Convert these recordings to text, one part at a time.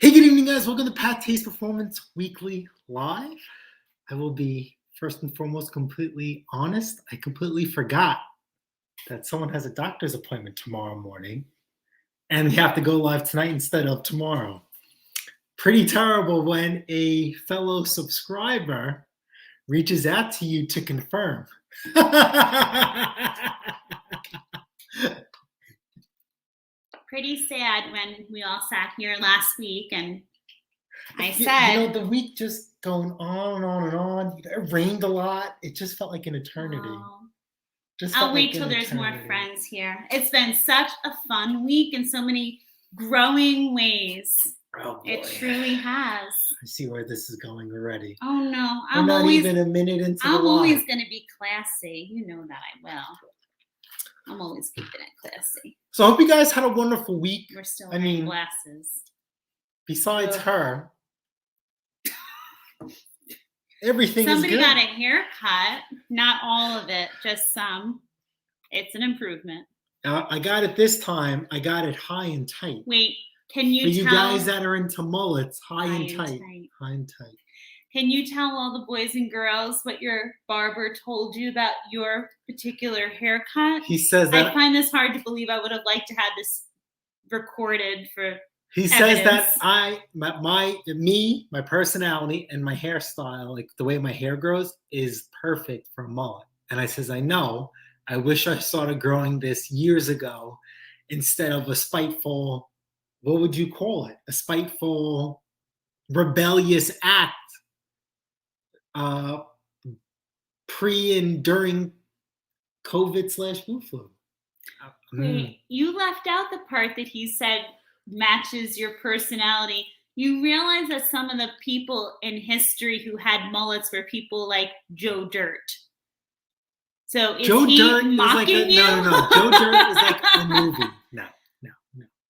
Hey, good evening, guys. Welcome to Jpate's Performance Weekly Live. I will be, first and foremost, completely honest. I completely forgot that someone has a doctor's appointment tomorrow morning, and we have to go live tonight instead of tomorrow. Pretty terrible when a fellow subscriber reaches out to you to confirm. Pretty sad when we all sat here last week and I said, the week just going on and on and on. It rained a lot. It just felt like an eternity. I'll wait till there's more friends here. It's been such a fun week in so many growing ways. Oh, boy. It truly has. I see where this is going already. Oh no, We're not even a minute into the live. I'm always going to be classy. You know that I will. I'm always keeping it classy. So I hope you guys had a wonderful week. We're still wearing glasses. Besides her, everything is good. Somebody got a haircut. Not all of it, just some. It's an improvement. I got it this time. I got it high and tight. Wait, can you tell? For you guys that are into mullets, high and tight. High and tight. Can you tell all the boys and girls what your barber told you about your particular haircut? He says that. I find this hard to believe. I would have liked to have this recorded for He says that my personality and my hairstyle, like the way my hair grows, is perfect for a mullet. And I says, I know. I wish I started growing this years ago instead of a spiteful, what would you call it? A spiteful, rebellious act pre and during COVID/flu flu. Wait, you left out the part that he said matches your personality. You realize that some of the people in history who had mullets were people like Joe Dirt. So is Joe he Dirt mocking is like you? No. Joe Dirt is like a movie. No.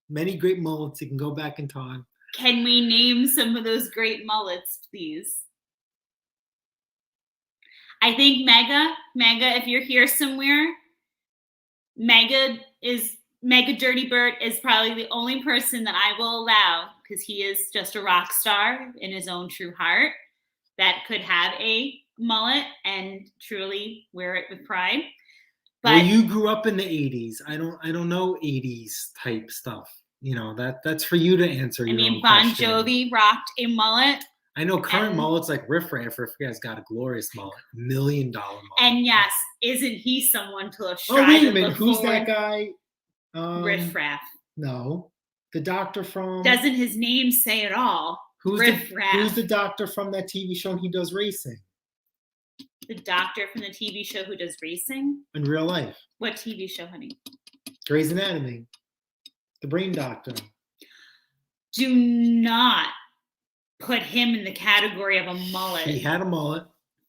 Many great mullets. You can go back in time. Can we name some of those great mullets, please? I think Mega, if you're here somewhere, Mega Dirty Bird is probably the only person that I will allow, because he is just a rock star in his own true heart, that could have a mullet and truly wear it with pride. But well, you grew up in the 80s. I don't know 80s type stuff. You know, that's for you to answer. I mean, Bon Jovi rocked a mullet. I know current mullets like Riff Raff has got a glorious mullet, $1 million mullet. And yes, isn't he someone to strive? Oh, wait a minute. Who's that guy? Riff Raff. No. The doctor from... Doesn't his name say it all? Riff Raff. Who's the doctor from that TV show and he does racing? The doctor from the TV show who does racing? In real life. What TV show, honey? Grey's Anatomy. The brain doctor. Do not put him in the category of a mullet. He had a mullet.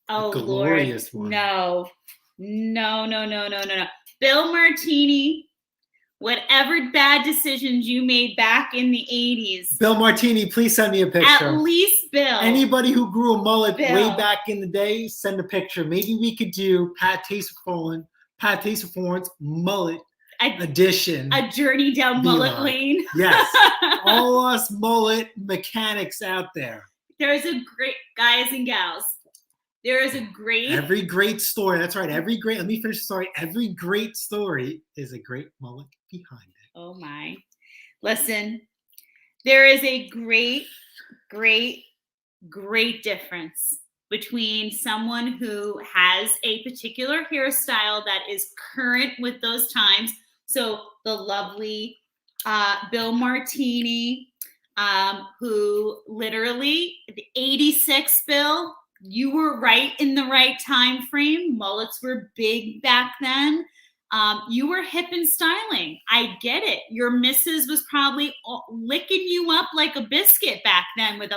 Oh, a glorious Lord. one. No. Bill Martini, whatever bad decisions you made back in the 80s. Bill Martini, please send me a picture. At least Bill. Anybody who grew a mullet way back in the day, send a picture. Maybe we could do Jpate's Performance mullet edition. A journey down mullet lane. Yes. All us mullet mechanics out there. There's a great, guys and gals, there is a great... Every great story, that's right. Let me finish the story. Every great story is a great mullet behind it. Oh my. Listen, there is a great difference between someone who has a particular hairstyle that is current with those times. So the lovely Bill Martini, who literally, the 86 Bill, you were right in the right time frame. Mullets were big back then. You were hip and styling. I get it. Your missus was probably licking you up like a biscuit back then with a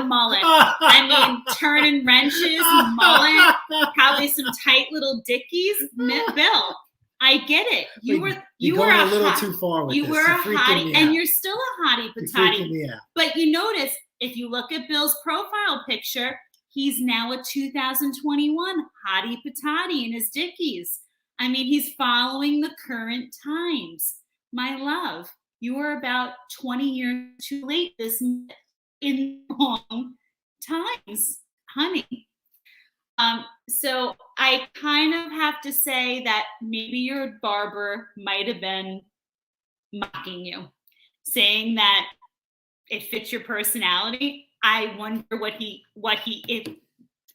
mullet. I mean, turning wrenches, mullet, probably some tight little dickies. Bill, I get it. You were a little too far with this. You were a hottie, and you're still a hottie patati. But you notice, if you look at Bill's profile picture, he's now a 2021 hottie patati in his dickies. I mean, he's following the current times. My love, you are about 20 years too late this in long times, honey. So I kind of have to say that maybe your barber might have been mocking you, saying that it fits your personality. I wonder if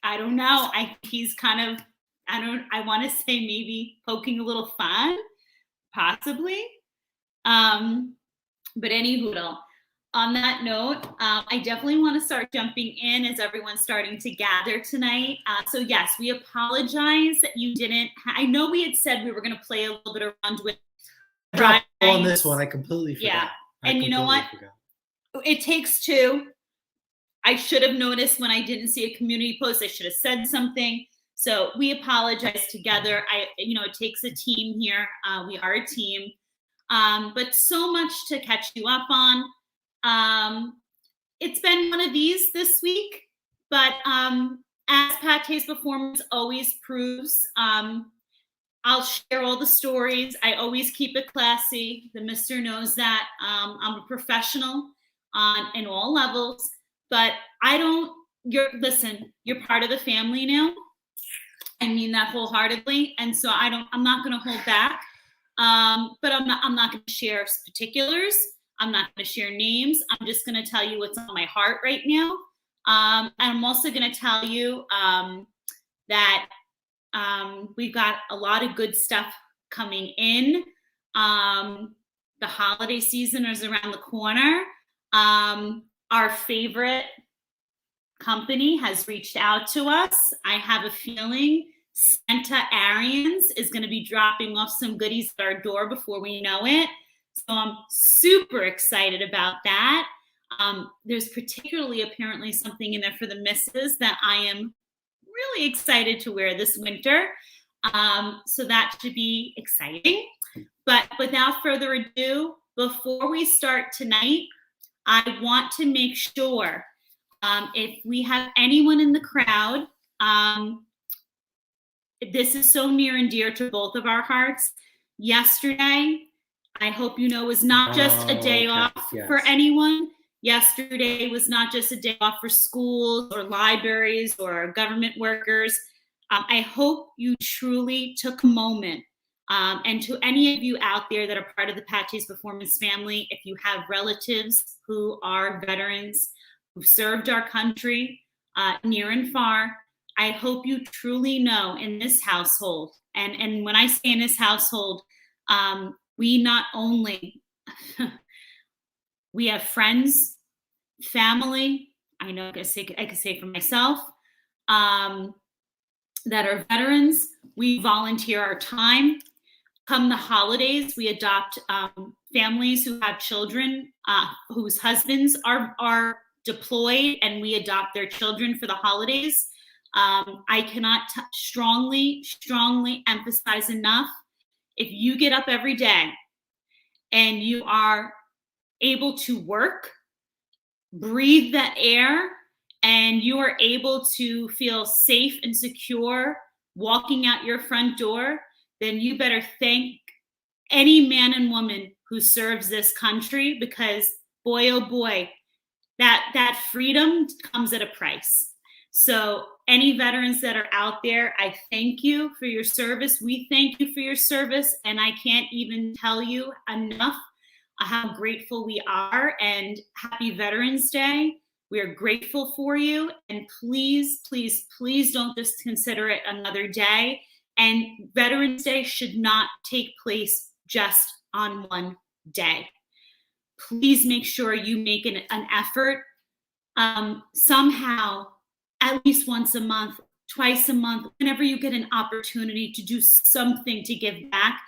I don't know. He's kind of, I want to say maybe poking a little fun, possibly. But any hoodle. On that note, I definitely want to start jumping in as everyone's starting to gather tonight. So yes, we apologize that you didn't. I know we had said we were going to play a little bit around with Drop on this one. I completely forgot. Yeah, and you know what? It takes two. I should have noticed when I didn't see a community post. I should have said something. So we apologize together. It takes a team here. We are a team. But so much to catch you up on. It's been one of these this week, but as Pate's performance always proves, I'll share all the stories. I always keep it classy. The mister knows that. I'm a professional in all levels, but you're part of the family now. I mean that wholeheartedly. And so I'm not going to hold back. But I'm not going to share particulars. I'm not going to share names. I'm just going to tell you what's on my heart right now. And I'm also going to tell you that we've got a lot of good stuff coming in. The holiday season is around the corner. Our favorite company has reached out to us. I have a feeling Santa Arians is going to be dropping off some goodies at our door before we know it. So I'm super excited about that. There's particularly apparently something in there for the misses that I am really excited to wear this winter. So that should be exciting. But without further ado, before we start tonight, I want to make sure if we have anyone in the crowd, this is so near and dear to both of our hearts. Yesterday, I hope you know, was not just a day off for anyone. Yesterday was not just a day off for schools or libraries or government workers. I hope you truly took a moment. And to any of you out there that are part of the Pate's Performance family, if you have relatives who are veterans, who served our country near and far, I hope you truly know in this household, and when I say in this household, we not only, we have friends, family, I know I can say for myself, that are veterans. We volunteer our time. Come the holidays, we adopt families who have children whose husbands are deployed, and we adopt their children for the holidays. I cannot strongly emphasize enough, if you get up every day and you are able to work, breathe that air, and you are able to feel safe and secure walking out your front door, then you better thank any man and woman who serves this country, because boy, oh boy, that freedom comes at a price. So any veterans that are out there, I thank you for your service. We thank you for your service. And I can't even tell you enough how grateful we are, and happy Veterans Day. We are grateful for you. And please, please, please don't just consider it another day. And Veterans Day should not take place just on one day. Please make sure you make an effort somehow, at least once a month, twice a month, whenever you get an opportunity to do something to give back.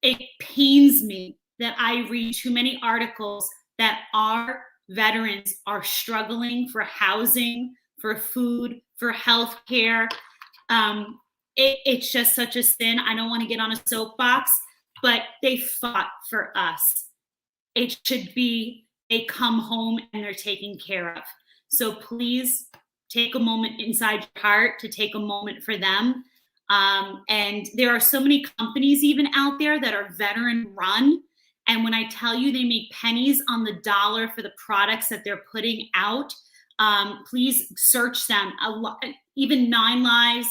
It pains me that I read too many articles that our veterans are struggling for housing, for food, for health care. It's just such a sin. I don't want to get on a soapbox, but they fought for us. It should be they come home and they're taken care of. So please take a moment inside your heart to take a moment for them. And there are so many companies even out there that are veteran run, And when I tell you they make pennies on the dollar for the products that they're putting out, please search them. Even 9 Lives,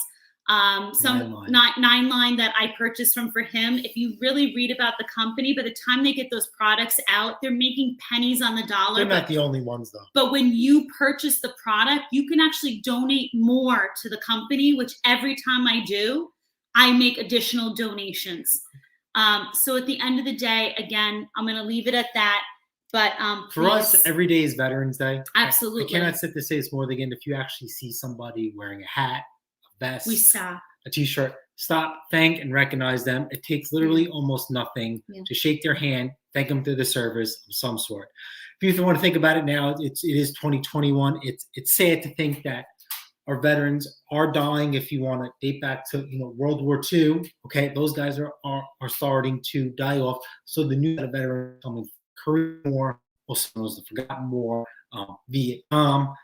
Nine Line that I purchased from for him. If you really read about the company, by the time they get those products out, they're making pennies on the dollar. They're not the only ones, though. But when you purchase the product, you can actually donate more to the company, which every time I do, I make additional donations. So at the end of the day, again, I'm going to leave it at that. But for us, every day is Veterans Day. Absolutely. I cannot sit to say this more than again. If you actually see somebody wearing a hat, a vest, we stop. A t-shirt, stop, thank, and recognize them. It takes literally almost nothing to shake their hand, thank them through the service of some sort. If you want to think about it now, it is 2021. It's sad to think that our veterans are dying. If you want to date back to World War II, okay, those guys are starting to die off. So the new veterans coming, Korea War, also known as the Forgotten War, Vietnam,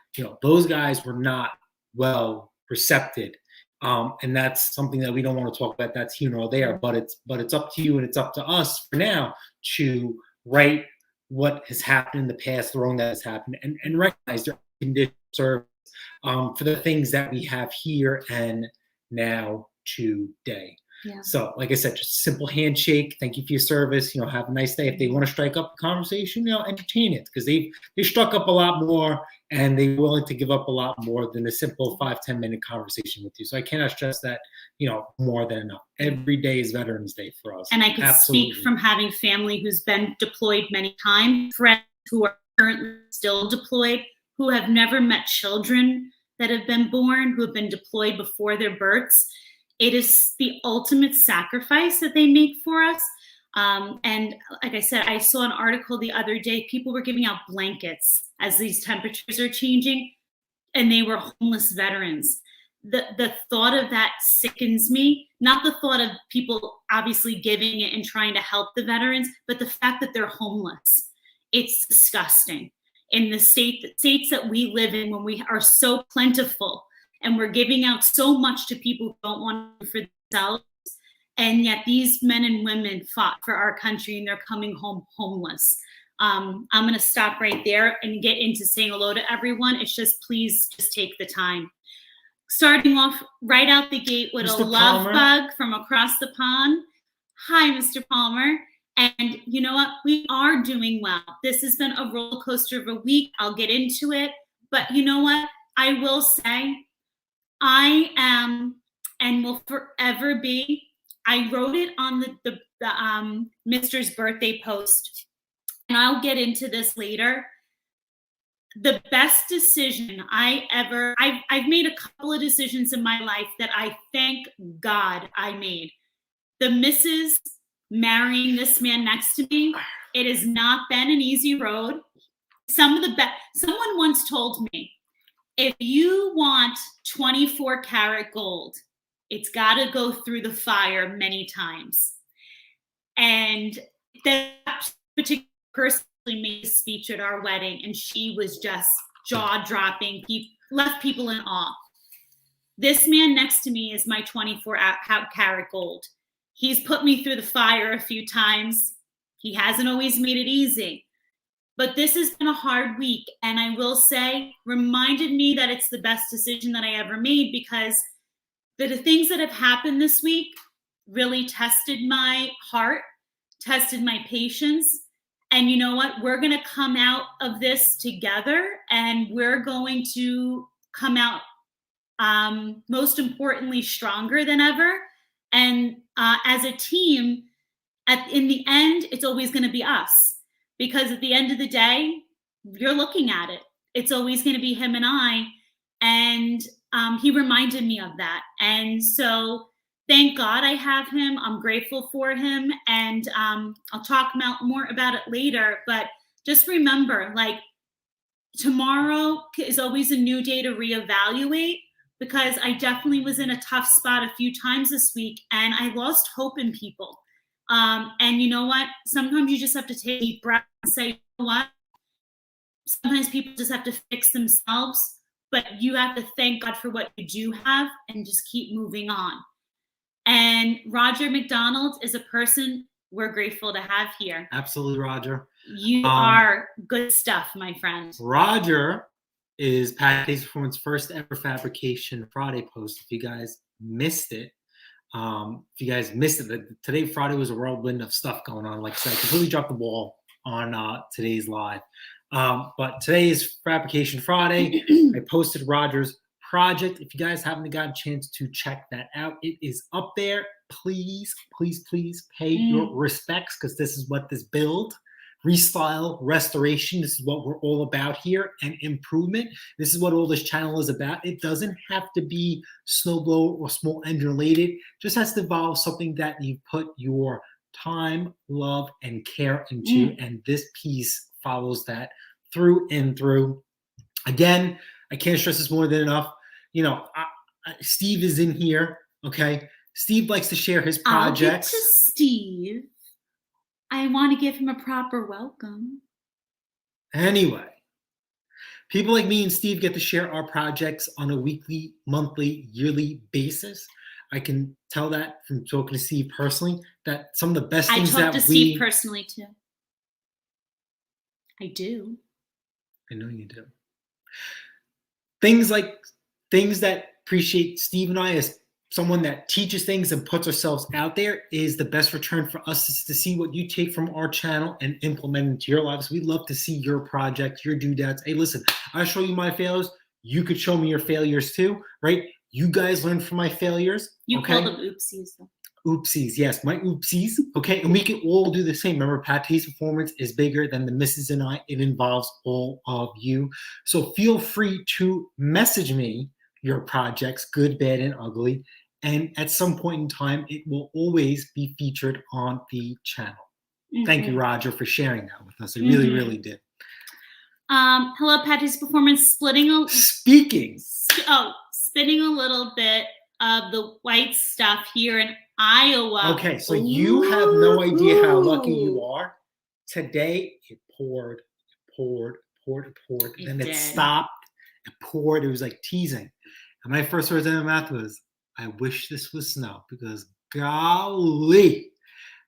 those guys were not well recepted. And that's something that we don't want to talk about. That's here nor there, but it's up to you and it's up to us for now to write what has happened in the past, the wrong that has happened, and recognize their conditions for the things that we have here and now today. Yeah. So, like I said, just a simple handshake. Thank you for your service. Have a nice day. If they want to strike up a conversation, entertain it, because they struck up a lot more and they're willing to give up a lot more than a simple 5-10 minute conversation with you. So I cannot stress that, more than enough. Every day is Veterans Day for us. And I can speak from having family who's been deployed many times, friends who are currently still deployed, who have never met children that have been born, who have been deployed before their births. It is the ultimate sacrifice that they make for us. And like I said, I saw an article the other day, people were giving out blankets as these temperatures are changing, and they were homeless veterans. The thought of that sickens me, not the thought of people obviously giving it and trying to help the veterans, but the fact that they're homeless. It's disgusting. In the states that we live in, when we are so plentiful, and we're giving out so much to people who don't want it for themselves. And yet these men and women fought for our country and they're coming home homeless. I'm going to stop right there and get into saying hello to everyone. It's just, please just take the time. Starting off right out the gate with Mr. a love bug from across the pond. Hi, Mr. Palmer. And you know what? We are doing well. This has been a roller coaster of a week. I'll get into it. But you know what? I will say, I am and will forever be. I wrote it on the Mister's birthday post, and I'll get into this later. The best decision I've made a couple of decisions in my life that I thank God I made. The Mrs. marrying this man next to me, it has not been an easy road. Someone once told me, if you want 24 karat gold, it's got to go through the fire many times. And that particular person made a speech at our wedding, and she was just jaw-dropping. He left people in awe. This man next to me is my 24 karat gold. He's put me through the fire a few times. He hasn't always made it easy. But this has been a hard week, and I will say, reminded me that it's the best decision that I ever made, because the things that have happened this week really tested my heart, tested my patience. And you know what? We're going to come out of this together, and we're going to come out, most importantly, stronger than ever. And as a team, in the end, it's always going to be us. Because at the end of the day, you're looking at it. It's always going to be him and I. And he reminded me of that. And so thank God I have him. I'm grateful for him. And I'll talk more about it later. But just remember, like, tomorrow is always a new day to reevaluate, because I definitely was in a tough spot a few times this week, and I lost hope in people. And you know what? Sometimes you just have to take a deep breath and say, you know what? Sometimes people just have to fix themselves, but you have to thank God for what you do have and just keep moving on. And Roger McDonald is a person we're grateful to have here. Absolutely, Roger. You are good stuff, my friend. Roger is Patty's Performance first ever Fabrication Friday post. If you guys missed it, today Friday was a whirlwind of stuff going on. Like I said, I completely dropped the ball on today's live. But today is Fabrication Friday. I posted Roger's project. If you guys haven't got a chance to check that out, it is up there. Please, please, please pay your respects, because this is what this build, restyle, restoration, this is what we're all about here, and improvement. This is what all this channel is about. It doesn't have to be snowblower or small engine related. It just has to involve something that you put your time, love, and care into, and this piece follows that through and through. Again, I can't stress this more than enough. You know, Steve is in here, okay? Steve likes to share his projects. I'll get to Steve. I want to give him a proper welcome. Anyway, people like me and Steve get to share our projects on a weekly, monthly, yearly basis. I can tell that from talking to Steve personally, that some of the best things that we... I talk to Steve personally too. I do. I know you do. Things that appreciate Steve and I as someone that teaches things and puts ourselves out there is the best return for us, is to see what you take from our channel and implement into your lives. We love to see your projects, your doodads. Hey, listen, I show you my failures. You could show me your failures too, right? You guys learn from my failures. You call them oopsies though. Oopsies, yes, my oopsies. Okay, and we can all do the same. Remember, Patty's Performance is bigger than the Mrs. and I. It involves all of you. So feel free to message me your projects, good, bad, and ugly. And at some point in time, it will always be featured on the channel. Thank you, Roger, for sharing that with us. I really, really did. Hello, Patty's Performance. Spinning a little bit of the white stuff here in Iowa. Okay, so you have no idea how lucky you are. Today, it poured, and then it stopped, it poured. It was like teasing. And my first words in my mouth was, I wish this was snow, because golly,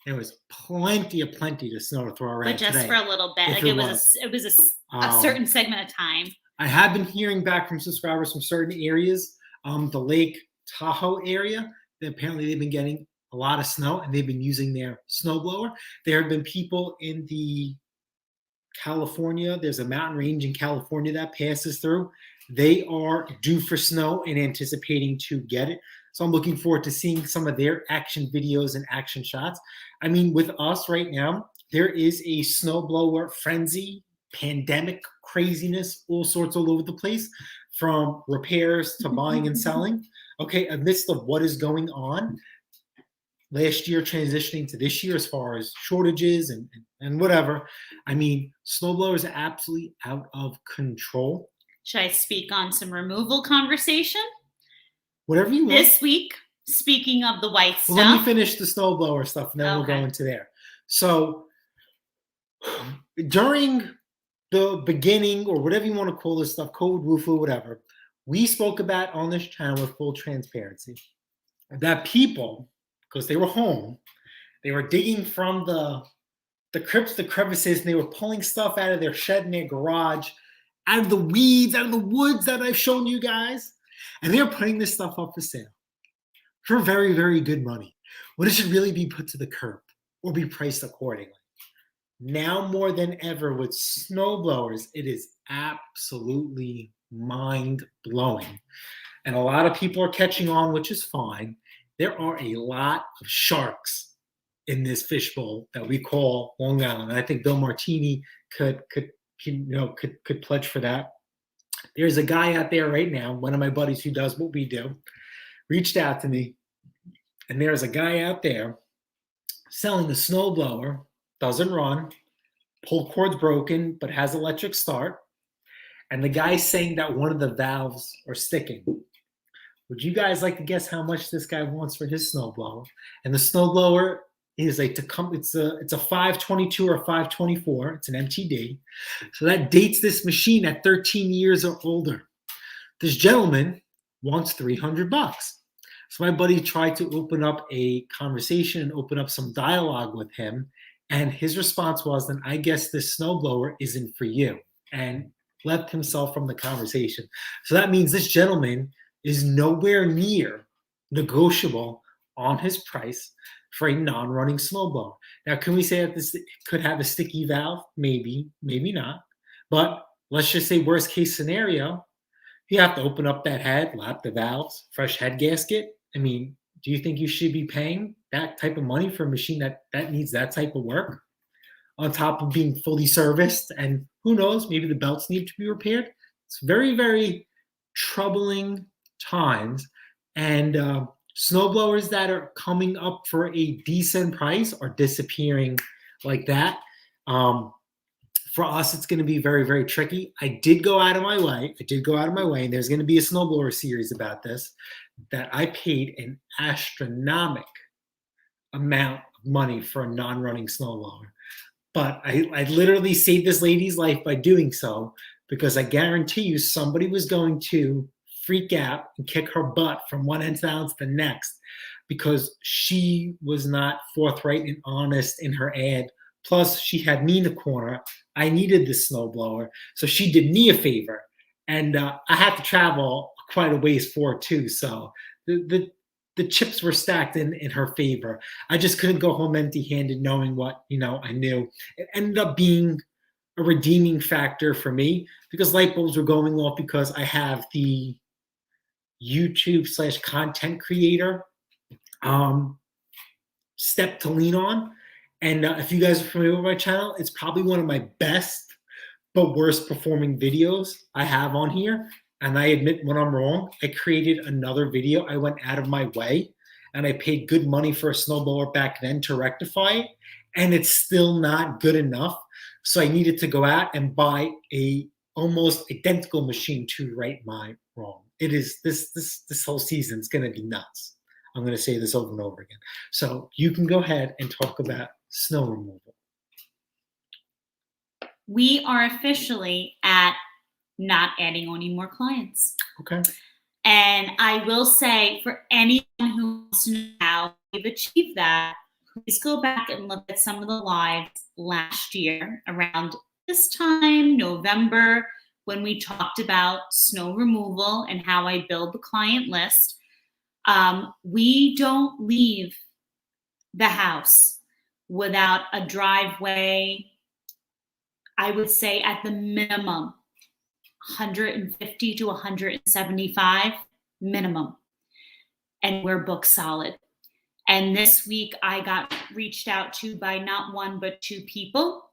there was plenty to snow to throw around. But just today, for a little bit, like it was a certain segment of time. I have been hearing back from subscribers from certain areas, the Lake Tahoe area. Apparently, they've been getting a lot of snow, and they've been using their snowblower. There have been people in the California. There's a mountain range in California that passes through. They are due for snow and anticipating to get it. So I'm looking forward to seeing some of their action videos and action shots. I mean, with us right now, there is a snowblower frenzy, pandemic craziness, all sorts all over the place, from repairs to buying and selling. Okay, amidst of what is going on, last year transitioning to this year as far as shortages and whatever. I mean, snowblowers are absolutely out of control. Should I speak on some removal conversation? Whatever you want. This week, speaking of the white stuff. Let me finish the snowblower stuff, and then we'll go into there. So during the beginning, or whatever you want to call this stuff, COVID, woofu, whatever, we spoke about on this channel with full transparency that people, because they were home, they were digging from the crypts, the crevices, and they were pulling stuff out of their shed and their garage, out of the weeds, out of the woods that I've shown you guys. And they're putting this stuff up for sale for very, very good money, when it should really be put to the curb or be priced accordingly. Now more than ever with snowblowers, it is absolutely mind-blowing. And a lot of people are catching on, which is fine. There are a lot of sharks in this fishbowl that we call Long Island. And I think Bill Martini could pledge for that. There's a guy out there right now, one of my buddies who does what we do, reached out to me, and there's a guy out there selling a snowblower, doesn't run, pull cord's broken, but has electric start, and the guy's saying that one of the valves are sticking. Would you guys like to guess how much this guy wants for his snowblower? And the snowblower is it's a 522 or a 524. It's an MTD. So that dates this machine at 13 years or older. This gentleman wants $300. So my buddy tried to open up a conversation and open up some dialogue with him. And his response was, then I guess this snowblower isn't for you. And left himself from the conversation. So that means this gentleman is nowhere near negotiable on his price for a non-running snowblower. Now, can we say that this could have a sticky valve? Maybe, maybe not. But let's just say worst case scenario, you have to open up that head, lap the valves, fresh head gasket. I mean, do you think you should be paying that type of money for a machine that needs that type of work on top of being fully serviced? And who knows, maybe the belts need to be repaired. It's very, very troubling times. And snowblowers that are coming up for a decent price are disappearing like that. For us, it's going to be very, very tricky. I did go out of my way. And there's going to be a snowblower series about this, that I paid an astronomical amount of money for a non-running snowblower. But I literally saved this lady's life by doing so, because I guarantee you somebody was going to freak out and kick her butt from one end down to the next, because she was not forthright and honest in her ad. Plus, she had me in the corner. I needed this snowblower, so she did me a favor, and I had to travel quite a ways for it too. So the chips were stacked in her favor. I just couldn't go home empty-handed, knowing what I knew. It ended up being a redeeming factor for me, because light bulbs were going off, because I have the YouTube/content creator step to lean on. And if you guys are familiar with my channel, it's probably one of my best but worst performing videos I have on here. And I admit when I'm wrong. I created another video. I went out of my way and I paid good money for a snowblower back then to rectify it. And it's still not good enough. So I needed to go out and buy a almost identical machine to right my wrong. It is this whole season is going to be nuts. I'm going to say this over and over again. So you can go ahead and talk about snow removal. We are officially at not adding any more clients. Okay. And I will say, for anyone who wants to know how we've achieved that, please go back and look at some of the lives last year around this time, November, when we talked about snow removal and how I build the client list. We don't leave the house without a driveway, I would say at the minimum, 150 to 175 minimum. And we're booked solid. And this week I got reached out to by not one, but two people.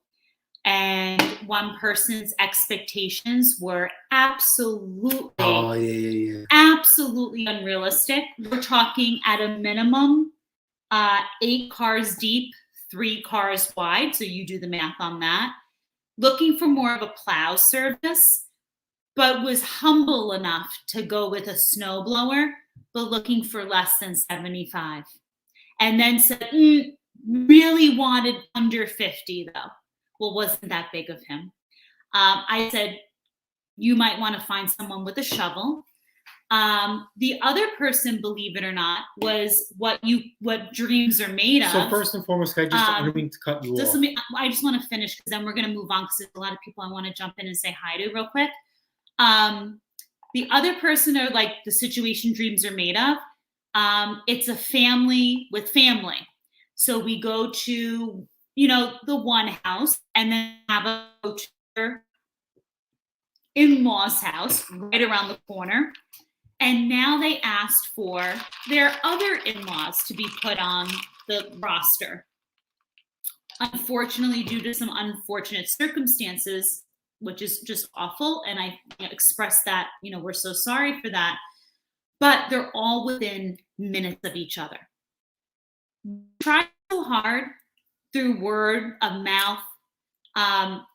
And one person's expectations were absolutely, absolutely unrealistic. We're talking at a minimum, 8 cars deep, 3 cars wide. So you do the math on that. Looking for more of a plow service, but was humble enough to go with a snowblower, but looking for less than 75. And then said, really wanted under 50 though. Well, wasn't that big of him. I said, you might want to find someone with a shovel. The other person, believe it or not, was what dreams are made of. So first and foremost, I don't mean to cut you off. I just want to finish, because then we're going to move on, because there's a lot of people I want to jump in and say hi to real quick. The other person, are like the situation dreams are made of. It's a family with family. So we go to, the one house, and then have a go to their in-laws house right around the corner. And now they asked for their other in-laws to be put on the roster. Unfortunately, due to some unfortunate circumstances, which is just awful, and I expressed that, we're so sorry for that, but they're all within minutes of each other. Try so hard through word of mouth.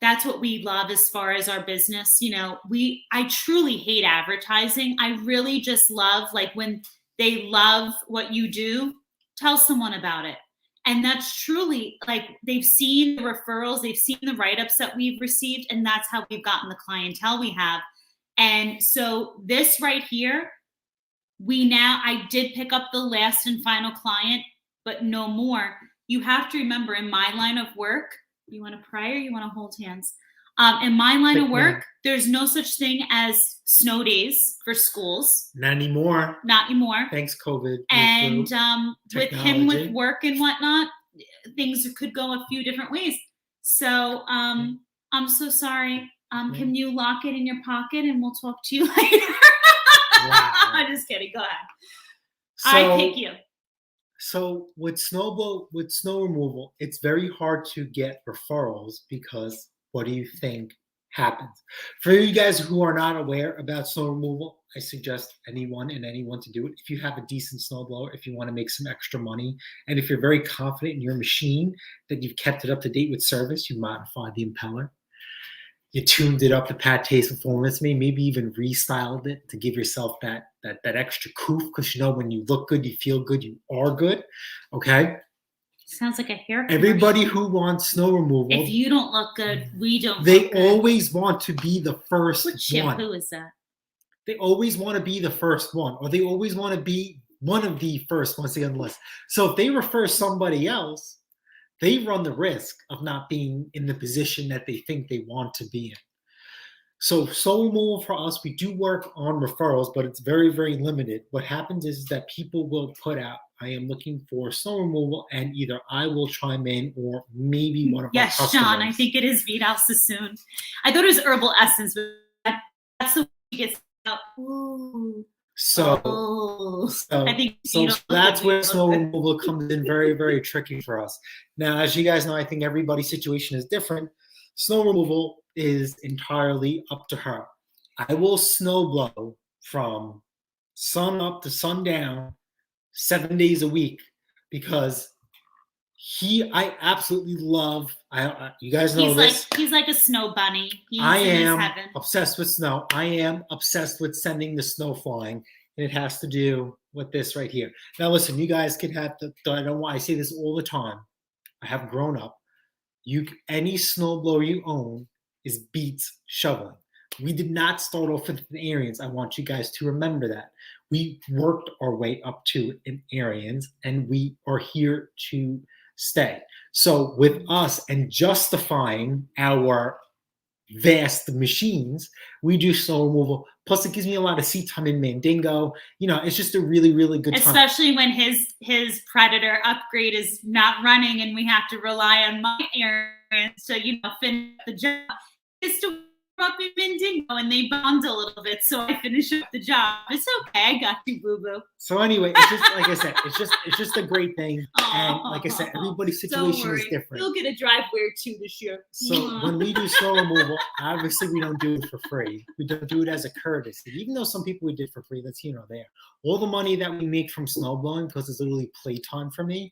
That's what we love as far as our business. I truly hate advertising. I really just love, like, when they love what you do, tell someone about it. And that's truly, like, they've seen the referrals, they've seen the write-ups that we've received, and that's how we've gotten the clientele we have. And so this right here, I did pick up the last and final client, but no more. You have to remember, in my line of work, you want to pry or you want to hold hands? In my line of work, there's no such thing as snow days for schools. Not anymore. Not anymore. Thanks, COVID. And with him with work and whatnot, things could go a few different ways. So I'm so sorry. Can you lock it in your pocket and we'll talk to you later? Wow. I'm just kidding. Go ahead. So, I pick you. So with snow removal, it's very hard to get referrals because what do you think happens? For you guys who are not aware about snow removal, I suggest anyone to do it. If you have a decent snowblower, if you want to make some extra money, and if you're very confident in your machine that you've kept it up to date with service, you modified the impeller, you tuned it up to Jpate's performance, maybe even restyled it to give yourself that extra coof, because you know when you look good, you feel good, you are good. Okay. Sounds like a hair. Everybody who wants snow removal, if you don't look good, we don't. They always want to be the first one. What shampoo is that? They always want to be the first one, or they always want to be one of the first ones to get on the list. So if they refer somebody else, they run the risk of not being in the position that they think they want to be in. So snow removal for us, we do work on referrals, but it's very, very limited. What happens is that people will put out, I am looking for snow removal, and either I will chime in or maybe one of our customers. Yes, Sean, I think it is Vidal Sassoon. I thought it was Herbal Essence, but that's the way it gets out. Ooh. So that's where snow removal comes in very, very tricky for us. Now, as you guys know, I think everybody's situation is different. Snow removal is entirely up to her. I will snow blow from sun up to sundown 7 days a week because I absolutely love, you guys know he's like a snow bunny. I am obsessed with snow. I am obsessed with sending the snow flying, and it has to do with this right here. Now, listen, you guys can have I say this all the time. I have grown up. Any snowblower you own is beats shoveling. We did not start off with an Ariens. I want you guys to remember that. We worked our way up to an Ariens, and we are here to stay. So with us and justifying our vast machines, we do snow removal. Plus, it gives me a lot of seat time in Mandingo. You know, it's just a really, really good time. Especially when his Predator upgrade is not running and we have to rely on my errands to, finish the job. It's to up in Mandingo and they bond a little bit, so I finish up the job. It's okay, I got you, boo boo. So anyway, it's just like I said, it's just a great thing. And like I said, everybody's situation is different. You'll get a driveway or two this year. So when we do snow removal, obviously we don't do it for free. We don't do it as a courtesy, even though some people we did for free. That's there. All the money that we make from snow blowing, because it's literally playtime for me.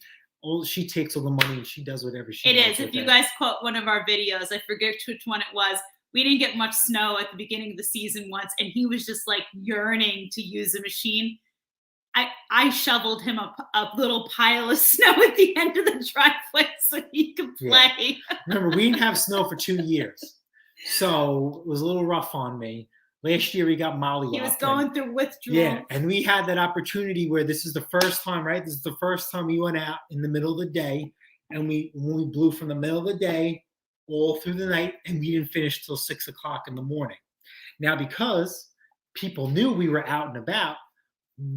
She takes all the money and she does whatever she wants. It is. If you guys quote one of our videos, I forget which one it was. We didn't get much snow at the beginning of the season once, and he was just like yearning to use a machine. I shoveled him a little pile of snow at the end of the driveway so he could play. Yeah. Remember, we didn't have snow for 2 years, so it was a little rough on me. Last year we got Molly. He was going through withdrawal. Yeah, and we had that opportunity where this is the first time, right? This is the first time we went out in the middle of the day, and when we blew from the middle of the day all through the night, and we didn't finish till 6 o'clock in the morning. Now, because people knew we were out and about,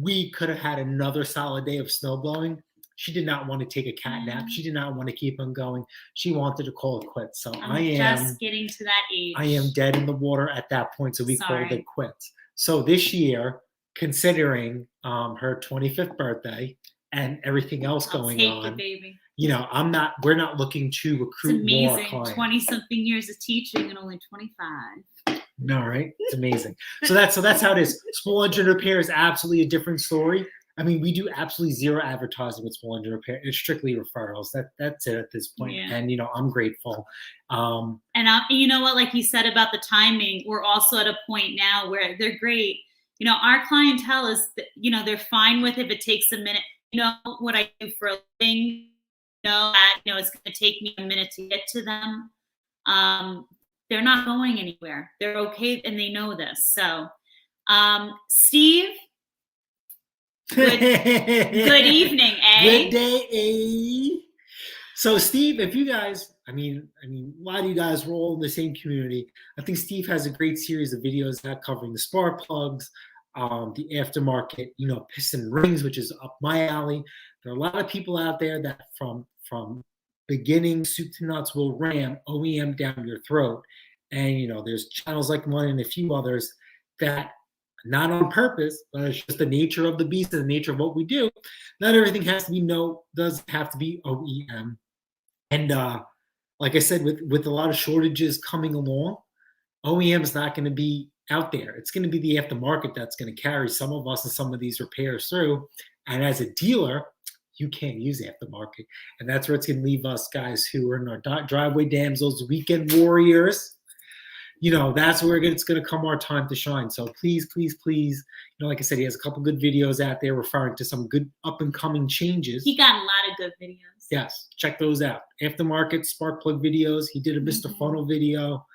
we could have had another solid day of snow blowing. She did not want to take a cat nap. She did not want to keep on going. She wanted to call it quits. So I am just getting to that age. I am dead in the water at that point. So we called it quits. So this year, considering her 25th birthday and everything else going on, baby. We're not looking to recruit more clients. 20-something years of teaching and only 25. No, right? It's amazing. So that's how it is. Small engine repair is absolutely a different story. I mean, we do absolutely zero advertising with small engine repair. It's strictly referrals. That's it at this point. Yeah. And I'm grateful. And you know what? Like you said about the timing, we're also at a point now where they're great. Our clientele is, they're fine with if it takes a minute. What I do for a living. It's going to take me a minute to get to them. They're not going anywhere. They're okay, and they know this. So, Steve, Good evening, eh? Good day, eh? So, Steve, if you guys, I mean, a lot of you guys were all in the same community. I think Steve has a great series of videos out covering the spark plugs, the aftermarket, piston rings, which is up my alley. There are a lot of people out there that from beginning soup to nuts will ram OEM down your throat. And there's channels like mine and a few others that, not on purpose, but it's just the nature of the beast and the nature of what we do. Not everything has to be does have to be OEM. And like I said, with a lot of shortages coming along, OEM is not going to be out there. It's going to be the aftermarket that's going to carry some of us and some of these repairs through. And as a dealer, you can't use aftermarket. And that's where it's going to leave us guys who are in our driveway damsels, weekend warriors. That's where it's going to come our time to shine. So please, like I said, he has a couple good videos out there referring to some good up-and-coming changes. He got a lot of good videos. Yes, check those out. Aftermarket spark plug videos. He did a Mr. Funnel video,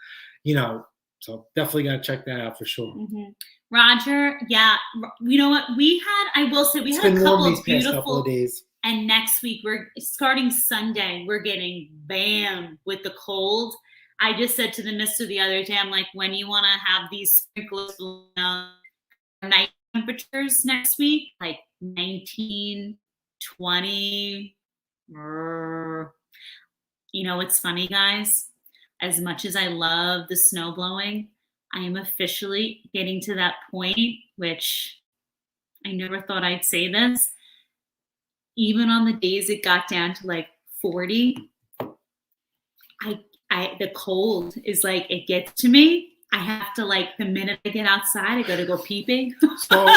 so definitely got to check that out for sure. Roger, yeah. You know what? I will say, we had a couple of beautiful days. And next week, we're starting Sunday, we're getting bam with the cold. I just said to the mister the other day, I'm like, when you want to have these sprinklers, night temperatures next week, like 19, 20. It's funny, guys. As much as I love the snow blowing, I am officially getting to that point, which I never thought I'd say this. Even on the days it got down to like 40, the cold is like, it gets to me. I have to, like, the minute I get outside, I got to go peeping. So,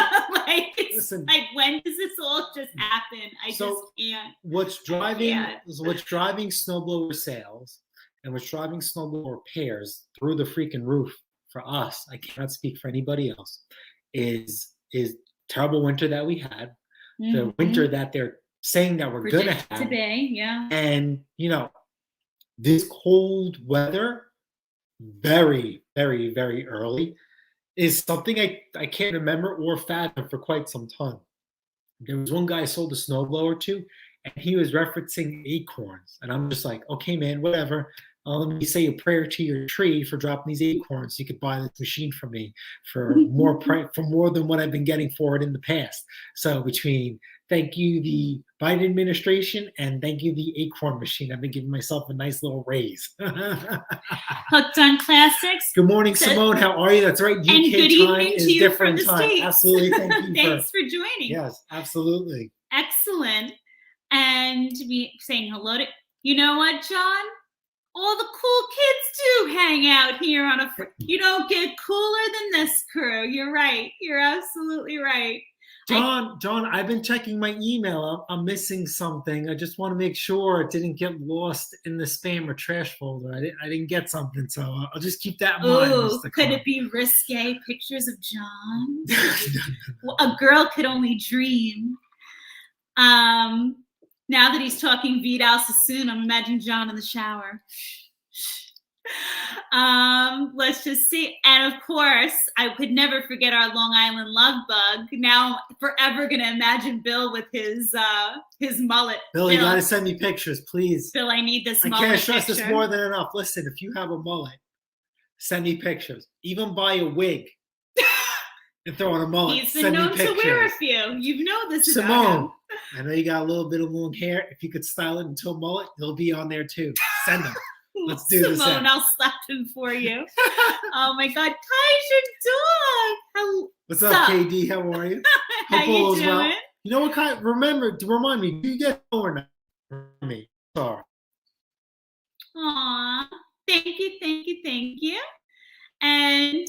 listen, like, when does this all just happen? I just can't. What's driving Snowblower Sales and what's driving Snowblower repairs through the freaking roof for us, I cannot speak for anybody else, is terrible winter that we had, the winter that they're saying that we're going to have today, yeah. And, this cold weather, very, very, very early, is something I can't remember or fathom for quite some time. There was one guy I sold a snowblower to, and he was referencing acorns. And I'm just like, okay, man, whatever. Let me say a prayer to your tree for dropping these acorns. You could buy this machine from me for more than what I've been getting for it in the past. So between thank you, the Biden administration, and thank you, the acorn machine, I've been giving myself a nice little raise. Hooked on classics. Good morning, Simone. How are you? That's right. UK and good time evening is to you different from the time. States. Absolutely. Thank you. Thanks for joining. Yes, absolutely. Excellent. And be saying hello to, you know what, John? All the cool kids do hang out here on you don't get cooler than this crew. You're right. You're absolutely right. John, I've been checking my email. I'm missing something. I just want to make sure it didn't get lost in the spam or trash folder. I didn't get something, so I'll just keep that in mind. Ooh, could it be risque pictures of John? A girl could only dream. Now that he's talking Vidal Sassoon, I'm imagining John in the shower. Let's just see. And of course, I could never forget our Long Island love bug. Now I'm forever gonna imagine Bill with his mullet. Bill, you gotta send me pictures, please. Bill, I need this mullet. I can't stress this more than enough. Listen, if you have a mullet, send me pictures. Even buy a wig and throw on a mullet. He's been known to wear a few. You know this, Simone. I know you got a little bit of long hair. If you could style it into a mullet, it'll be on there too. Send them. Let's do this. Simone, I'll slap him for you. Oh my God, Kai's your dog. What's up, KD? How are you? How you doing? Well. You know what, Kai? Remind me. Do you get over me? Sorry. Aw, thank you. And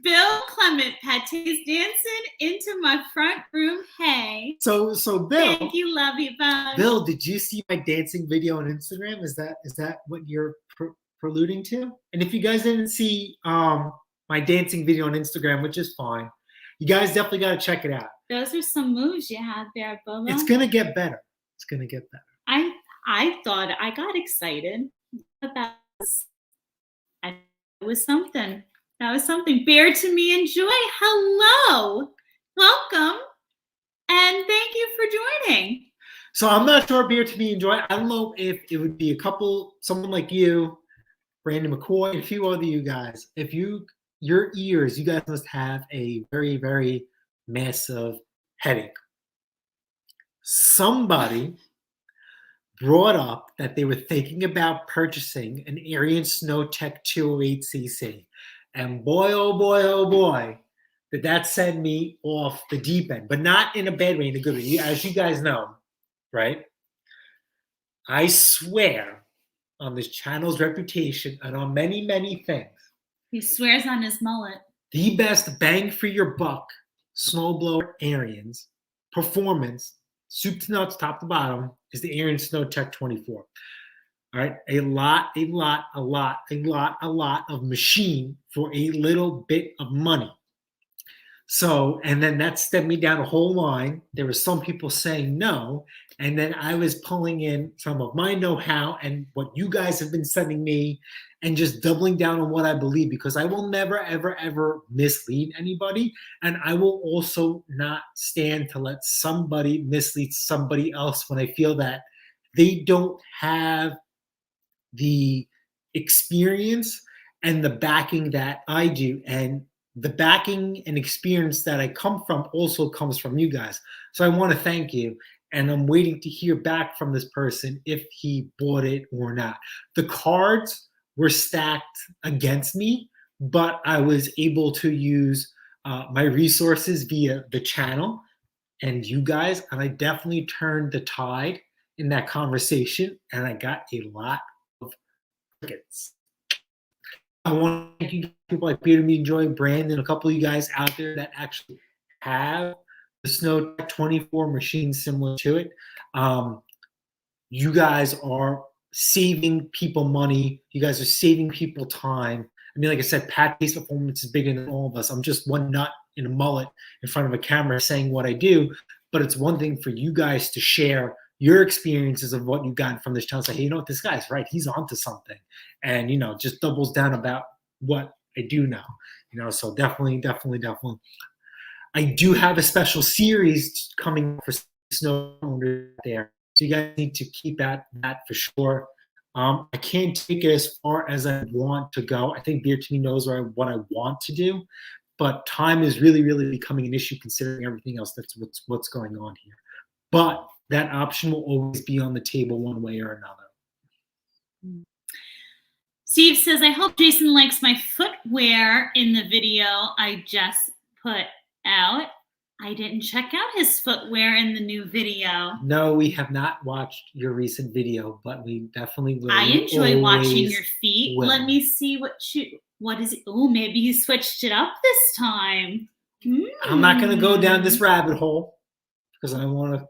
Bill Clement, Pate's dancing into my front room. Hey. So Bill. Thank you, love you, bye. Bill, did you see my dancing video on Instagram? Is that what you're preluding to? And if you guys didn't see my dancing video on Instagram, which is fine, you guys definitely got to check it out. Those are some moves you had there, Bolo. It's gonna get better. I thought I got excited. That was something. That was something. Bear to me and Joy, hello. Welcome. And thank you for joining. So I'm not sure Beer to Me enjoy. I don't know if it would be someone like you, Brandon McCoy, and a few other you guys. If your ears, you guys must have a very, very massive headache. Somebody brought up that they were thinking about purchasing an Arian SnowTech 208cc. And boy, oh boy, did that send me off the deep end, but not in a bad way, in a good way. As you guys know, right? I swear on this channel's reputation and on many, many things. He swears on his mullet. The best bang for your buck snowblower Arians performance, soup to nuts, top to bottom, is the Arian SnowTech 24. All right, a lot of machine for a little bit of money. So, and then that stepped me down a whole line. There were some people saying no, and then I was pulling in some of my know-how and what you guys have been sending me and just doubling down on what I believe, because I will never, ever, ever mislead anybody. And I will also not stand to let somebody mislead somebody else when I feel that they don't have the experience and the backing that I do. And the backing and experience that I come from also comes from you guys. So I want to thank you. And I'm waiting to hear back from this person if he bought it or not. The cards were stacked against me, but I was able to use my resources via the channel and you guys. And I definitely turned the tide in that conversation. And I got a lot of tickets. I want to thank you people like Peter, Me, Joy, Brandon, a couple of you guys out there that actually have the SnowTech 24 machine similar to it. You guys are saving people money. You guys are saving people time. I mean, like I said, Pate's performance is bigger than all of us. I'm just one nut in a mullet in front of a camera saying what I do, but it's one thing for you guys to share your experiences of what you got from this channel. Say, hey, you know what, this guy's right. He's onto something. And, you know, just doubles down about what I do now. You know, so definitely. I do have a special series coming for snow owners there. So you guys need to keep at that for sure. I can't take it as far as I want to go. I think Beer to Me knows what I want to do, but time is really, really becoming an issue considering everything else that's what's going on here. But that option will always be on the table one way or another. Steve says, I hope Jason likes my footwear in the video I just put out. I didn't check out his footwear in the new video. No, we have not watched your recent video, but we definitely will. I enjoy watching your feet. will. Let me see what is it? Oh, maybe he switched it up this time. I'm not going to go down this rabbit hole because I don't want to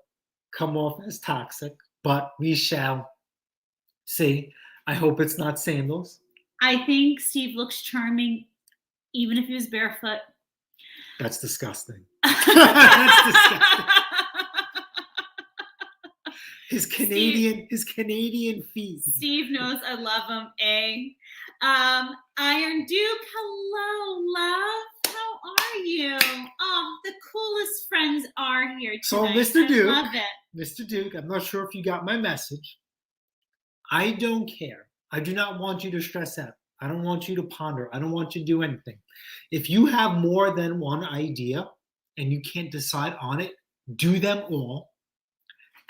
come off as toxic, but we shall see. I hope it's not sandals. I think Steve looks charming even if he was barefoot. That's disgusting. That's disgusting. His Canadian feet. Steve knows I love him, Iron Duke, hello, love. How are you? Oh, the coolest friends are here tonight. So, Mr. Duke, I love it. Mr. Duke, I'm not sure if you got my message. I don't care. I do not want you to stress out. I don't want you to ponder. I don't want you to do anything. If you have more than one idea and you can't decide on it, do them all.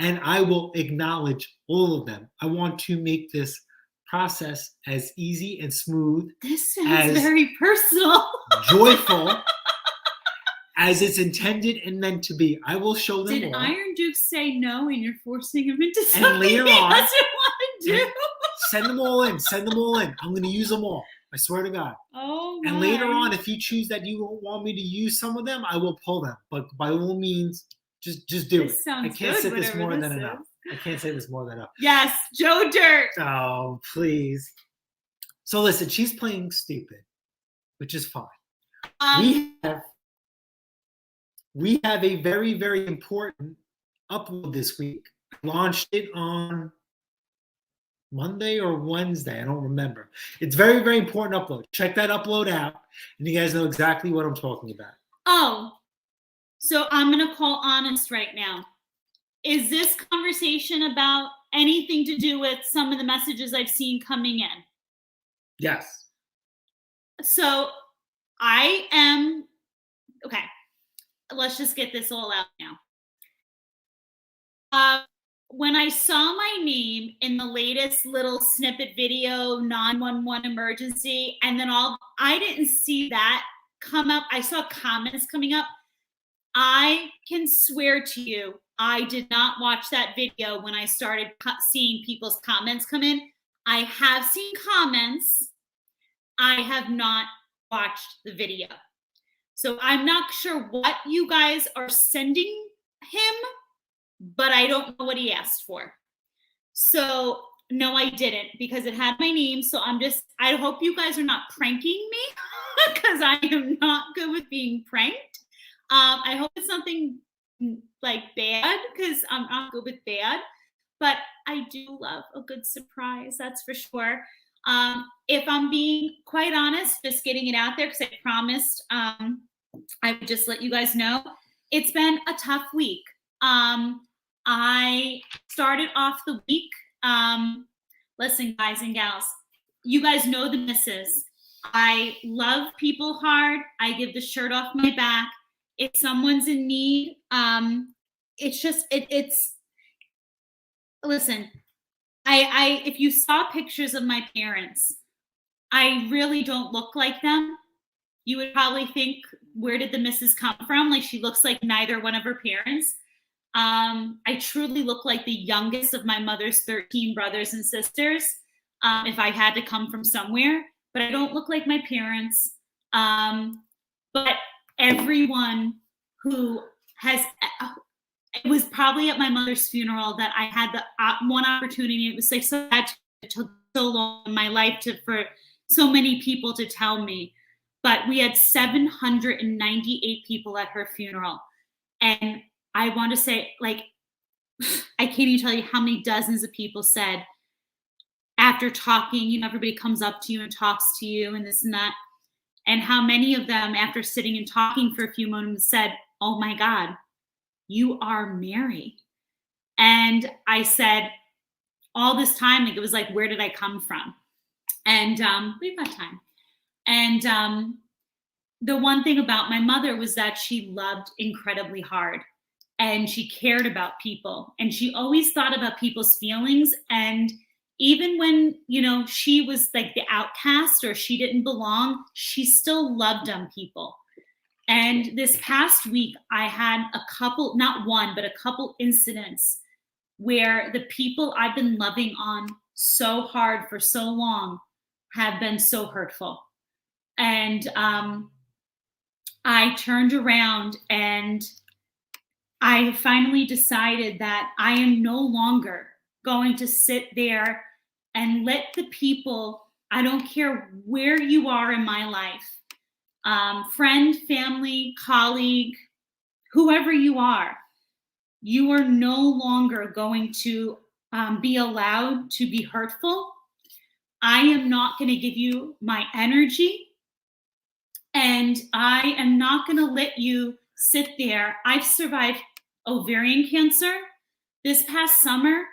And I will acknowledge all of them. I want to make this process as easy and smooth. This sounds very personal. Joyful as it's intended and meant to be. I will show them Did all. Iron Duke say no and you're forcing him into something And later he on, doesn't want to do? Send them all in. Send them all in. I'm going to use them all. I swear to God. Oh, my. And later on, if you choose that you don't want me to use some of them, I will pull them. But by all means, just do it. I can't say this more than enough. I can't say this more than enough. Yes, Joe Dirt. Oh, please. So listen, she's playing stupid, which is fine. We have a very, very important upload this week. I launched it on Monday or Wednesday. I don't remember. It's very, very important upload. Check that upload out, and you guys know exactly what I'm talking about. Oh, So I'm going to call honest right now. Is this conversation about anything to do with some of the messages I've seen coming in? Yes. So I am, okay, let's just get this all out now. When I saw my name in the latest little snippet video, 911 emergency, and then I didn't see that come up. I saw comments coming up. I can swear to you, I did not watch that video when I started seeing people's comments come in. I have seen comments. I have not watched the video. So I'm not sure what you guys are sending him, but I don't know what he asked for. So no, I didn't, because it had my name. So I hope you guys are not pranking me because I am not good with being pranked. I hope it's something like bad, because I'm not good with bad, but I do love a good surprise. That's for sure. If I'm being quite honest, just getting it out there, because I promised I would just let you guys know, it's been a tough week. I started off the week. Listen, guys and gals, you guys know the misses. I love people hard. I give the shirt off my back. If someone's in need, it's just, listen, if you saw pictures of my parents, I really don't look like them. You would probably think, where did the missus come from? Like, she looks like neither one of her parents. I truly look like the youngest of my mother's 13 brothers and sisters, if I had to come from somewhere, but I don't look like my parents. But everyone who it was probably at my mother's funeral that I had the one opportunity. It was like so bad, it took so long in my life for so many people to tell me, but we had 798 people at her funeral. And I want to say, like, I can't even tell you how many dozens of people said, after talking, everybody comes up to you and talks to you and this and that. And how many of them, after sitting and talking for a few moments, said, "Oh my God, you are Mary." And I said, all this time, like, it was like, where did I come from? And we've got time. And the one thing about my mother was that she loved incredibly hard, and she cared about people, and she always thought about people's feelings. And even when, she was like the outcast or she didn't belong, she still loved on people. And this past week, I had a couple, not one, but a couple incidents where the people I've been loving on so hard for so long have been so hurtful. And I turned around and I finally decided that I am no longer going to sit there and let the people, I don't care where you are in my life, friend, family, colleague, whoever you are no longer going to be allowed to be hurtful. I am not going to give you my energy, and I am not going to let you sit there. I've survived ovarian cancer this past summer,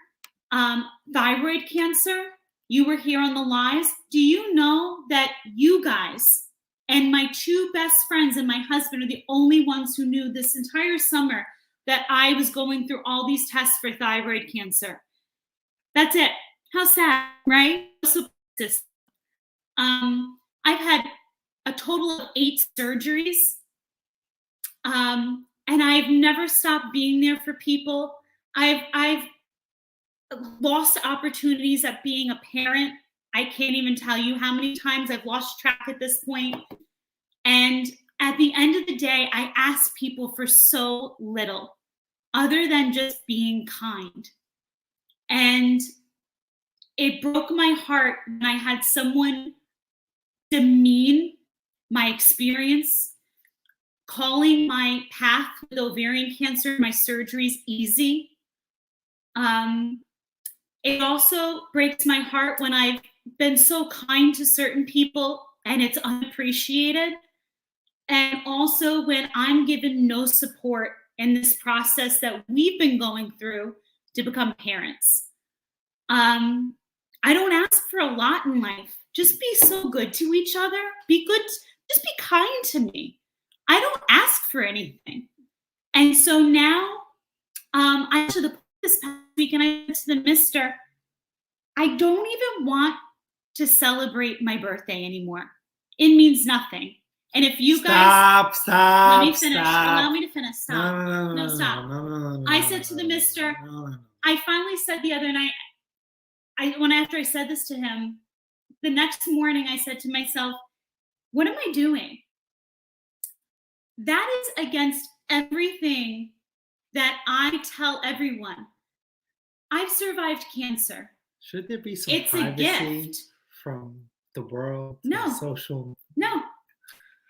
thyroid cancer. You were here on the lives. Do you know that you guys and my two best friends and my husband are the only ones who knew this entire summer that I was going through all these tests for thyroid cancer? That's it. How sad, right? I've had a total of 8 surgeries. And I've never stopped being there for people. I've lost opportunities at being a parent. I can't even tell you how many times I've lost track at this point. And at the end of the day, I ask people for so little other than just being kind. And it broke my heart when I had someone demean my experience, calling my path with ovarian cancer, my surgeries, easy. It also breaks my heart when I've been so kind to certain people and it's unappreciated. And also when I'm given no support in this process that we've been going through to become parents. I don't ask for a lot in life. Just be so good to each other. Be good. Just be kind to me. I don't ask for anything. And so now, I to the this past week, and I said to the mister, I don't even want to celebrate my birthday anymore. It means nothing. And if you guys stop, let me finish. Allow me to finish. Stop. No, Stop. no, I said to the mister, I finally said the other night, after I said this to him, the next morning I said to myself, what am I doing? That is against everything that I tell everyone. I've survived cancer. Should there be some It's privacy a gift from the world to No. social? No.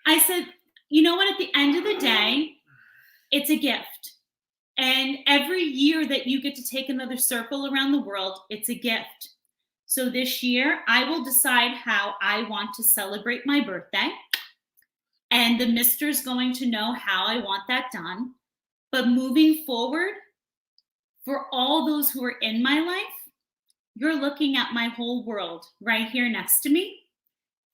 I said, you know what? At the end of the day, it's a gift. And every year that you get to take another circle around the world, it's a gift. So this year, I will decide how I want to celebrate my birthday. And the mister's going to know how I want that done. But moving forward, for all those who are in my life, you're looking at my whole world right here next to me.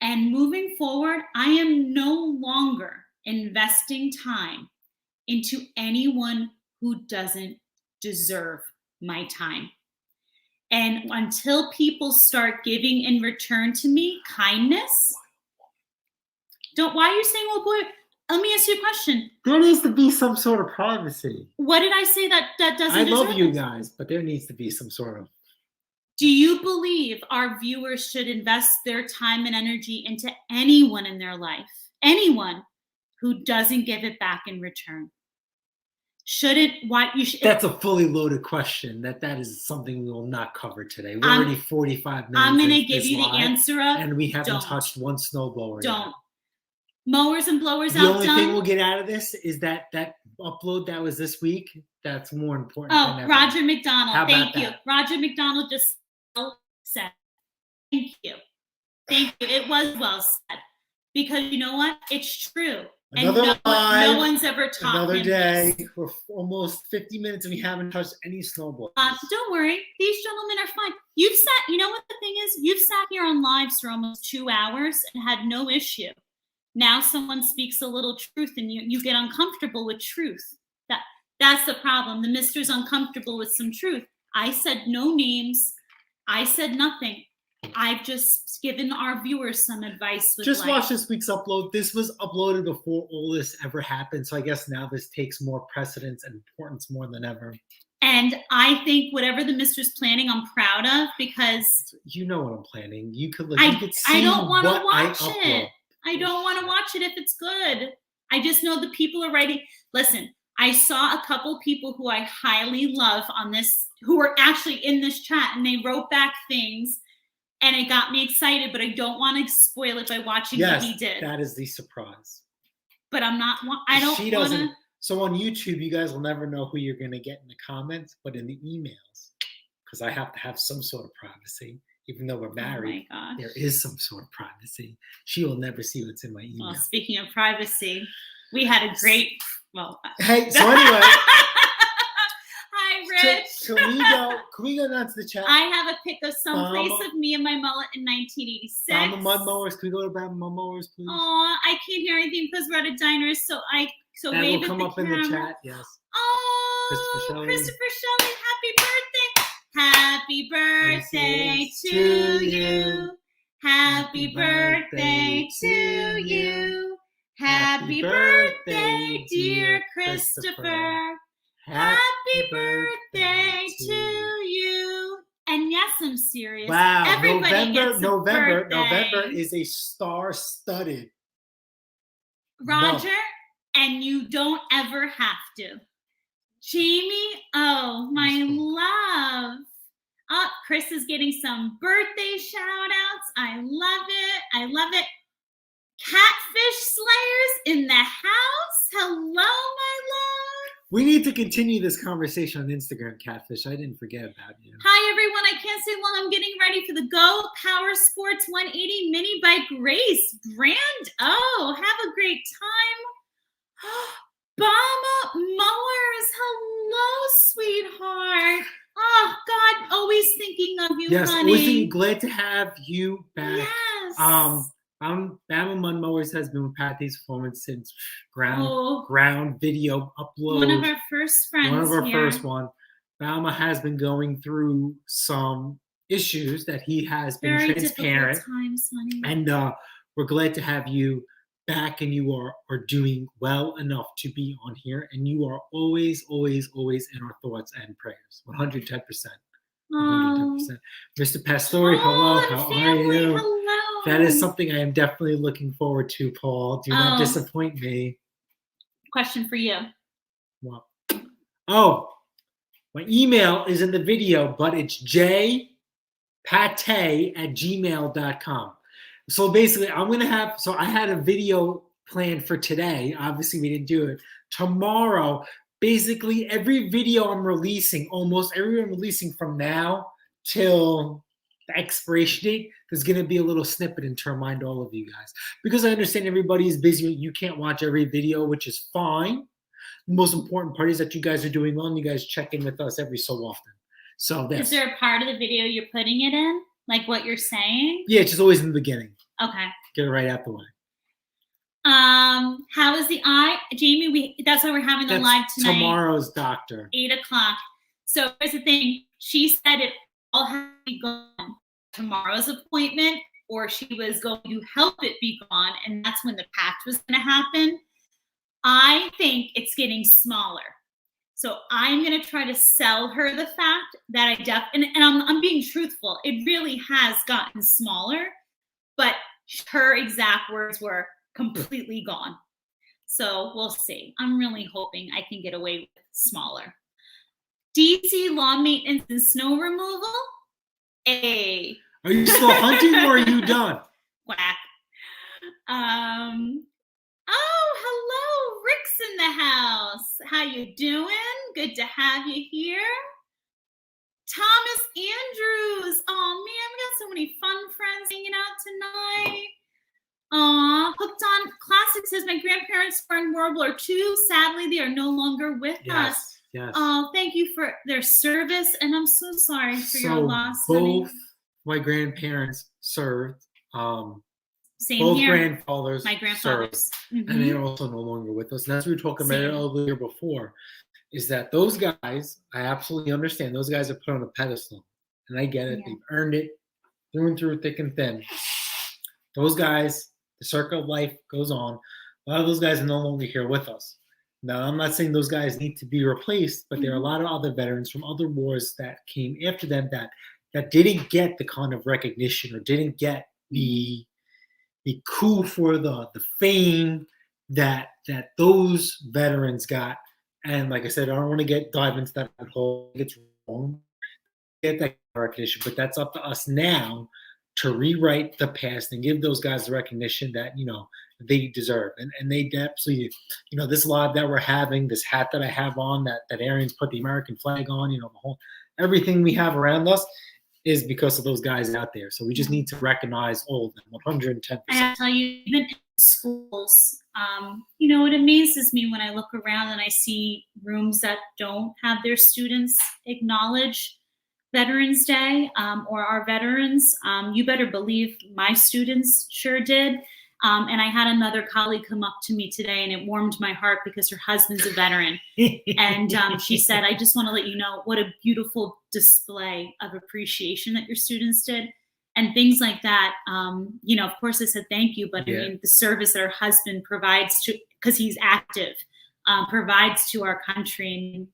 And moving forward, I am no longer investing time into anyone who doesn't deserve my time. And until people start giving in return to me kindness, why are you saying, well, boy, let me ask you a question. There needs to be some sort of privacy. What did I say that doesn't I deserve love you it? guys, but there needs to be some sort of. Do you believe our viewers should invest their time and energy into anyone in their life, anyone who doesn't give it back in return? That's a fully loaded question. That is something we will not cover today. We're already 45 minutes. I'm going to give you the answer of, and we haven't don't. touched one snowblower. Don't. Yet. Mowers and blowers the out only done. thing we'll get out of this is that upload that was this week. That's more important. Oh, than Roger McDonald. Thank you. That? Roger McDonald just said. Thank you. Thank you. It was well said. Because you know what? It's true. Another and no one's ever taught another him day. this. We're almost 50 minutes and we haven't touched any snowballs. Don't worry. These gentlemen are fine. You know what the thing is? You've sat here on lives for almost 2 hours and had no issue. Now someone speaks a little truth and you get uncomfortable with truth. That's the problem. The mister's uncomfortable with some truth. I said no names. I said nothing. I've just given our viewers some advice. Just watch this week's upload. This was uploaded before all this ever happened. So I guess now this takes more precedence and importance more than ever. And I think whatever the mister's planning, I'm proud of because you know what I'm planning. You could look. I don't want to watch it. I don't want to watch it if it's good. I just know the people are writing. Listen, I saw a couple people who I highly love on this, who are actually in this chat, and they wrote back things. And it got me excited, but I don't want to spoil it by watching what he did. That is the surprise. But I don't want to. So on YouTube, you guys will never know who you're going to get in the comments, but in the emails, because I have to have some sort of privacy. Even though we're married, there is some sort of privacy. She will never see what's in my email. Well, speaking of privacy, we had a great, Hey, so anyway. Hi, Rich. Can we go down to the chat? I have a pic of some place of me and my mullet in 1986. The mud mowers. Can we go to mud mowers, please? Oh, I can't hear anything because we're at a diner. So that wave will come up camera. In the chat. Yes. Oh, Christopher Shelley, happy birthday! Happy birthday to you. Happy birthday to you. Happy birthday, dear Christopher. Happy birthday to you. And yes, I'm serious. Wow. Everybody gets a birthday. November is a star-studded Roger, month. And you don't ever have to. Jamie, oh, my love. Oh, Chris is getting some birthday shout-outs. I love it. Catfish Slayers in the house. Hello, my love. We need to continue this conversation on Instagram, Catfish. I didn't forget about you. Hi, everyone. I can't stay long. I'm getting ready for the Go Power Sports 180 Mini Bike Race. Brand. Oh, have a great time. Yes, honey. listen, glad to have you back. Yes. Bama Mud Mowers has been with Patty's Performance since ground video upload. One of our first friends. One of our here. first one. Bama has been going through some issues that he has been Very transparent. difficult times, honey. And we're glad to have you back, and you are doing well enough to be on here, and you are always, always, always in our thoughts and prayers. 110%. 110%. Mr. Pastore, hello. How are you? Hello. That is something I am definitely looking forward to, Paul. Do not disappoint me. Question for you. What? Oh, my email is in the video, but it's jpate@gmail.com. So basically, I had a video planned for today. Obviously, we didn't do it. Tomorrow, basically, every video I'm releasing, almost every one I'm releasing from now till the expiration date, there's going to be a little snippet to remind all of you guys. Because I understand everybody is busy. You can't watch every video, which is fine. The most important part is that you guys are doing well, and you guys check in with us every so often. So is there a part of the video you're putting it in? Like what you're saying? Yeah, it's just always in the beginning. Okay. Get it right out the way. How is the eye? Jamie, that's why we're having the live tonight. Tomorrow's doctor. 8:00. So here's the thing. She said it all had to be gone tomorrow's appointment, or she was going to help it be gone, and that's when the patch was going to happen. I think it's getting smaller. So I'm going to try to sell her the fact that and I'm being truthful. It really has gotten smaller, but her exact words were completely gone. So we'll see. I'm really hoping I can get away with smaller. DC lawn maintenance and snow removal. Are you still hunting or are you done? Quack. Oh, hello, Rick's in the house. How you doing? Good to have you here. Thomas Andrews. Oh man, we got so many fun friends hanging out tonight. Aw, Hooked on Classic says my grandparents were in World War II. Sadly, they are no longer with us. Yes. Oh, thank you for their service, and I'm so sorry for your loss. Both my grandparents served. Same both here. grandfathers my grandfathers served, and they're also no longer with us. And as we were talking about earlier before, is that those guys, I absolutely understand, those guys are put on a pedestal, and I get it. They've earned it through and through, thick and thin. Those guys, the circle of life goes on. A lot of those guys are no longer here with us. Now, I'm not saying those guys need to be replaced, but there are a lot of other veterans from other wars that came after them that didn't get the kind of recognition or didn't get the coup for the fame that those veterans got. And like I said, I don't want to dive into that whole. It's wrong. Get that recognition, but that's up to us now to rewrite the past and give those guys the recognition that they deserve. And they absolutely, this live that we're having, this hat that I have on, that Arian's put the American flag on, the whole everything we have around us is because of those guys out there. So we just need to recognize all of them, 110%. I have to tell you, even in schools, it amazes me when I look around and I see rooms that don't have their students acknowledge Veterans Day or our veterans. You better believe my students sure did. And I had another colleague come up to me today, and it warmed my heart because her husband's a veteran. And she said, I just want to let you know what a beautiful display of appreciation that your students did. And things like that. Of course I said thank you, but I mean, the service that her husband provides because he's active, provides to our country.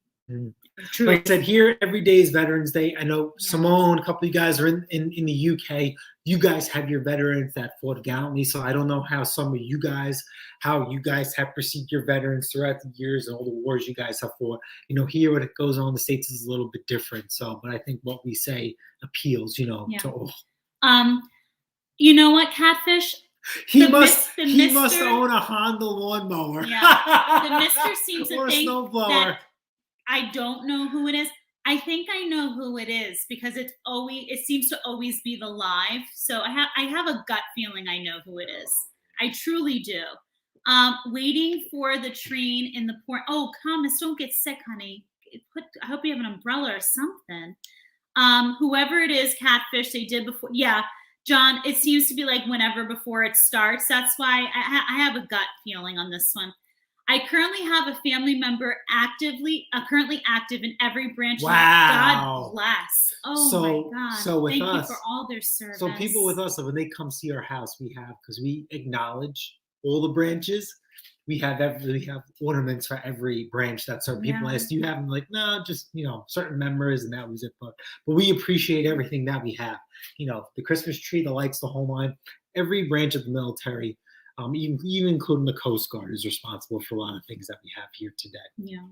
Like I said, here every day is Veterans Day. I know Simone, a couple of you guys are in the UK. You guys have your veterans that fought gallantly. So I don't know how you guys have perceived your veterans throughout the years and all the wars you guys have fought. Here what it goes on in the States is a little bit different. So, but I think what we say appeals, to all. You know what, Catfish? He must own a Honda lawnmower. Yeah, the Mister seems to or think a snowblower. that I don't know who it is. I think I know who it is because it seems to always be the live. So I have a gut feeling I know who it is. I truly do. Waiting for the train in the port. Oh, Thomas, don't get sick, honey. I hope you have an umbrella or something. Whoever it is, Catfish, they did before. Yeah, John, it seems to be like whenever before it starts. That's why I have a gut feeling on this one. I currently have a family member currently active in every branch. Wow. God bless. Oh So, my God. so with Thank you us, for all their service. so people with us, when they come see our house, we have, because we acknowledge all the branches. We have ornaments for every branch that certain people Yeah. ask. Do you have them? Like, no, just certain members, and that was it. But we appreciate everything that we have. The Christmas tree, the lights, the whole line. Every branch of the military, even including the Coast Guard, is responsible for a lot of things that we have here today. Yeah.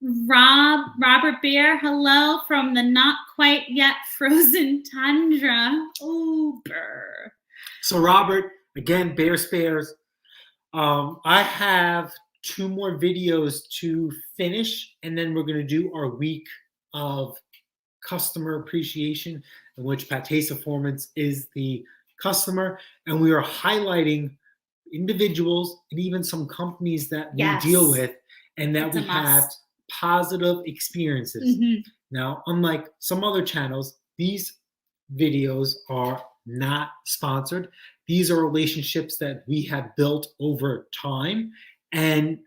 Robert Bear, hello from the not quite yet frozen tundra. Oh, brr. So Robert, again, Bear Spares. I have 2 more videos to finish, and then we're going to do our week of customer appreciation, in which Jpate Performance is the customer, and we are highlighting individuals and even some companies that we deal with and that we have positive experiences. Now, unlike some other channels, these videos are not sponsored. These are relationships that we have built over time, and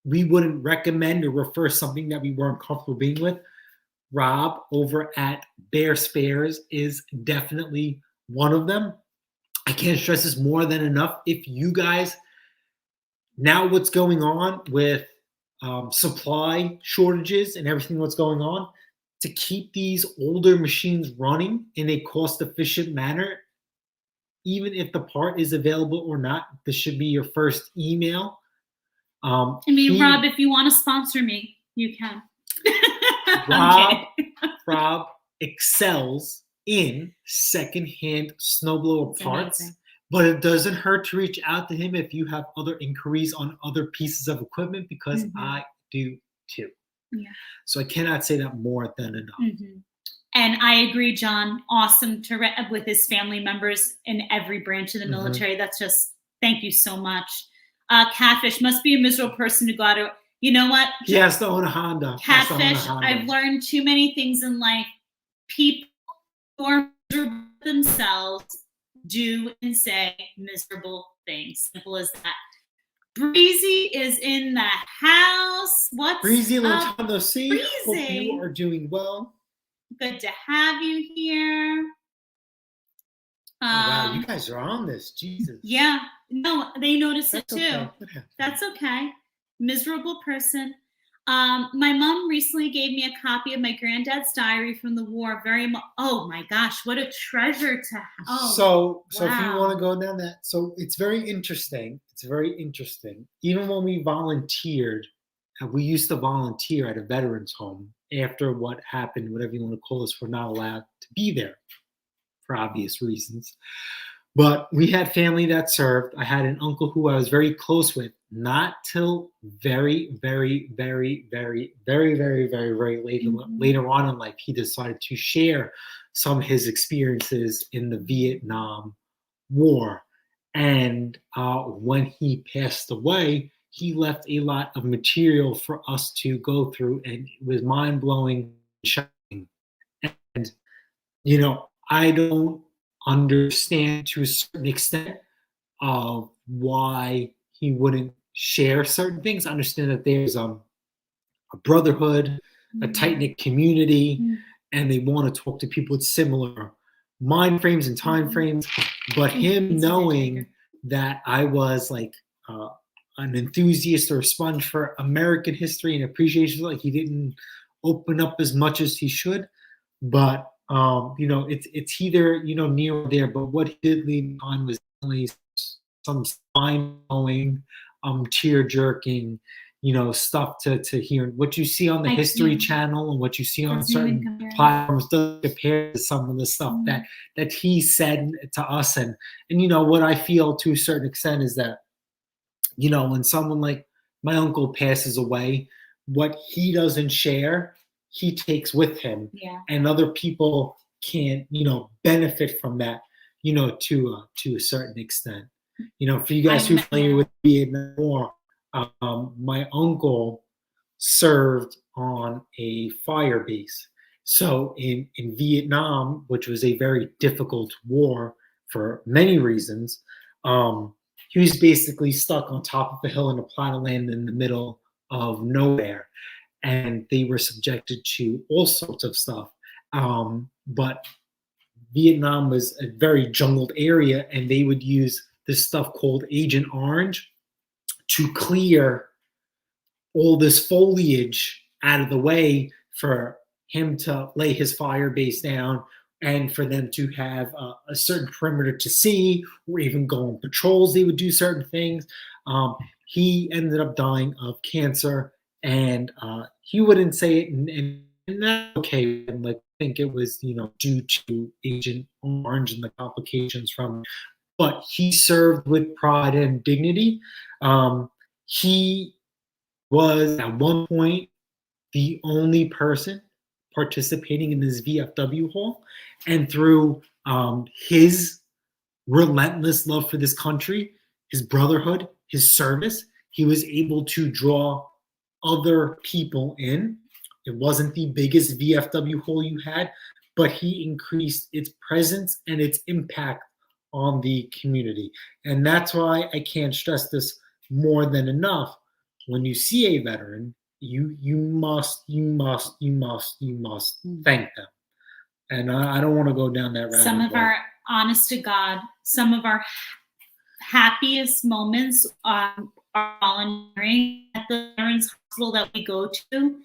we wouldn't recommend or refer something that we weren't comfortable being with. Rob over at Bear Spares is definitely one of them. I can't stress this more than enough. If you guys, now what's going on with supply shortages and everything what's going on, to keep these older machines running in a cost-efficient manner, even if the part is available or not, this should be your first email. Rob, if you want to sponsor me, you can. Rob excels in secondhand snowblower parts, amazing. But it doesn't hurt to reach out to him if you have other inquiries on other pieces of equipment, because I do too. Yeah. So I cannot say that more than enough. And I agree, John. Awesome with his family members in every branch of the military. That's just, thank you so much. Catfish must be a miserable person to go out of. You know what? He has to own a Honda. Catfish, I've learned too many things in life. People who are miserable themselves do and say miserable things. Simple as that. Breezy is in the house. What's Breezy? up, Long time no see. Breezy? Hope you are doing well. Good to have you here. Wow, you guys are on this. Jesus. Yeah. No, they notice it too. Okay. That's okay. Miserable person. My mom recently gave me a copy of my granddad's diary from the war. Oh my gosh, what a treasure to have. Oh, so if you want to go down that, so it's very interesting. It's very interesting. Even when we volunteered, we used to volunteer at a veterans home after what happened, whatever you want to call us, we're not allowed to be there for obvious reasons. But we had family that served. I had an uncle who I was very close with, not till very, very, very, very, very, very, very, very later on in life, he decided to share some of his experiences in the Vietnam War. And when he passed away, he left a lot of material for us to go through, and it was mind-blowing, shocking. And, I don't understand to a certain extent of why he wouldn't share certain things. I understand that there's a brotherhood, a tight-knit community, and they want to talk to people with similar mind frames and time frames. But him knowing that I was like an enthusiast or a sponge for American history and appreciation, like he didn't open up as much as he should. But it's either near or there. But what he did leave on was definitely some spine-blowing, tear-jerking, stuff to hear. What you see on the History Channel and what you see on certain platforms doesn't compare to some of the stuff that he said to us. And what I feel to a certain extent is that, when someone like my uncle passes away, what he doesn't share, he takes with him. Yeah. And other people can, benefit from that, to a certain extent. For you guys who are familiar with Vietnam War, my uncle served on a fire base. So in Vietnam, which was a very difficult war for many reasons, he was basically stuck on top of a hill in a plot of land in the middle of nowhere, and they were subjected to all sorts of stuff. But Vietnam was a very jungled area, and they would use this stuff called Agent Orange to clear all this foliage out of the way for him to lay his fire base down and for them to have a certain perimeter to see, or even go on patrols. They would do certain things. He ended up dying of cancer, and he wouldn't say it, and that's okay. And like, I think it was, due to Agent Orange and the complications from it. But he served with pride and dignity. He was at one point the only person participating in this VFW hall, and through his relentless love for this country, his brotherhood, his service, he was able to draw other people in. It wasn't the biggest VFW hall you had, but he increased its presence and its impact on the community. And that's why I can't stress this more than enough. When you see a veteran, you must thank them. And I don't want to go down that rabbit Some of hole. our, honest to God, some of our happiest moments are volunteering at the Veterans Hospital that we go to.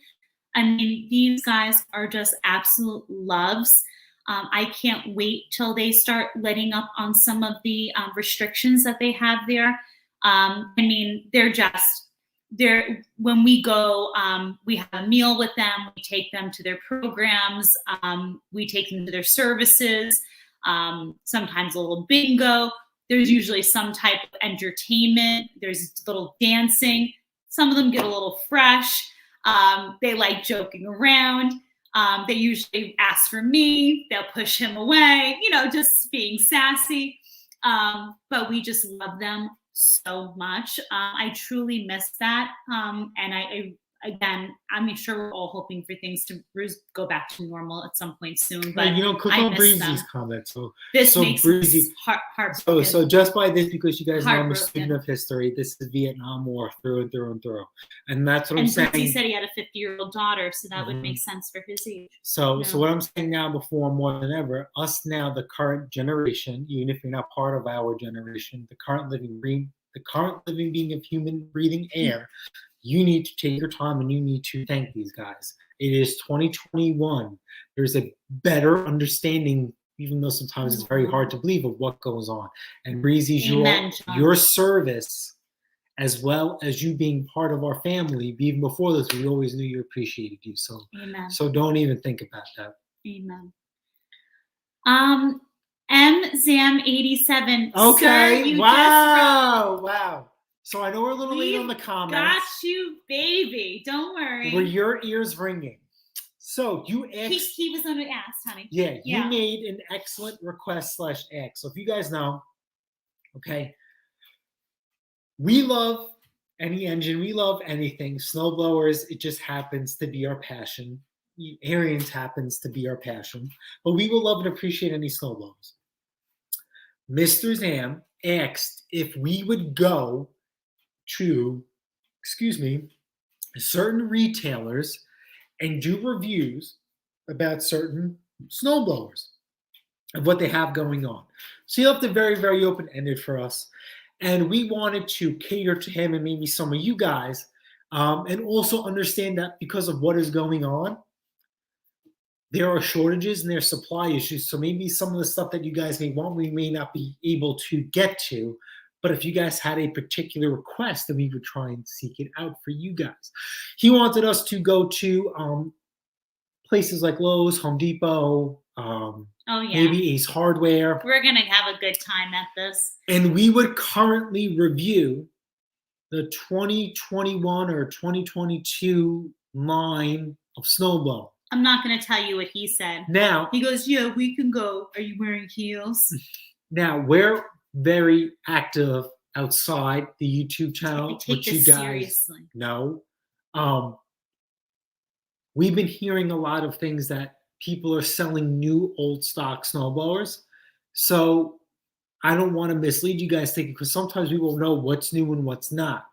I mean, these guys are just absolute loves. I can't wait till they start letting up on some of the restrictions that they have there. I mean, when we go, we have a meal with them, we take them to their programs, we take them to their services, sometimes a little bingo. There's usually some type of entertainment. There's little dancing. Some of them get a little fresh. They like joking around. They usually ask for me. They'll push him away, just being sassy. But we just love them so much. I truly miss that. And I'm sure we're all hoping for things to go back to normal at some point soon. But click on Breezy's comment. This makes Breezy, heartbroken. So just by this, because you guys know I'm a Heartbroken. student of history, this is Vietnam War through and through and through. And that's what I'm saying. Breezy said he had a 50-year-old daughter, so that would make sense for his age. So what I'm saying now, before more than ever, us now, the current generation, even if you're not part of our generation, the current living being of human breathing air, you need to take your time and you need to thank these guys. It is 2021. There's a better understanding, even though sometimes it's very hard to believe, of what goes on. And Breezy's, your service, as well as you being part of our family, even before this, we always knew you appreciated you. So, Amen. So don't even think about that. Amen. MZam87. Okay. Sir, Wow. So I know we're a little late on the comments. Got you, baby. Don't worry. Were your ears ringing? So you asked. He was going to ask, honey. Yeah, you made an excellent request / ask. So if you guys know, okay, we love any engine. We love anything. Snowblowers, it just happens to be our passion. Arians happens to be our passion. But we will love and appreciate any snowblowers. Mr. Zam asked if we would go to, certain retailers and do reviews about certain snowblowers of what they have going on. So he left it very, very open-ended for us. And we wanted to cater to him and maybe some of you guys, and also understand that because of what is going on, there are shortages and there are supply issues. So maybe some of the stuff that you guys may want, we may not be able to get to. But if you guys had a particular request, then we would try and seek it out for you guys. He wanted us to go to places like Lowe's, Home Depot, maybe Ace Hardware. We're going to have a good time at this. And we would currently review the 2021 or 2022 line of snowblower. I'm not going to tell you what he said. Now, he goes, yeah, we can go. Are you wearing heels? Now, we're very active outside the YouTube channel. I take this seriously. No. We've been hearing a lot of things that people are selling new old stock snowblowers. So I don't want to mislead you guys thinking, because sometimes we will know what's new and what's not.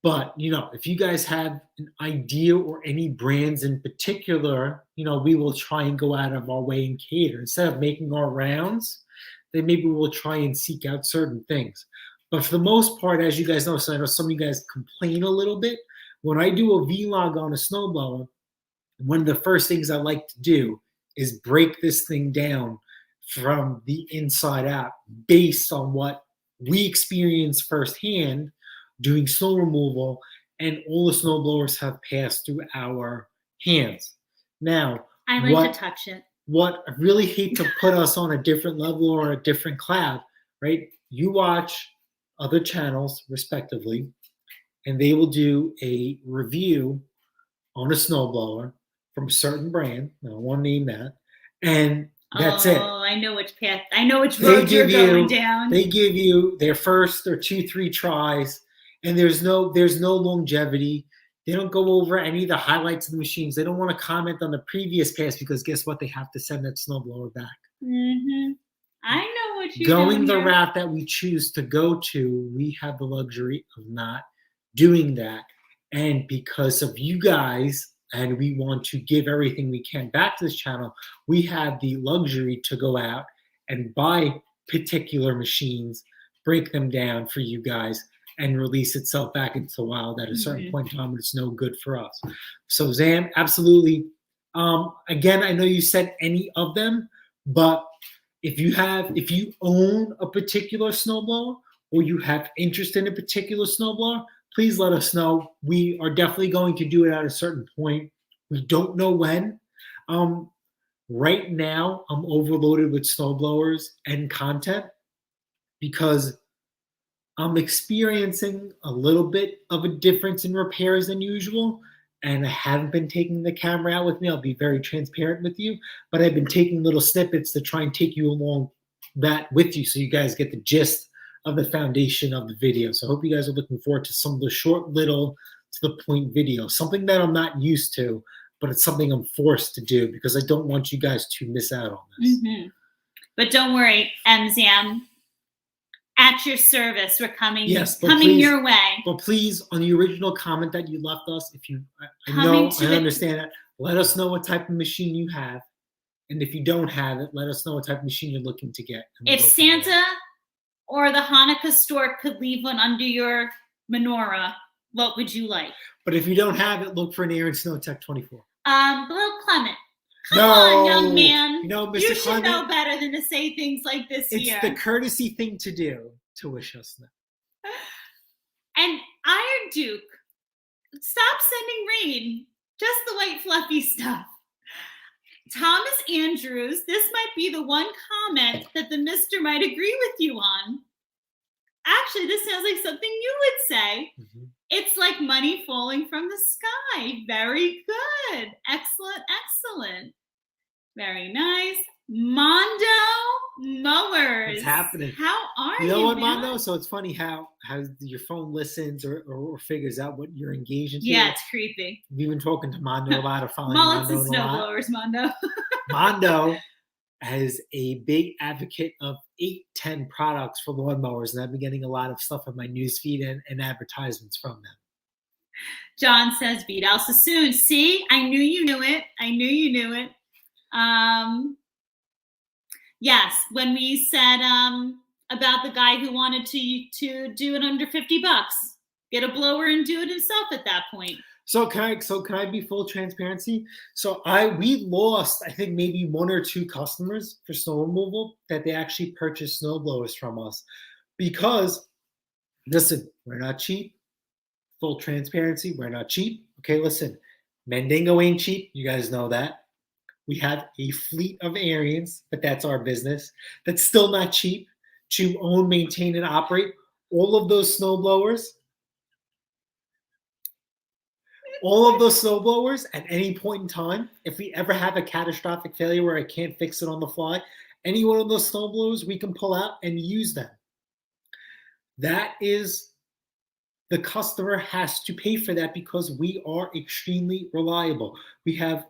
But, if you guys have an idea or any brands in particular, we will try and go out of our way and cater. Instead of making our rounds, then maybe we'll try and seek out certain things. But for the most part, as you guys know, so I know some of you guys complain a little bit. When I do a vlog on a snowblower, one of the first things I like to do is break this thing down from the inside out based on what we experienced firsthand doing snow removal, and all the snowblowers have passed through our hands. Now, I like to touch it. What I really hate to put us on a different level or a different cloud, right? You watch other channels, respectively, and they will do a review on a snowblower from a certain brand. I don't want to name that. And that's it. Oh, I know which path. I know which road you're going down. They give you their first or 2-3 tries, and there's no longevity. They don't go over any of the highlights of the machines. They don't want to comment on the previous pass, because guess what? They have to send that snowblower back. Mm-hmm. I know what you're going the here. route that we choose to go to. We have the luxury of not doing that, and because of you guys, and we want to give everything we can back to this channel, we have the luxury to go out and buy particular machines, break them down for you guys, and release itself back into the wild at a certain point in time when it's no good for us. So Zam, absolutely. Again, I know you said any of them, but if you own a particular snowblower, or you have interest in a particular snowblower, please let us know. We are definitely going to do it at a certain point. We don't know when. Right now, I'm overloaded with snowblowers and content because I'm experiencing a little bit of a difference in repairs than usual, and I haven't been taking the camera out with me. I'll be very transparent with you, but I've been taking little snippets to try and take you along that with you so you guys get the gist of the foundation of the video. So I hope you guys are looking forward to some of the short, little, to the point videos, something that I'm not used to, but it's something I'm forced to do because I don't want you guys to miss out on this. Mm-hmm. But don't worry, MZM. At your service, we're coming. Yes, coming your way. But please, on the original comment that you left us, if you, I understand that. Let us know what type of machine you have, and if you don't have it, let us know what type of machine you're looking to get. If Santa or the Hanukkah stork could leave one under your menorah, what would you like? But if you don't have it, look for an Aaron Snowtech 24. Little Clement. Come on, young man. Mr. You should Clement, know better than to say things like this here. It's the courtesy thing to do to wish us that. And Iron Duke, stop sending rain. Just the white fluffy stuff. Thomas Andrews, this might be the one comment that the mister might agree with you on. Actually, this sounds like something you would say. Mm-hmm. It's like money falling from the sky. Very good. Excellent, excellent. Very nice. Mondo Mowers. What's happening? How are you? You know what, man? Mondo? So it's funny how your phone listens or figures out what you're engaged into. Yeah, it's creepy. We've been talking to Mondo a lot of following Mullets Mondo and snowblowers, Mondo. Mondo as a big advocate of 810 products for lawnmowers, and I've been getting a lot of stuff on my newsfeed and advertisements from them. John says, beat out so soon. See, I knew you knew it. I knew you knew it. Yes, when we said about the guy who wanted to do it under $50, get a blower and do it himself at that point. So can I be full transparency? So we lost, I think, maybe 1 or 2 customers for snow removal that they actually purchased snow blowers from us because, listen, we're not cheap. Full transparency, we're not cheap. Okay, listen, Mandingo ain't cheap. You guys know that. We have a fleet of Arians, but that's our business. That's still not cheap to own, maintain, and operate. All of those snowblowers at any point in time, if we ever have a catastrophic failure where I can't fix it on the fly, any one of those snowblowers we can pull out and use them. That is, the customer has to pay for that because we are extremely reliable. We have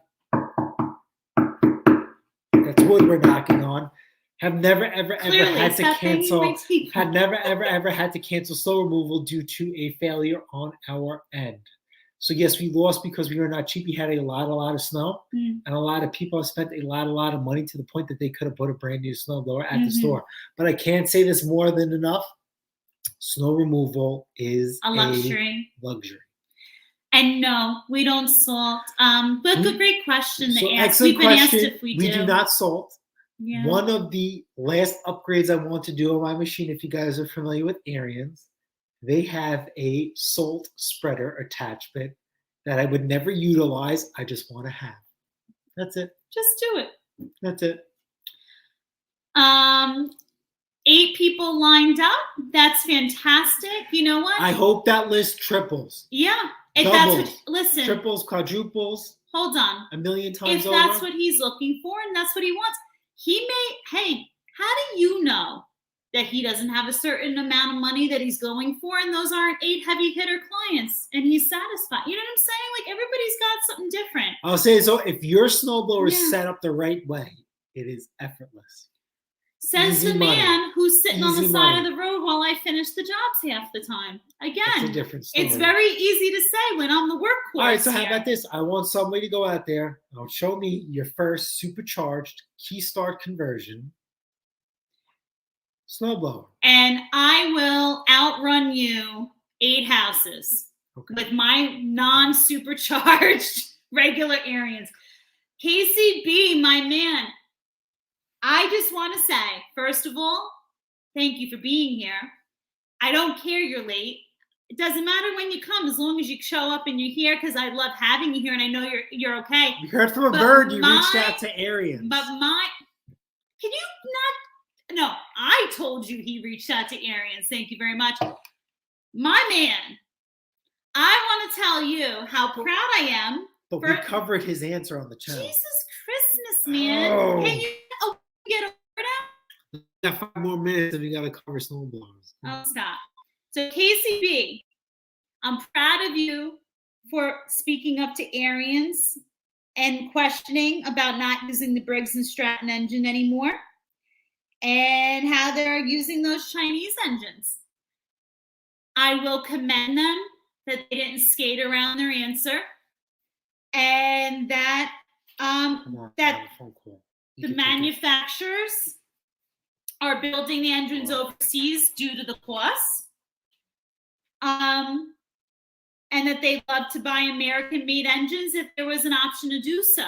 wood we're knocking on, have never, ever, ever Clearly, had to stop banging cancel. my teeth. Had never, ever, ever had to cancel snow removal due to a failure on our end. So yes, we lost because we were not cheap. We had a lot of snow, and a lot of people have spent a lot of money to the point that they could have bought a brand new snowblower at the store. But I can't say this more than enough. Snow removal is a luxury. And no, we don't salt. But a great question to ask. We've been asked if we do. We do not salt. Yeah. One of the last upgrades I want to do on my machine, if you guys are familiar with Ariens, they have a salt spreader attachment that I would never utilize. I just want to have. That's it. Just do it. That's it. 8 people lined up. That's fantastic. You know what? I hope that list triples. Yeah. If doubles, that's what, listen. Triples, quadruples. Hold on. A million times over. If that's what he's looking for and that's what he wants, hey, how do you know that he doesn't have a certain amount of money that he's going for and those aren't 8 heavy hitter clients and he's satisfied? You know what I'm saying? Like everybody's got something different. I'll say so. If your snowblower is set up the right way, it is effortless. Says the man who's sitting on the side of the road while I finish the jobs half the time. Again, it's a different story. It's very easy to say when I'm the workhorse. All right, so how about this? I want somebody to go out there and show me your first supercharged key start conversion snowblower. And I will outrun you 8 houses with my non-supercharged regular Ariens. KCB, my man. I just want to say, first of all, thank you for being here. I don't care you're late. It doesn't matter when you come, as long as you show up and you're here, because I love having you here, and I know you're okay. You heard from a bird. You reached out to Ariens. But can you not? No, I told you he reached out to Ariens. Thank you very much. My man, I want to tell you how proud I am. But we covered his answer on the channel. Jesus Christmas, man. Oh. Can you get over it? We got 5 more minutes and we got to cover snowblowers. Oh, stop. So KCB, I'm proud of you for speaking up to Ariens and questioning about not using the Briggs & Stratton engine anymore and how they're using those Chinese engines. I will commend them that they didn't skate around their answer and that the manufacturers are building the engines overseas due to the cost, and that they love to buy American-made engines if there was an option to do so.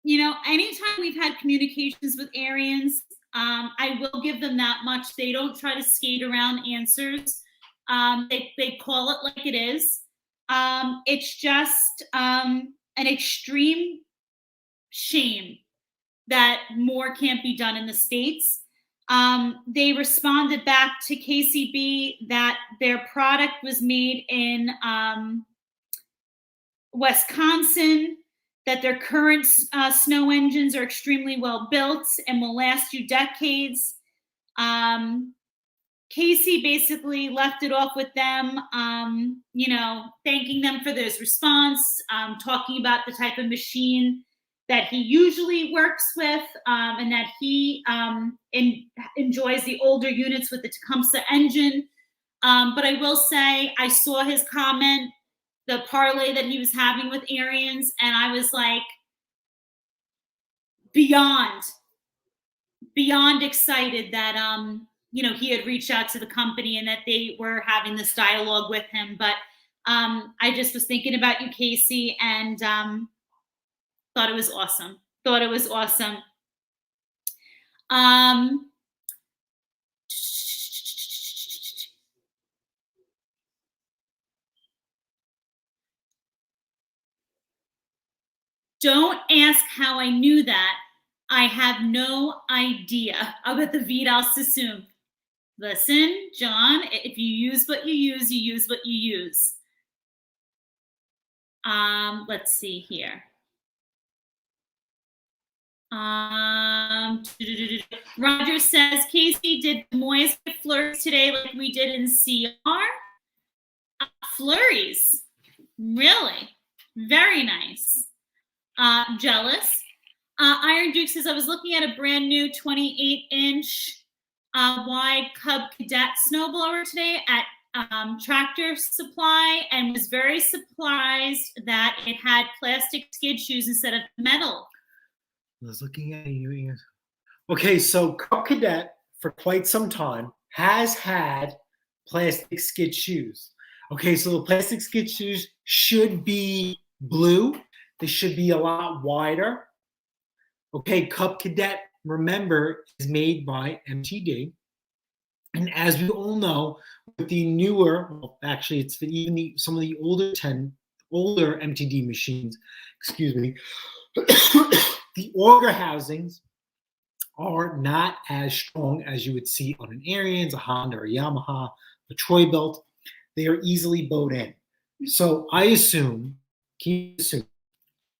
You know, anytime we've had communications with Ariens, I will give them that much. They don't try to skate around answers. They call it like it is. It's just an extreme shame that more can't be done in the States. They responded back to KCB that their product was made in Wisconsin, that their current snow engines are extremely well built and will last you decades. Casey basically left it off with them, you know, thanking them for this response, talking about the type of machine that he usually works with, and that he enjoys the older units with the Tecumseh engine. But I will say, I saw his comment, the parlay that he was having with Ariens, and I was like, beyond excited that, you know, he had reached out to the company and that they were having this dialogue with him. But I just was thinking about you, Casey, and thought it was awesome. Don't ask how I knew that. I have no idea about the Vidal Sassoon. Listen, John, if you use what you use, you use what you use. Let's see here. Roger says, Casey, did Moise get flurries today like we did in CR? Flurries. Really? Very nice. Jealous. Iron Duke says, I was looking at a brand new 28-inch wide Cub Cadet snowblower today at Tractor Supply and was very surprised that it had plastic skid shoes instead of metal. I was looking at you. Okay, so Cub Cadet for quite some time has had plastic skid shoes. Okay, so the plastic skid shoes should be blue. They should be a lot wider. Okay, Cub Cadet, remember, is made by MTD. And as we all know, with the newer, well, actually, it's even some of the older MTD machines, excuse me, the auger housings are not as strong as you would see on an Ariens, a Honda, or a Yamaha, a Troy Belt. They are easily bowed in. So I assume, what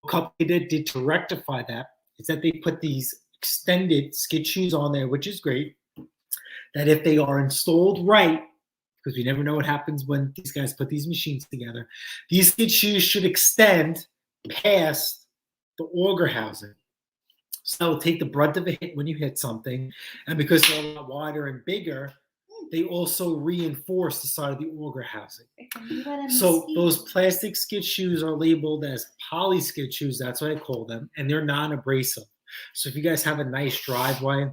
Cub Cadet did to rectify that is that they put these extended skid shoes on there, which is great. That if they are installed right, because we never know what happens when these guys put these machines together, these skid shoes should extend past the auger housing. So it'll take the brunt of a hit when you hit something. And because they're a lot wider and bigger, they also reinforce the side of the auger housing. So those plastic skid shoes are labeled as poly skid shoes. That's what I call them. And they're non-abrasive. So if you guys have a nice driveway,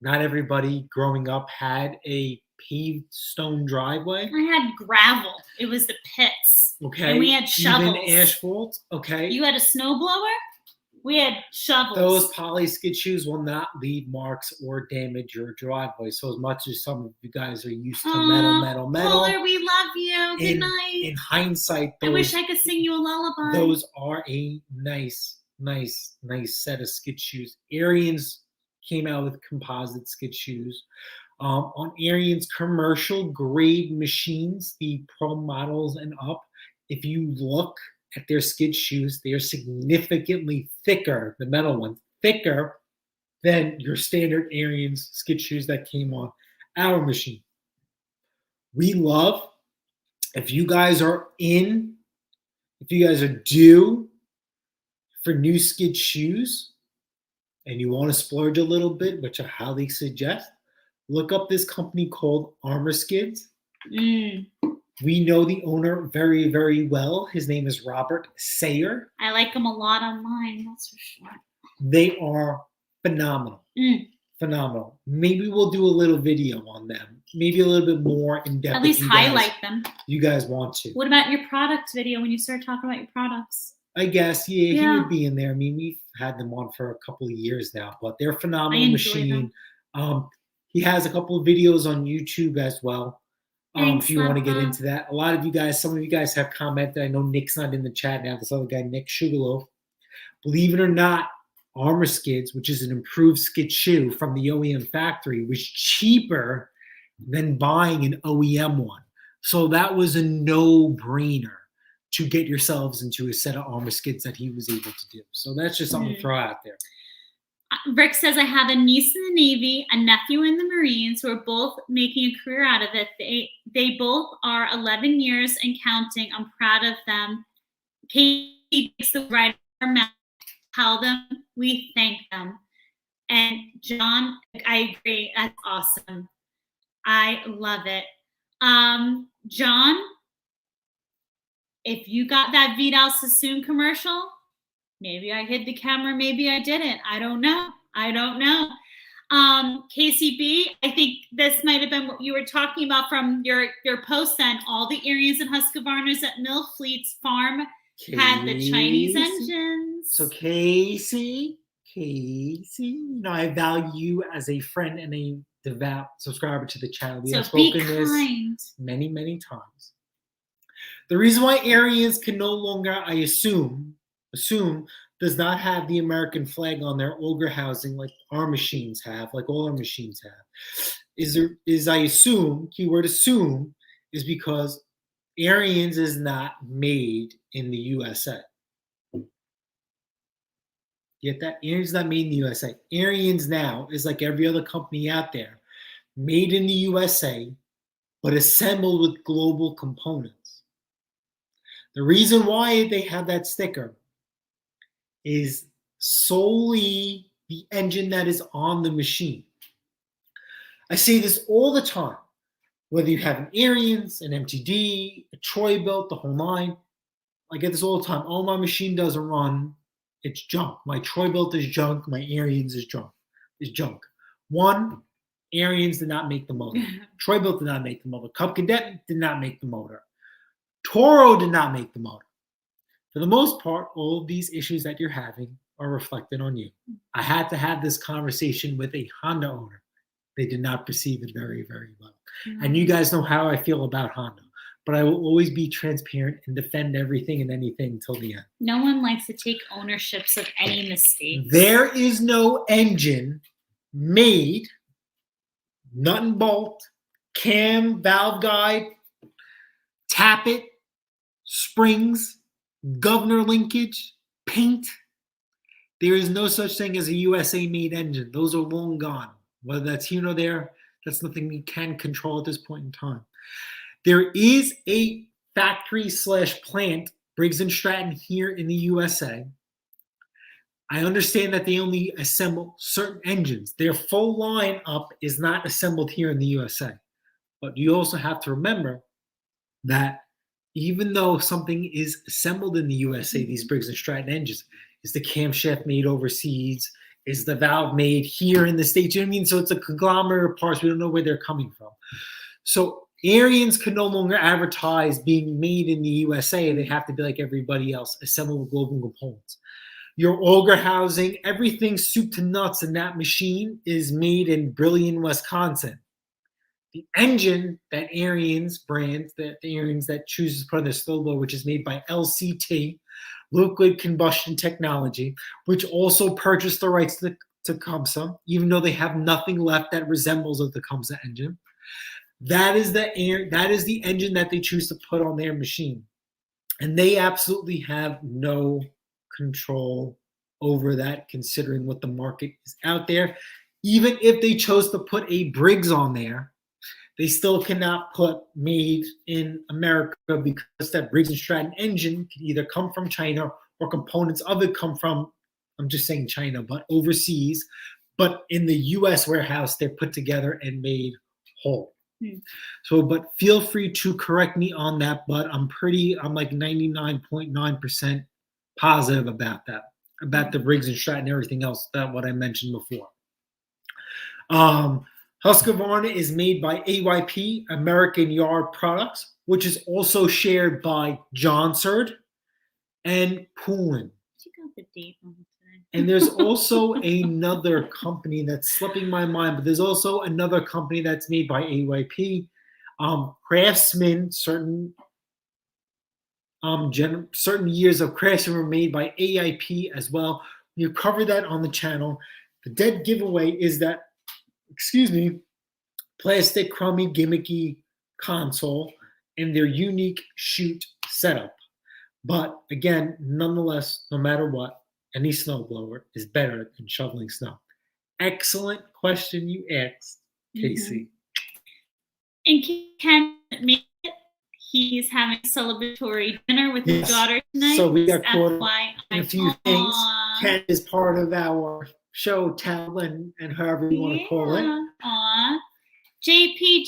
not everybody growing up had a paved stone driveway. I had gravel. It was the pits. Okay. And we had shovels. Even asphalt. Okay. You had a snowblower? We had shovels. Those poly skid shoes will not leave marks or damage your driveway. So as much as some of you guys are used to metal. Polar, we love you. Good night. In hindsight, I wish I could sing you a lullaby. Those are a nice set of skid shoes. Ariens came out with composite skid shoes. On Ariens commercial grade machines, the pro models and up, if you look at their skid shoes, they are significantly thicker, the metal ones, thicker than your standard Ariens skid shoes that came on our machine. We love, if you guys are due for new skid shoes, and you want to splurge a little bit, which I highly suggest, look up this company called Armor Skids. We know the owner very, very well. His name is Robert Sayer. I like him a lot online, that's for sure. They are phenomenal. Phenomenal. Maybe we'll do a little video on them. Maybe a little bit more in depth. At least highlight them. You guys want to. What about your product video when you start talking about your products? I guess, yeah, he would be in there. I mean, we've had them on for a couple of years now, but they're a phenomenal machine. He has a couple of videos on YouTube as well. If you want to get into that. A lot of you guys, some of you guys have commented. I know Nick's not in the chat now. This other guy, Nick Sugarloaf. Believe it or not, Armor Skids, which is an improved skid shoe from the OEM factory, was cheaper than buying an OEM one. So that was a no-brainer to get yourselves into a set of Armor Skids that he was able to do. So that's just something to throw out there. Rick says, I have a niece in the Navy, a nephew in the Marines who are both making a career out of it. They both are 11 years and counting. I'm proud of them. Katie takes the right mouth. Tell them we thank them. And John, I agree. That's awesome. I love it. John, if you got that Vidal Sassoon commercial, maybe I hid the camera, maybe I didn't. I don't know. KCB, I think this might have been what you were talking about from your post then. All the Ariens and Husqvarnas at Millfleet's farm had the Chinese engines. So Casey, I value you as a friend and a devout subscriber to the channel. We have spoken this many, many times. The reason why Ariens can no longer, I assume, does not have the American flag on their auger housing like our machines have, like all our machines have, is I assume, keyword assume, is because Ariens is not made in the USA. Get that? Ariens is not made in the USA. Ariens now is like every other company out there, made in the USA, but assembled with global components. The reason why they have that sticker is solely the engine that is on the machine. I say this all the time, whether you have an Ariens, an MTD, a Troy-Bilt, the whole nine. I get this all the time. Oh, my machine doesn't run. It's junk. My Troy-Bilt is junk. My Ariens is junk. One, Ariens did not make the motor. Troy-Bilt did not make the motor. Cub Cadet did not make the motor. Toro did not make the motor. For the most part, all of these issues that you're having are reflected on you. I had to have this conversation with a Honda owner. They did not perceive it very, very well. And you guys know how I feel about Honda. But I will always be transparent and defend everything and anything till the end. No one likes to take ownerships of any mistakes. There is no engine made, nut and bolt, cam, valve guide, tappet, springs, governor linkage, paint. There is no such thing as a USA-made engine. Those are long gone. Whether that's here or there, that's nothing we can control at this point in time. There is a factory/plant, Briggs & Stratton, here in the USA. I understand that they only assemble certain engines. Their full lineup is not assembled here in the USA. But you also have to remember that even though something is assembled in the USA, these Briggs & Stratton engines, is the camshaft made overseas? Is the valve made here in the States? You know what I mean? So it's a conglomerate of parts. We don't know where they're coming from. So Ariens could no longer advertise being made in the USA. They have to be like everybody else, assembled with global components. Your auger housing, everything soup to nuts in that machine is made in Brillion, Wisconsin. The engine that Ariens brand, the Ariens that chooses to put on their snowblower, which is made by LCT, Liquid Combustion Technology, which also purchased the rights to Tecumseh, even though they have nothing left that resembles a Tecumseh engine. That is the engine that they choose to put on their machine. And they absolutely have no control over that, considering what the market is out there. Even if they chose to put a Briggs on there, they still cannot put made in America, because that Briggs & Stratton engine can either come from China or components of it come from, I'm just saying China, but overseas. But in the US warehouse, they're put together and made whole. So, but feel free to correct me on that, but I'm like 99.9% positive about that, about the Briggs & Stratton and everything else, that what I mentioned before. Husqvarna is made by AYP, American Yard Products, which is also shared by Johnsard and Poulin. You got the date on it today. And there's also another company that's slipping my mind, but there's also another company that's made by AYP. Craftsman, certain years of Craftsman were made by AIP as well. You cover that on the channel. The dead giveaway is that, plastic, crummy, gimmicky console and their unique chute setup. But again, nonetheless, no matter what, any snowblower is better than shoveling snow. Excellent question you asked, Casey. And Ken made it. He's having a celebratory dinner with his daughter tonight. So we got caught FYI. in a few things. Ken is part of our show talent and however you want to call it. Aw. JP,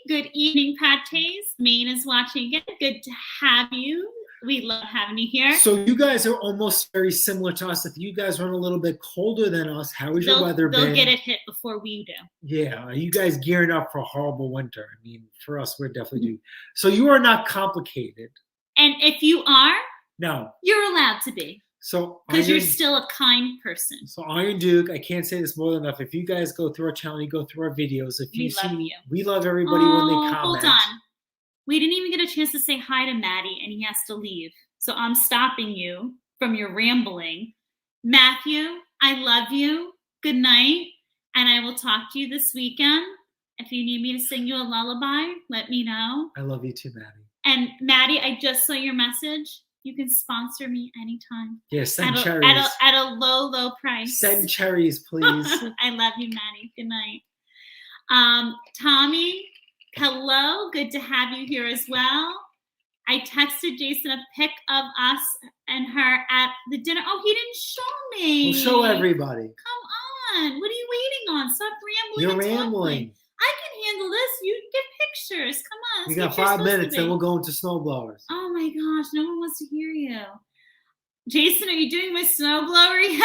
good evening, Pates. Maine is watching again. Good to have you. We love having you here. So you guys are almost very similar to us. If you guys run a little bit colder than us, how is your weather been? They'll get it hit before we do. Yeah, are you guys gearing up for a horrible winter? I mean, for us, we're definitely due. So you are not complicated. And if you are, no, you're allowed to be. So because you're still a kind person. So Iron Duke, I can't say this more than enough. If you guys go through our channel, you go through our videos. If you see, we love everybody when they comment. Hold on. We didn't even get a chance to say hi to Maddie, and he has to leave. So I'm stopping you from your rambling. Matthew, I love you. Good night. And I will talk to you this weekend. If you need me to sing you a lullaby, let me know. I love you too, Maddie. And Maddie, I just saw your message. You can sponsor me anytime. Yes, send cherries. At a low price. Send cherries, please. I love you, Maddie. Good night. Tommy, hello. Good to have you here as well. I texted Jason a pic of us and her at the dinner. Oh, he didn't show me. We'll show everybody. Come on. What are you waiting on? Stop rambling. You're and talking. rambling. I can handle this. You get pictures. Come on. We got 5 minutes, then we'll go into snowblowers. Oh my gosh, no one wants to hear you. Jason, are you doing my snowblower yet?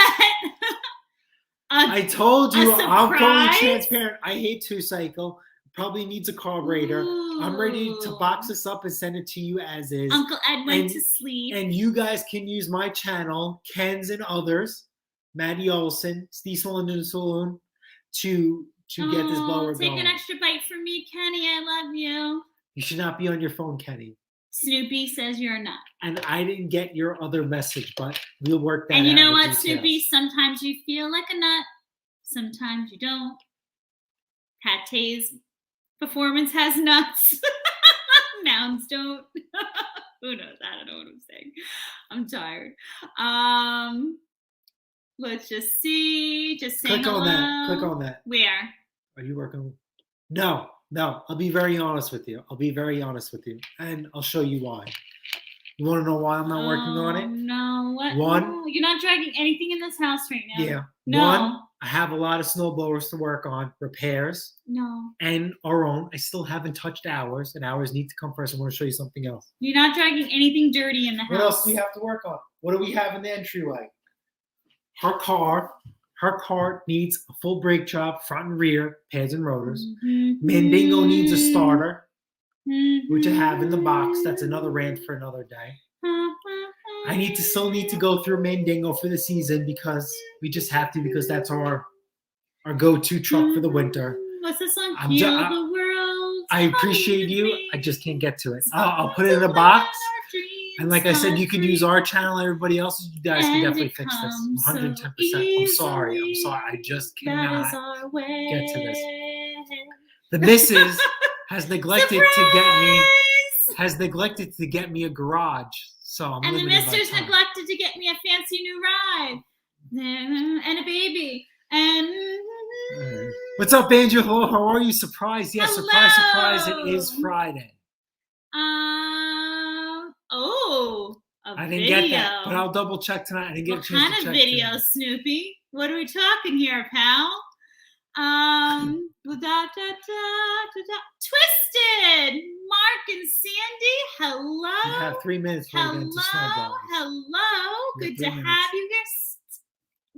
I told you I'm fully surprise? transparent. I hate 2Cycle. Probably needs a carburetor. I'm ready to box this up and send it to you as is. Uncle Ed went to sleep. And you guys can use my channel, Ken's and others, Maddie Olson, Steve Solon Saloon, to get this blower take going. an extra bite from me, Kenny. I love you. You should not be on your phone, Kenny. Snoopy says you're a nut. And I didn't get your other message, but we'll work that out. And you know what, details. Snoopy? Sometimes you feel like a nut. Sometimes you don't. Pate's performance has nuts. Nouns don't. Who knows? I don't know what I'm saying. I'm tired. Let's just see. Just click on that. Click on that. Where? Are you working? No. I'll be very honest with you. And I'll show you why. You want to know why I'm not working on it? No. What? One. No, you're not dragging anything in this house right now. Yeah. No. One, I have a lot of snowblowers to work on, repairs. No. And our own. I still haven't touched ours, and ours need to come first. I want to show you something else. You're not dragging anything dirty in the house. What else do we have to work on? What do we have in the entryway? Her car needs a full brake job, front and rear, pads and rotors. Mm-hmm. Mandingo needs a starter, which I have in the box. That's another rant for another day. I still need to go through Mandingo for the season because we just have to, because that's our go-to truck for the winter. What's the song? Heal the world. I appreciate you. I just can't get to it. I'll put it in a box. And like I said, you can use our channel, everybody else's. You guys can definitely fix this. 110%. I'm sorry. I just cannot get to this. The missus has neglected to get me a garage. So I'm and the limited by mister's time. neglected to get me a fancy new ride. And a baby. And what's up, Angel? Hello, how are you? Surprise. Yes, hello. Surprise. It is Friday. I didn't get that, but I'll double check tonight. I didn't get a chance to check. What kind of video, tonight. Snoopy? What are we talking here, pal? Twisted, Mark and Sandy. Hello. You have 3 minutes before we get into snowballers. Hello. Good to have you here.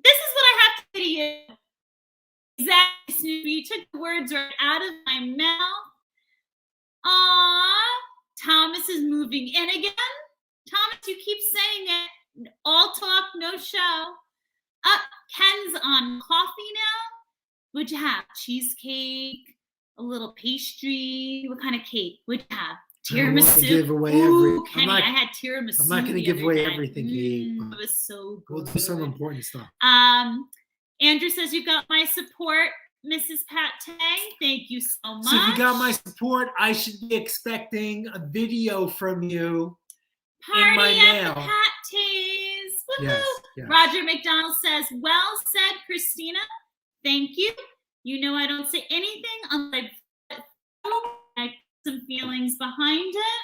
This is what I have to say to you. Exactly, Snoopy. You took the words right out of my mouth. Thomas is moving in again. Thomas, you keep saying it. All talk, no show. Ken's on coffee now. What'd you have? Cheesecake, a little pastry. What kind of cake? What'd you have? Tiramisu. Give away Kenny, I had tiramisu. I'm not going to give away everything you eat. It was so good. We'll do some important stuff. Andrew says you've got my support, Mrs. Pate. Thank you so much. So if you got my support, I should be expecting a video from you. Party in my at mail. the Pates. Yes. Roger McDonald says, well said, Christina. Thank you. You know I don't say anything unless I put some feelings behind it.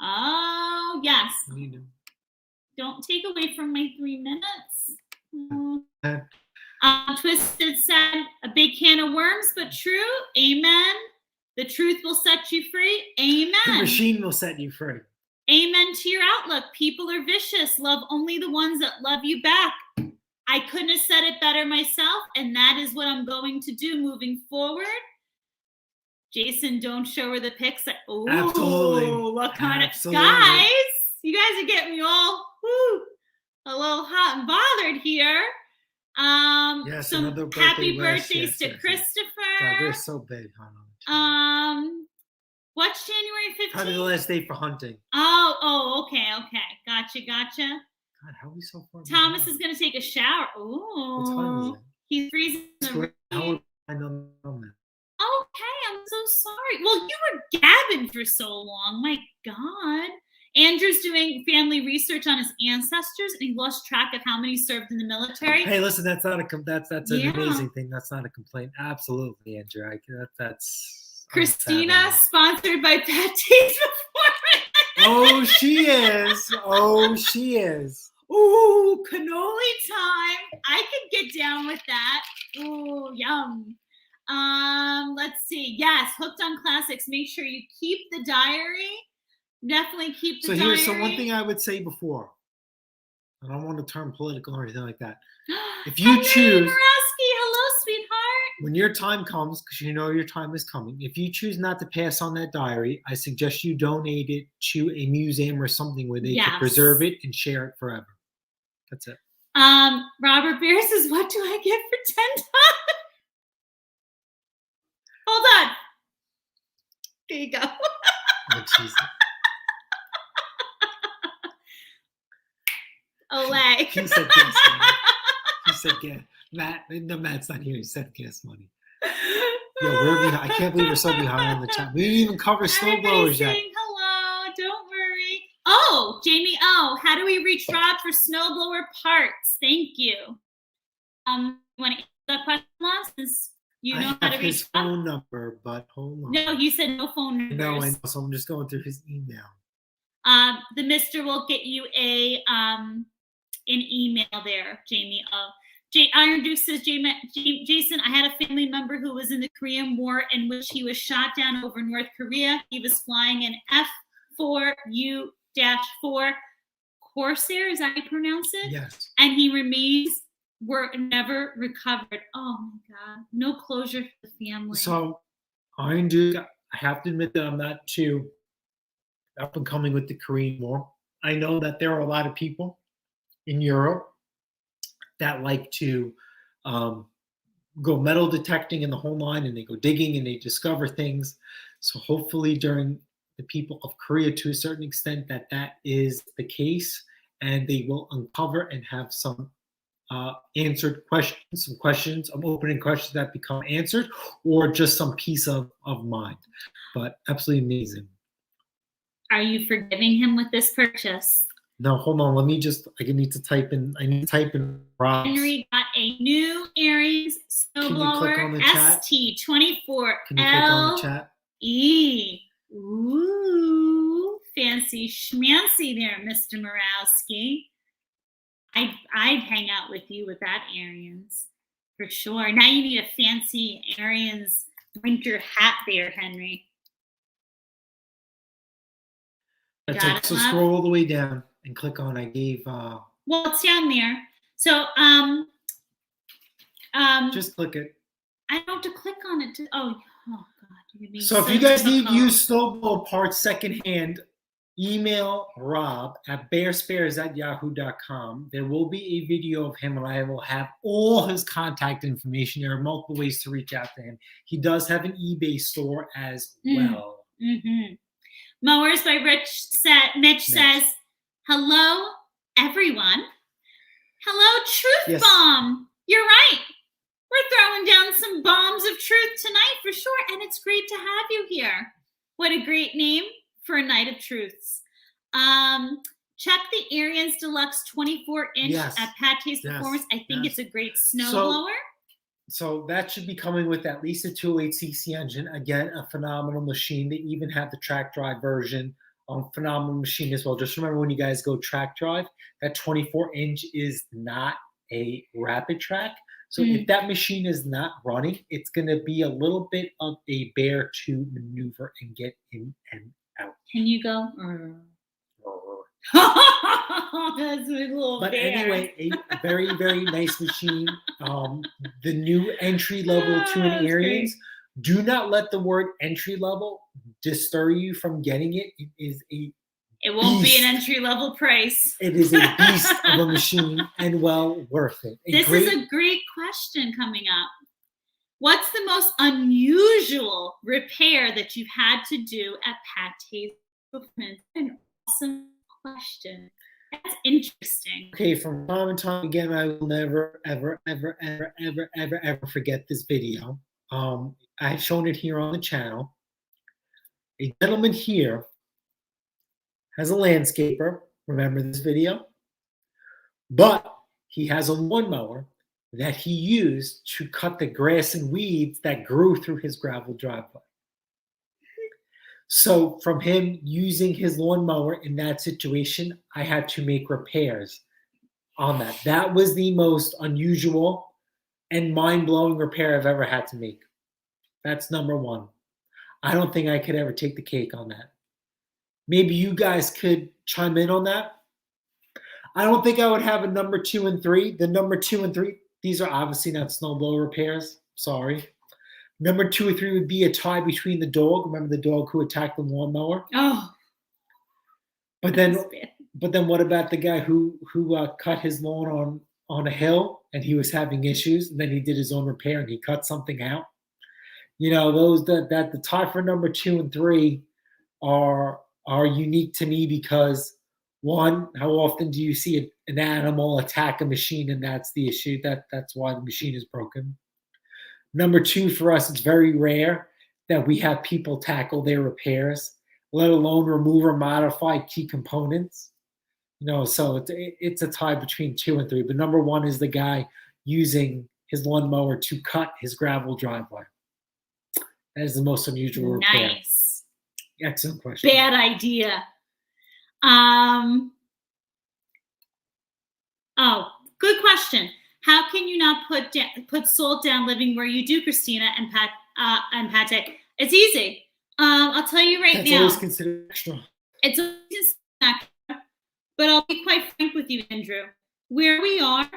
Oh, yes. Don't take away from my 3 minutes. Twisted said, a big can of worms, but true. Amen. The truth will set you free. Amen. The machine will set you free. Amen to your outlook. People are vicious. Love only the ones that love you back. I couldn't have said it better myself, and that is what I'm going to do moving forward. Jason, don't show her the pics. Absolutely. What kind of guys? You guys are getting me all a little hot and bothered here. Yes, some another birthday happy wish. birthdays to Christopher. God, we're so big, huh? What's January 15th? Probably the last day for hunting. Okay. Gotcha. God, how are we so far? Thomas is going to take a shower. Ooh. What time is it? He's freezing the rain. How would I know that? Okay, I'm so sorry. Well, you were gabbing for so long. My God. Andrew's doing family research on his ancestors, and he lost track of how many served in the military. Hey, listen, that's an amazing thing. That's not a complaint. Absolutely, Andrew. Christina, sponsored by Pate's Performance. Oh, she is. Oh, she is. Ooh, cannoli time. I could get down with that. Ooh, yum. Let's see. Yes, Hooked on Classics. Make sure you keep the diary. Definitely keep the diary. So one thing I would say before, I don't want to turn political or anything like that. If you choose, hello, sweetheart. When your time comes, because you know your time is coming, if you choose not to pass on that diary, I suggest you donate it to a museum or something where they can preserve it and share it forever. That's it. Robert Beer says, what do I get for $10? Hold on. There you go. Oh, Jesus. Olay. He said gas money. He said gas. Matt's not here. He said gas money. Yo, we're behind. I can't believe we're so behind on the chat. We didn't even cover snowblowers yet. Hello, don't worry. Oh, Jamie O, how do we reach Rob for snowblower parts? Thank you. You want to answer that question last? Since you know how to reach his phone number, but hold on. No, you said no phone numbers. No, I know, so I'm just going through his email. The Mister will get you an email there, Jamie O. Iron Duke says, Jason, I had a family member who was in the Korean War in which he was shot down over North Korea. He was flying an F4U-4 Corsair, is that how you pronounce it? Yes. And he remains were never recovered. Oh my God. No closure for the family. So Iron Duke, I have to admit that I'm not too up and coming with the Korean War. I know that there are a lot of people in Europe that like to go metal detecting in the whole line, and they go digging and they discover things. So hopefully during the people of Korea, to a certain extent, that is the case, and they will uncover and have some answered questions, some opening questions that become answered, or just some peace of mind. But absolutely amazing. Are you forgiving him with this purchase? No, hold on. I need to type in Rob's. Henry got a new Aries snowblower ST24LE. Ooh, fancy schmancy there, Mr. Morawski. I'd hang out with you with that Arians for sure. Now you need a fancy Arians winter hat there, Henry. That's it. So scroll all the way down and click on I gave well, it's down there. So just click it. I don't have to click on it oh God, you're being so if you guys need used snowblower parts secondhand, email Rob at bearspares@yahoo.com. There will be a video of him, and I will have all his contact information. There are multiple ways to reach out to him. He does have an eBay store as well. Mm-hmm. Mowers by Mitch says, hello, everyone. Hello, Truth Bomb. You're right. We're throwing down some bombs of truth tonight for sure, and it's great to have you here. What a great name for a night of truths. Check the Arians Deluxe 24-inch at Pate's Performance. I think it's a great snowblower. So that should be coming with at least a 208cc engine. Again, a phenomenal machine. They even have the track drive version. Phenomenal machine as well. Just remember, when you guys go track drive, that 24-inch is not a rapid track. So if that machine is not running, it's going to be a little bit of a bear to maneuver and get in and out. Can you go? That's a little but bear. Anyway, a very, very nice machine. The new entry level to an Arians. Do not let the word entry level disturb you from getting it. It is a It won't be an entry level price. It is a beast of a machine, and well worth it. This is a great question coming up. What's the most unusual repair that you've had to do at Pate's Performance? An awesome question. That's interesting. Okay, from time and time again, I will never, ever, ever, ever, ever, ever, ever forget this video. I've shown it here on the channel. A gentleman here has a landscaper. Remember this video? But he has a lawnmower that he used to cut the grass and weeds that grew through his gravel driveway. So from him using his lawnmower in that situation, I had to make repairs on that. That was the most unusual and mind-blowing repair I've ever had to make. That's number one. I don't think I could ever take the cake on that. Maybe you guys could chime in on that. I don't think I would have a number 2 and 3. The number 2 and 3, these are obviously not snowblower repairs. Sorry. Number 2 or 3 would be a tie between the dog. Remember the dog who attacked the lawnmower? Oh, But then what about the guy who cut his lawn on a hill and he was having issues and then he did his own repair and he cut something out? You know, those that the tie for number 2 and 3 are unique to me because one, how often do you see an animal attack a machine and that's the issue? That's why the machine is broken. Number 2, for us, it's very rare that we have people tackle their repairs, let alone remove or modify key components. You know, so it's a tie between 2 and 3. But number 1 is the guy using his lawnmower to cut his gravel driveway. That is the most unusual repair. nice. Excellent question. Bad idea. Oh, good question. How can you not put salt down living where you do, Christina and Pate? It's easy. I'll tell you right That's now. always considered extra. It's always considered extra, but I'll be quite frank with you, Andrew. Where we are,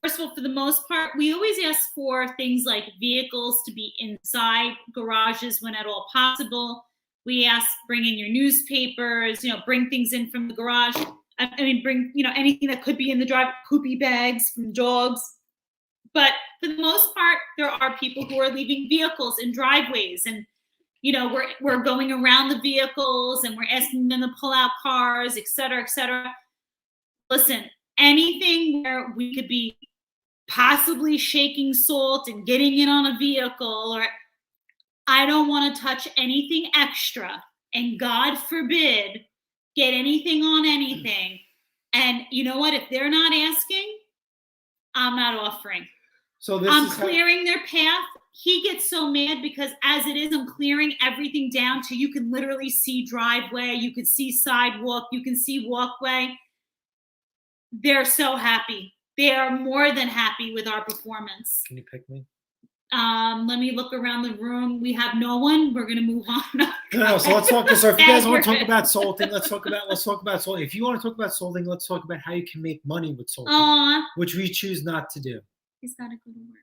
first of all, for the most part, we always ask for things like vehicles to be inside garages when at all possible. We ask, bring in your newspapers, bring things in from the garage. I mean, bring, anything that could be in the drive, poopy bags from dogs. But for the most part, there are people who are leaving vehicles in driveways and, we're going around the vehicles and we're asking them to pull out cars, et cetera, et cetera. Listen, anything where we could be possibly shaking salt and getting it on a vehicle, or I don't want to touch anything extra. And God forbid, get anything on anything. And you know what? If they're not asking, I'm not offering. So I'm clearing their path. He gets so mad because as it is, I'm clearing everything down to you can literally see driveway, you can see sidewalk, you can see walkway. They're so happy. They are more than happy with our performance. Can you pick me? Let me look around the room. We have no one. We're gonna move on. No. So let's talk. So if you guys want to talk about salting, let's talk about salting. If you want to talk about salting, let's talk about how you can make money with salting, which we choose not to do. He's gotta go to work.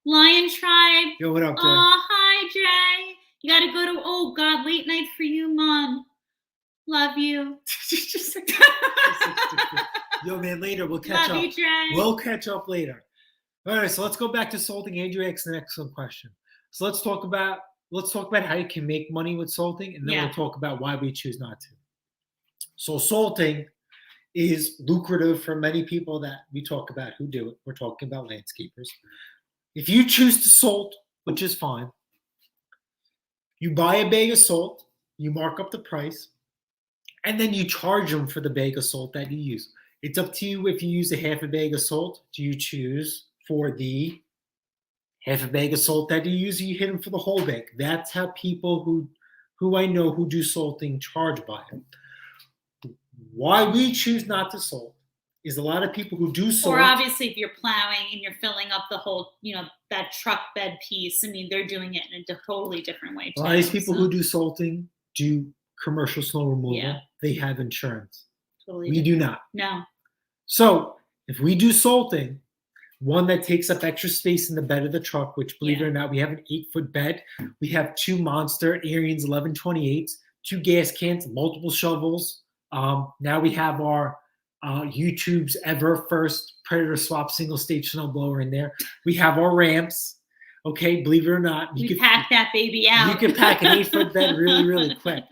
Lion Tribe. Yo, what up, Dre? Oh, hi, Dre. You gotta go to. Oh God, late night for you, Mom. Love you. Yo, man. Later we'll catch up. Love you, Dre. We'll catch up later. All right, so let's go back to salting. Andrew asked an excellent question. So let's talk about how you can make money with salting, and then we'll talk about why we choose not to. So salting is lucrative for many people that we talk about who do it. We're talking about landscapers. If you choose to salt, which is fine, you buy a bag of salt, you mark up the price, and then you charge them for the bag of salt that you use. It's up to you if you use a half a bag of salt. Do you choose for the half a bag of salt that you use, you hit them for the whole bag? That's how people who I know who do salting charge by it. Why we choose not to salt is a lot of people who do salt. Or obviously if you're plowing and you're filling up the whole, that truck bed piece, I mean, they're doing it in a totally different way too. A lot of these people who do salting do commercial snow removal. Yeah. They have insurance. Totally we different. do not. No. So if we do salting, one that takes up extra space in the bed of the truck, which believe it or not, we have an 8-foot bed. We have 2 monster Ariens 1128s, 2 gas cans, multiple shovels. Now we have our YouTube's ever first Predator Swap single stage snowblower in there. We have our ramps. Okay, believe it or not, you can pack that baby out. You can pack an 8-foot bed really, really quick.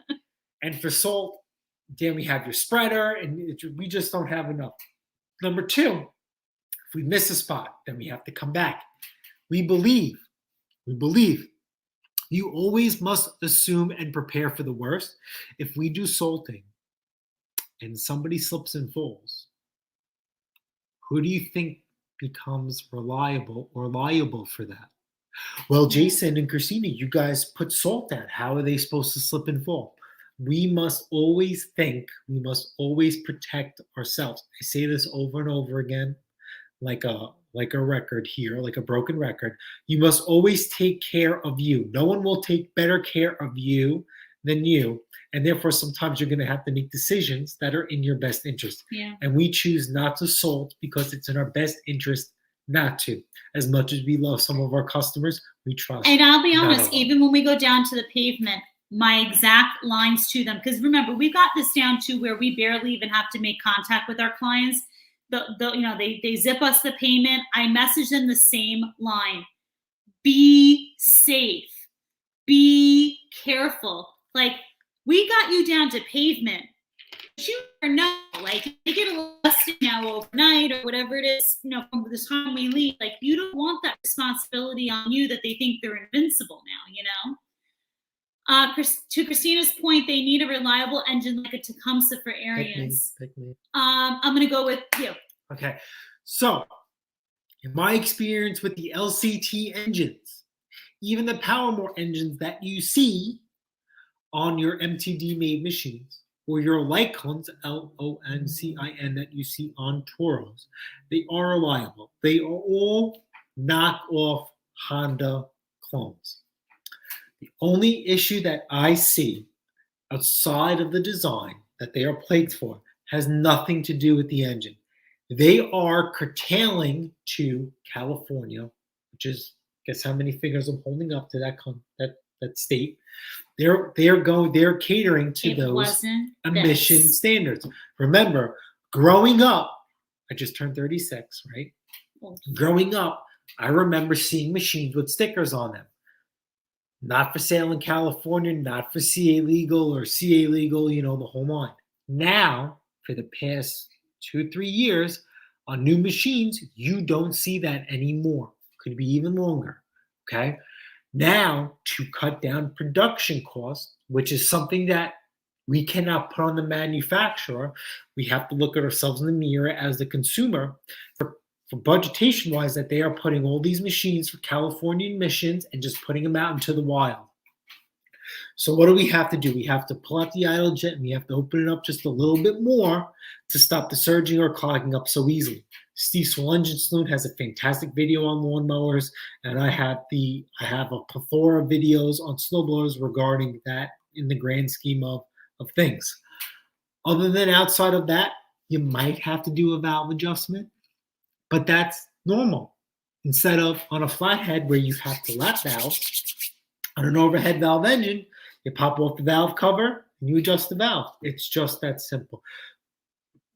And for salt, then we have your spreader, and we just don't have enough. Number 2, if we miss a spot, then we have to come back. We believe you always must assume and prepare for the worst. If we do salting and somebody slips and falls, who do you think becomes reliable or liable for that? Well, Jason and Christina, you guys put salt down. How are they supposed to slip and fall? We must always think, we must always protect ourselves. I say this over and over again, like a record here, like a broken record. You must always take care of you. No one will take better care of you than you. And therefore, sometimes you're going to have to make decisions that are in your best interest. Yeah. And we choose not to salt because it's in our best interest not to. As much as we love some of our customers, we trust. And I'll be none honest, of them. even when we go down to the pavement, my exact lines to them, because remember, we got this down to where we barely even have to make contact with our clients. They zip us the payment. I message them the same line. Be safe. Be careful. Like, we got you down to pavement. But you never know. Like, they get a little busted now overnight or whatever it is, from the time we leave. Like, you don't want that responsibility on you that they think they're invincible now, To Christina's point, they need a reliable engine like a Tecumseh for areas. Pick me. I'm going to go with you. Okay. So, in my experience with the LCT engines, even the Powermore engines that you see on your MTD made machines, or your Lycons, Loncin, that you see on Toros, they are reliable. They are all knockoff Honda clones. The only issue that I see outside of the design that they are plagued for has nothing to do with the engine. They are curtailing to California, which is, guess how many fingers I'm holding up to that state. They're catering to those emission standards. Remember, growing up, I just turned 36, right? Growing up, I remember seeing machines with stickers on them. Not for sale in California, not for CA legal or CA legal, the whole nine. Now, for the past 2-3 years, on new machines, you don't see that anymore. Could be even longer, okay? Now, to cut down production costs, which is something that we cannot put on the manufacturer, we have to look at ourselves in the mirror as the consumer for budgetation-wise, that they are putting all these machines for California emissions and just putting them out into the wild. So what do we have to do? We have to pull out the idle jet and we have to open it up just a little bit more to stop the surging or clogging up so easily. Steve Swell Engine Saloon has a fantastic video on lawnmowers, and I have a plethora of videos on snowblowers regarding that in the grand scheme of things. Other than outside of that, you might have to do a valve adjustment, but that's normal. Instead of on a flathead where you have to lap valve, on an overhead valve engine, you pop off the valve cover and you adjust the valve. It's just that simple.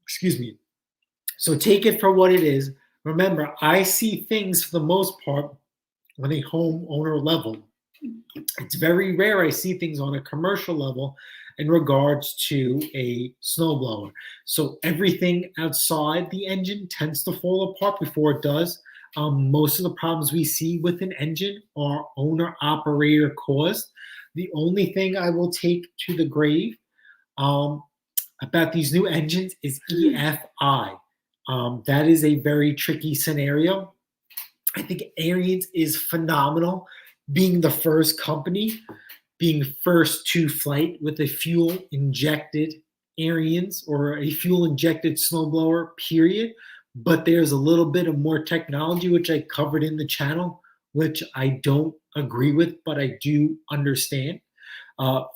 Excuse me. So take it for what it is. Remember, I see things for the most part on a homeowner level. It's very rare I see things on a commercial level in regards to a snowblower. So everything outside the engine tends to fall apart before it does. Most of the problems we see with an engine are owner-operator caused. The only thing I will take to the grave about these new engines is EFI. That is a very tricky scenario. I think Ariens is phenomenal, being the first company, being first to flight with a fuel-injected Ariens or a fuel-injected snowblower, period. But there's a little bit of more technology, which I covered in the channel, which I don't agree with, but I do understand.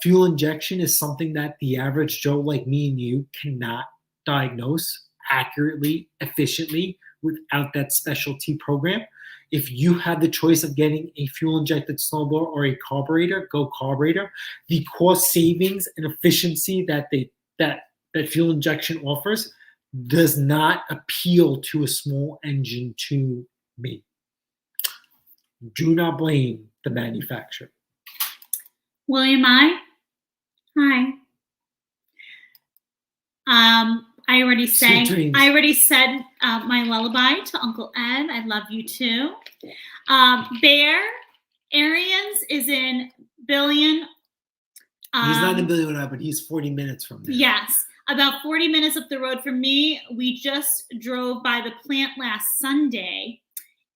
Fuel injection is something that the average Joe like me and you cannot diagnose accurately, efficiently, without that specialty program. If you have the choice of getting a fuel-injected snowblower or a carburetor, go carburetor. The cost savings and efficiency that fuel injection offers does not appeal to a small engine to me. Do not blame the manufacturer. William I. Hi. I already said my lullaby to Uncle Ed. I love you too. Bear Ariens is in Billion. He's not in Billion, but he's 40 minutes from there. Yes. About 40 minutes up the road from me. We just drove by the plant last Sunday,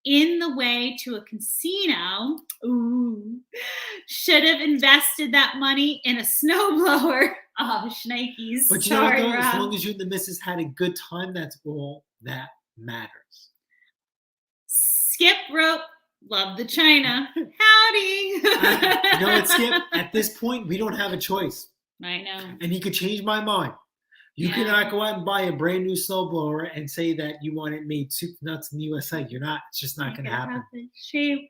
in the way to a casino, should have invested that money in a snowblower. Oh, shnikes. But you Sorry, know what, though? As Rob. long as you and the missus had a good time, that's all that matters. Skip wrote, love the China. Howdy. You know what, Skip? At this point, we don't have a choice. I know. And he could change my mind. You cannot go out and buy a brand new snowblower and say that you want it made soup nuts in the USA. You're not. It's just not going to happen. Shame.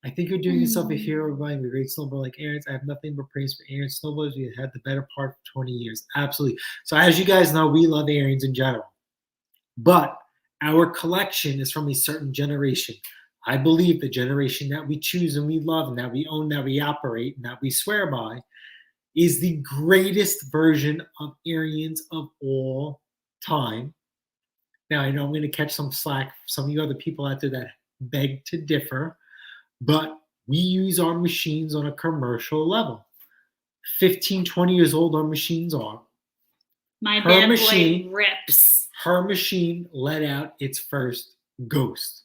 I think you're doing yourself a hero by buying a great snowblower like Aaron's. I have nothing but praise for Aaron's snowblowers. We have had the better part for 20 years. Absolutely. So as you guys know, we love Aaron's in general. But our collection is from a certain generation. I believe the generation that we choose and we love and that we own, that we operate, and that we swear by is the greatest version of Arians of all time. Now, I know I'm going to catch some slack from some of you other people out there that beg to differ, but we use our machines on a commercial level. 15, 20 years old, our machines are. My bad boy rips. Her machine let out its first ghost.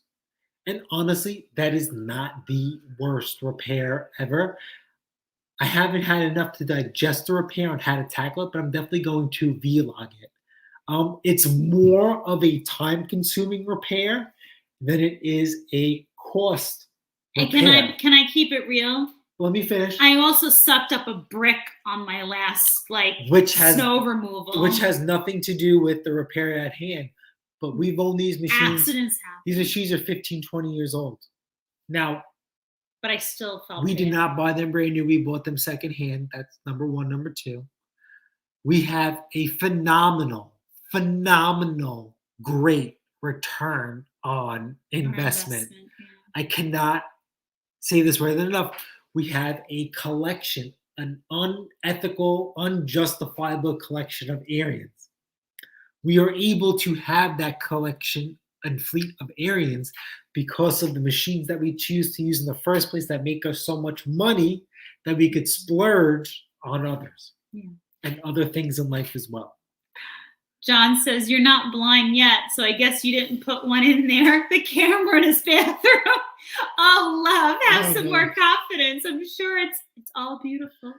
And honestly, that is not the worst repair ever. I haven't had enough to digest the repair on how to tackle it, but I'm definitely going to vlog it. It's more of a time-consuming repair than it is a cost repair. And can I keep it real? Let me finish. I also sucked up a brick on my last snow removal, which has nothing to do with the repair at hand. But we've owned these machines. Accidents happen. These machines are 15, 20 years old. Now, but I still felt we did not buy them brand new. We bought them secondhand. That's number one. Number two, we have a phenomenal, great return on investment. Yeah. I cannot say this word enough. We have a collection, an unethical, unjustifiable collection of Arians. We are able to have that collection and fleet of Arians because of the machines that we choose to use in the first place that make us so much money that we could splurge on others and other things in life as well. John says, you're not blind yet, so I guess you didn't put one in there. The camera in his bathroom. Oh, love. Have some more confidence. I'm sure it's all beautiful.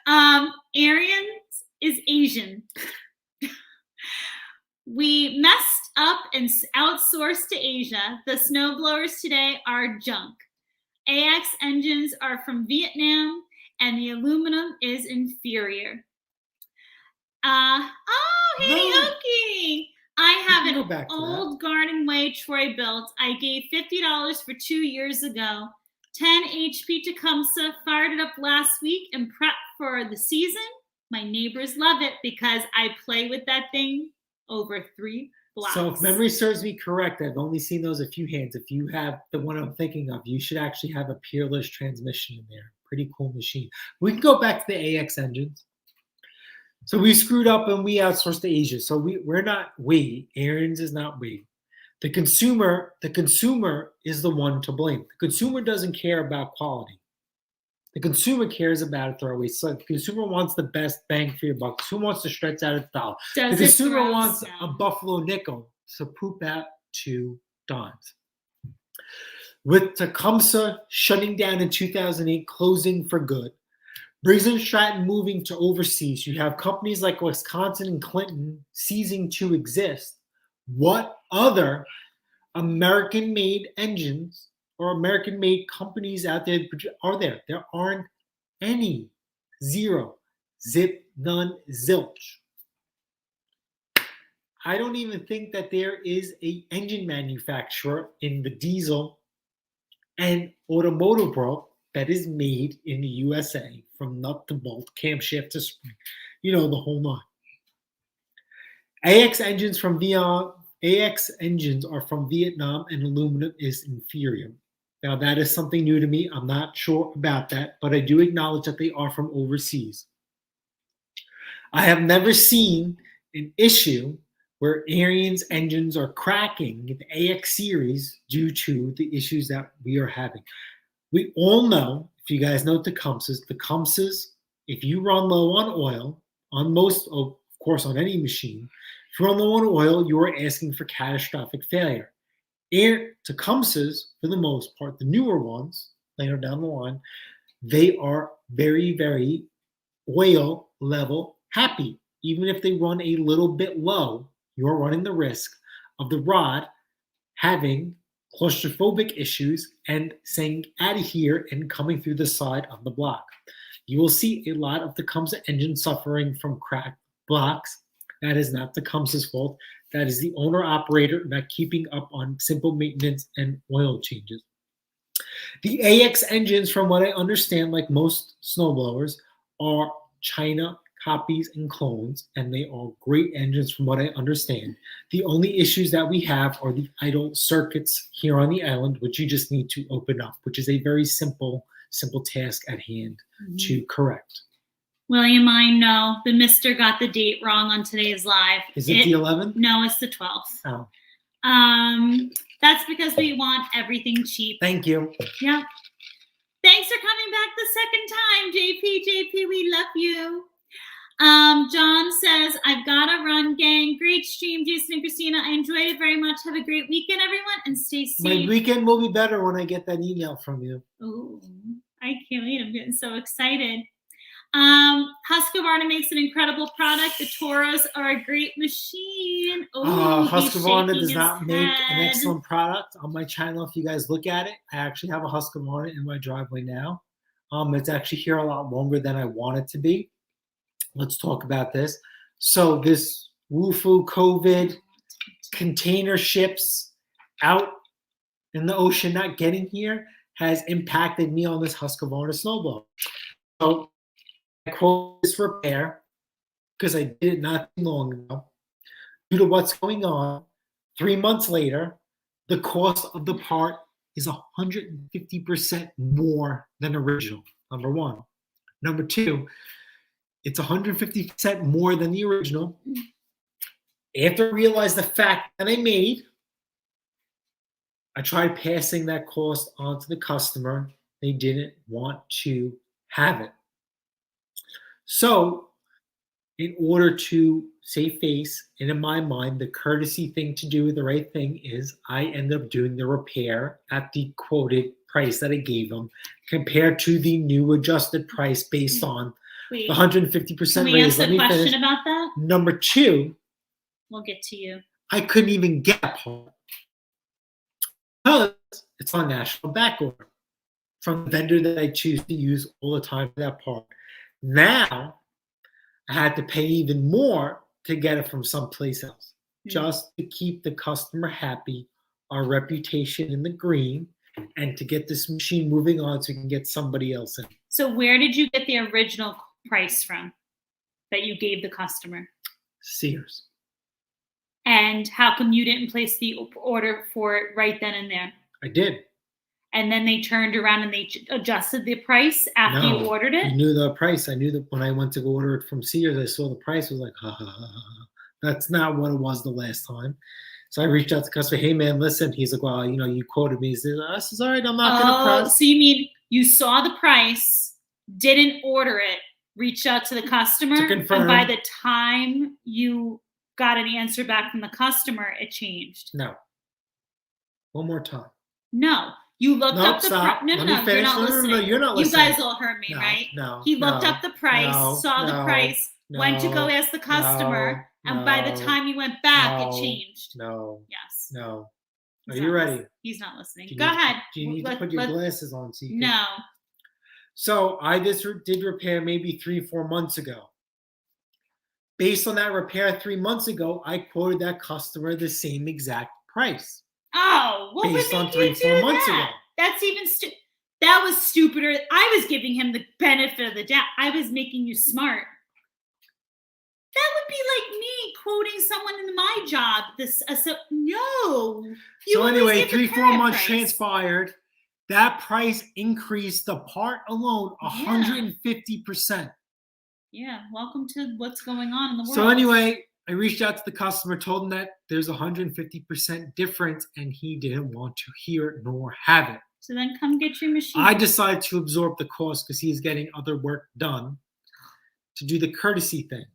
Arians is Asian. We messed up and outsourced to Asia. The snowblowers today are junk. AX engines are from Vietnam, and the aluminum is inferior. Hey, I have an old Garden Way Troy built. I gave $50 for 2 years ago. 10 HP Tecumseh, fired it up last week and prepped for the season. My neighbors love it because I play with that thing over 3 blocks. So if memory serves me correct, I've only seen those a few hands. If you have the one I'm thinking of, you should actually have a peerless transmission in there. Pretty cool machine. We can go back to the AX engines. So we screwed up and we outsourced to Asia. So we're not Arians is not we. The consumer is the one to blame. The consumer doesn't care about quality. The consumer cares about a throwaway. So the consumer wants the best bang for your buck. The consumer wants to stretch out its dollar. The consumer wants a buffalo nickel to poop out 2 dimes. With Tecumseh shutting down in 2008, closing for good, Briggs & Stratton moving to overseas, you have companies like Wisconsin and Clinton ceasing to exist. What other American-made engines or American-made companies out there are there? There aren't any. Zero. Zip, none, zilch. I don't even think that there is an engine manufacturer in the diesel and automotive world that is made in the USA from nut to bolt, camshaft to spring, the whole 9. AX engines are from Vietnam and aluminum is inferior. Now that is something new to me. I'm not sure about that, but I do acknowledge that they are from overseas. I have never seen an issue where Arians engines are cracking in the AX series due to the issues that we are having. We all know, if you guys know Tecumsehs, if you run low on oil, of course on any machine, if you run low on oil, you are asking for catastrophic failure. Air Tecumseh's, for the most part, the newer ones, later down the line, they are very, very oil level happy. Even if they run a little bit low, you're running the risk of the rod having claustrophobic issues and saying out of here and coming through the side of the block. You will see a lot of Tecumseh engines suffering from cracked blocks. That is not Tecumseh's fault. That is the owner operator not keeping up on simple maintenance and oil changes. The AX engines, from what I understand, like most snowblowers, are China copies and clones, and they are great engines from what I understand. The only issues that we have are the idle circuits here on the island, which you just need to open up, which is a very simple task at hand to correct. William, I know the mister got the date wrong on today's live. Is it the 11th? No, it's the 12th. Oh. That's because we want everything cheap. Thank you. Yeah. Thanks for coming back the second time, JP, we love you. John says, I've got to run, gang. Great stream, Jason and Christina. I enjoyed it very much. Have a great weekend, everyone, and stay safe. My weekend will be better when I get that email from you. Oh, I can't wait. I'm getting so excited. Husqvarna makes an incredible product. The Toros are a great machine. Husqvarna does not make an excellent product. On my channel, if you guys look at it, I actually have a Husqvarna in my driveway now. It's actually here a lot longer than I want it to be. Let's talk about this. So this Wufu COVID container ships out in the ocean not getting here has impacted me on this Husqvarna snowblower. So I quote this repair because I did it not too long ago. Due to what's going on, 3 months later, the cost of the part is 150% more than original, number one. Number two, it's 150% more than the original. After I realized the fact that I made, I tried passing that cost on to the customer. They didn't want to have it. So, in order to save face, and in my mind, the courtesy thing to do, the right thing, is I ended up doing the repair at the quoted price that I gave them, compared to the new adjusted price based on the 150% raise. Can we answer a question about that? Number two, we'll get to you. I couldn't even get a part because it's on national back order from the vendor that I choose to use all the time for that part. Now, I had to pay even more to get it from someplace else, just to keep the customer happy, our reputation in the green, and to get this machine moving on so we can get somebody else in. So where did you get the original price from that you gave the customer? Sears. And how come you didn't place the order for it right then and there? I did. And then they turned around and they adjusted the price after you ordered it? I knew the price. I knew that when I went to go order it from Sears, I saw the price. I was like, ha, ha, ha, ha. That's not what it was the last time. So I reached out to the customer. Hey, man, listen. He's like, well, you quoted me. He says, I says, all right, I'm not going to press. So you mean you saw the price, didn't order it, reached out to the customer, to confirm. And by the time you got an answer back from the customer, it changed? No. One more time. No. You looked up the price. No, you're not listening. No, you're not listening. You guys all heard me, right? No. He looked up the price, saw the price, went to go ask the customer, and by the time you went back, it changed. No. Yes. No. Are you ready? He's not listening. Go ahead. Do you need to put your glasses on so you can? No. So I just did repair maybe 3-4 months ago. Based on that repair 3 months ago, I quoted that customer the same exact price. Oh, what based would on 3-4 months ago. That's even that was stupider. I was giving him the benefit of the doubt. I was making you smart. That would be like me quoting someone in my job. No. So anyway, 3-4 months transpired. That price increased the part alone 150%. Yeah, welcome to what's going on in the world. So anyway, I reached out to the customer, told him that there's 150% difference, and he didn't want to hear it nor have it. So then come get your machine. I decided to absorb the cost because he's getting other work done to do the courtesy thing.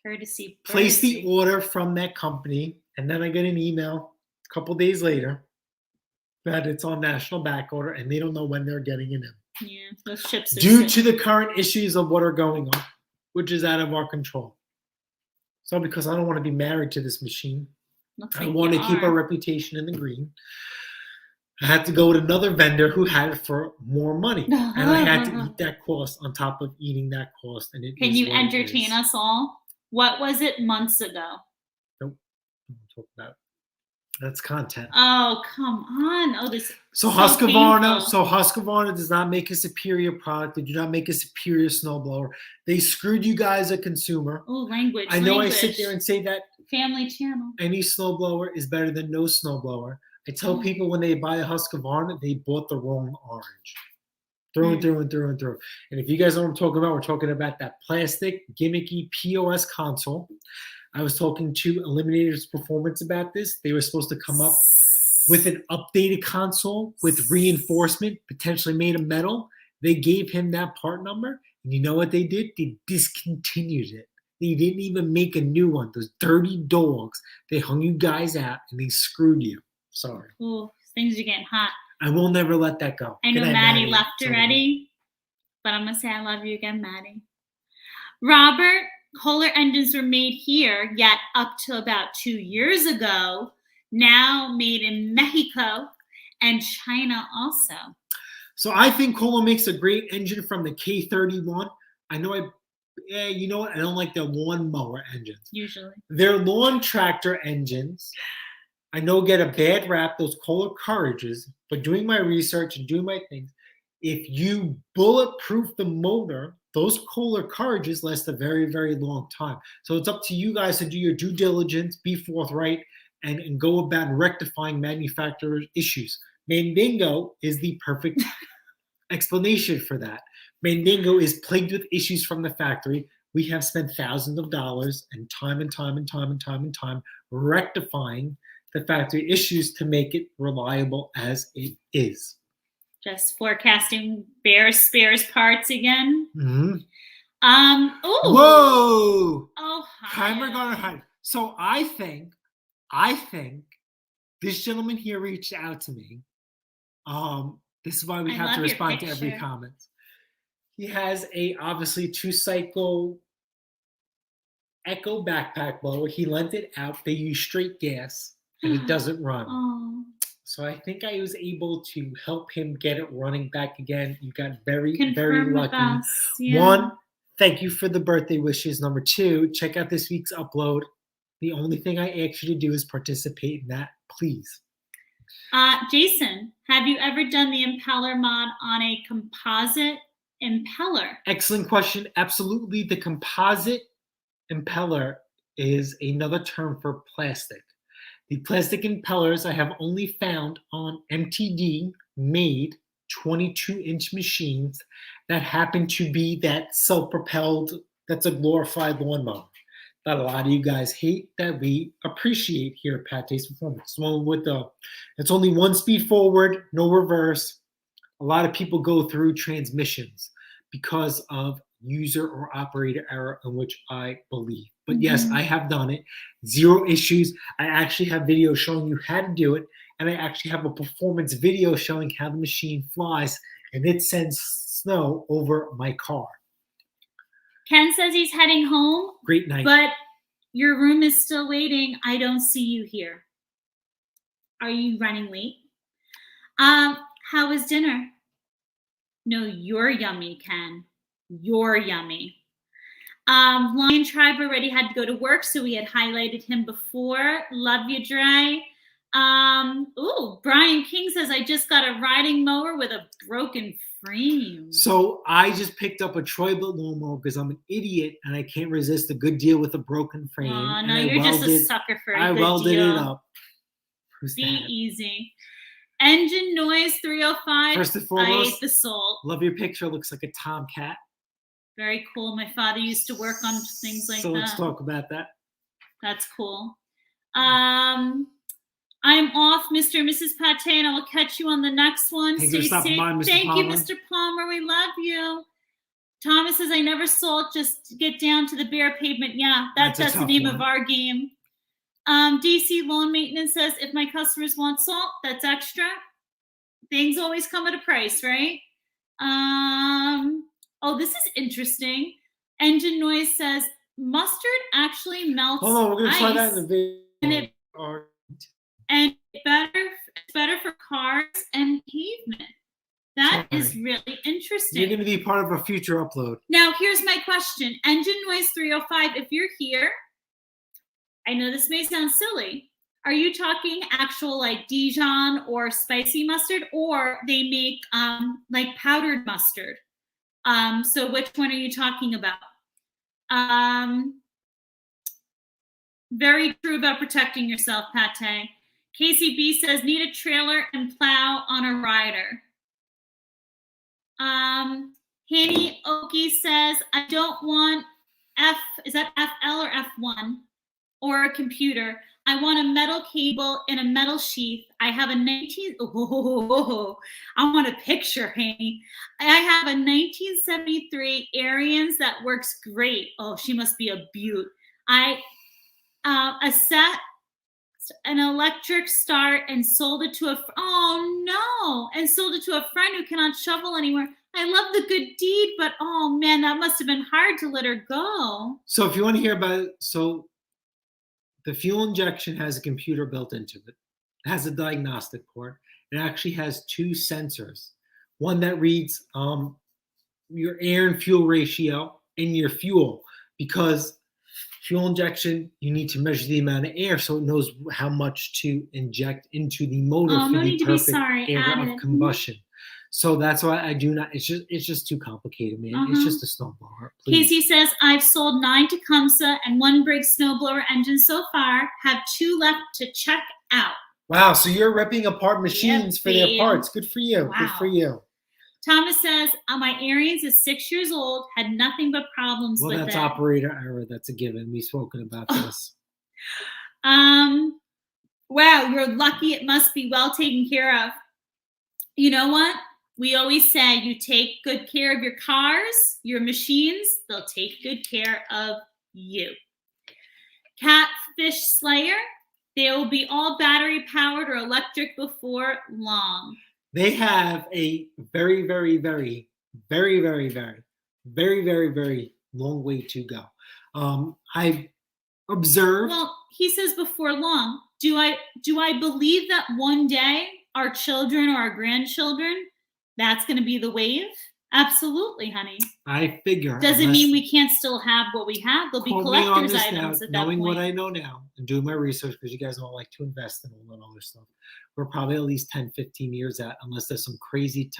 Courtesy. Place the order from that company, and then I get an email a couple days later that it's on national back order, and they don't know when they're getting it in. Yeah, those ships are Due sick. to the current issues of what are going on, which is out of our control. So because I don't want to be married to this machine, Looks I like want you to keep our are. reputation in the green. I had to go with another vendor who had it for more money, and I had to eat that cost on top of eating that cost. And it Can is you what it entertain is. us all? What was it months ago? Nope. Don't talk about it. That's content. Oh, come on. Oh, this So so Husqvarna, painful. Husqvarna does not make a superior product. They do not make a superior snowblower. They screwed you guys, a consumer. Oh, language. I know language. I sit there and say that Family channel. any snowblower is better than no snowblower. I tell people when they buy a Husqvarna, they bought the wrong orange. Through and through and through and through. And if you guys know what I'm talking about, we're talking about that plastic gimmicky POS console. I was talking to Eliminators Performance about this. They were supposed to come up with an updated console with reinforcement, potentially made of metal. They gave him that part number, and you know what they did? They discontinued it. They didn't even make a new one. Those dirty dogs. They hung you guys out, and they screwed you. Sorry. Ooh, things are getting hot. I will never let that go. I know Maddie left already, but I'm going to say I love you again, Maddie. Robert, Kohler engines were made here, yet up to about 2 years ago, now made in Mexico and China also. So I think Kohler makes a great engine from the K31. I know you know what? I don't like their lawnmower engines. Usually. Their lawn tractor engines, I know get a bad rap, those Kohler Courages, but doing my research and doing my things, if you bulletproof the motor, those Kohler Courages last a very, very long time. So it's up to you guys to do your due diligence, be forthright, and go about rectifying manufacturer issues. Mandingo is the perfect explanation for that. Mandingo is plagued with issues from the factory. We have spent thousands of dollars and time rectifying the factory issues to make it reliable as it is. Just forecasting bare spares parts again. Mm-hmm. Oh. Whoa. Oh, Timer gone high. So I think this gentleman here reached out to me. This is why we have to respond to every comment. He has obviously 2-cycle Echo backpack blower. He lent it out. They use straight gas, and it doesn't run. Oh. So I think I was able to help him get it running back again. You got very lucky. Yeah. 1, thank you for the birthday wishes. Number 2, check out this week's upload. The only thing I ask you to do is participate in that, please. Jason, have you ever done the impeller mod on a composite impeller? Excellent question. Absolutely. The composite impeller is another term for plastic. The plastic impellers I have only found on MTD made 22-inch machines that happen to be that self-propelled, that's a glorified lawnmower that a lot of you guys hate, that we appreciate here at Pate's Performance. One with it's only 1 speed forward, no reverse. A lot of people go through transmissions because of user or operator error, in which I believe. But yes, I have done it. 0 issues. I actually have videos showing you how to do it, and I actually have a performance video showing how the machine flies, and it sends snow over my car. Ken says he's heading home. Great night. But your room is still waiting. I don't see you here. Are you running late? How was dinner? No, you're yummy, Ken. You're yummy. Lion Tribe already had to go to work, so we had highlighted him before. Love you, Dre. Brian King says, I just got a riding mower with a broken frame. So I just picked up a Troy-Bilt lawnmower because I'm an idiot and I can't resist a good deal with a broken frame. Oh, no, you're just a sucker for a good deal. I welded it up. Be easy. Engine Noise 305. First and foremost, I ate the salt. Love your picture. Looks like a tomcat. Very cool. My father used to work on things like that. So let's talk about that. That's cool. I'm off, Mr. and Mrs. Pate, and I will catch you on the next one. Stay safe. Thank you, Mr. Palmer. We love you. Thomas says, I never salt, just get down to the bare pavement. Yeah, that's the name of our game. DC Lawn Maintenance says, if my customers want salt, that's extra. things always come at a price, right? Oh, this is interesting. Engine Noise says mustard actually melts Hold on, we're gonna try that ice, in the video. and it's better for cars and pavement. That is really interesting. You're going to be part of a future upload. Now, here's my question. Engine Noise 305, if you're here, I know this may sound silly. Are you talking actual like Dijon or spicy mustard, or they make like powdered mustard? So which one are you talking about? Very true about protecting yourself, Pate. KCB says, need a trailer and plow on a rider. Hanny Oki says, I don't want is that FL or F1? Or a computer. I want a metal cable in a metal sheath. I have a I want a picture, Hanny. I have a 1973 Arians that works great. Oh, she must be a beaut. An electric start and sold it to and sold it to a friend who cannot shovel anymore. I love the good deed, but oh man, that must have been hard to let her go. So if you want to hear about it, so the fuel injection has a computer built into it. It has a diagnostic port. It actually has two sensors. One that reads your air and fuel ratio and your fuel, because fuel injection, you need to measure the amount of air so it knows how much to inject into the motor for the perfect air of combustion. So that's why I do not. It's just too complicated, man. It's just a snowblower. Please. Casey says, I've sold 9 Tecumseh and 1 Brigg snowblower engine so far. Have 2 left to check out. Wow, so you're ripping apart machines for their parts. Good for you. Wow. Good for you. Thomas says, my Arians is 6 years old, had nothing but problems with it. Well, that's operator error. That's a given. We've spoken about this. Wow, you're lucky. It must be well taken care of. You know what? We always say you take good care of your cars, your machines, they'll take good care of you. Catfish Slayer, they will be all battery powered or electric before long. They have a very, very, very, very, very, very, very, very, very long way to go. I've observed. Well, he says before long. Do I believe that one day our children or our grandchildren, that's going to be the wave? Absolutely, honey. I figure. Doesn't mean we can't still have what we have. There'll be collector's items at that knowing point. What I know now and doing my research, because you guys don't like to invest in all that other stuff, we're probably at least 10, 15 years out, unless there's some crazy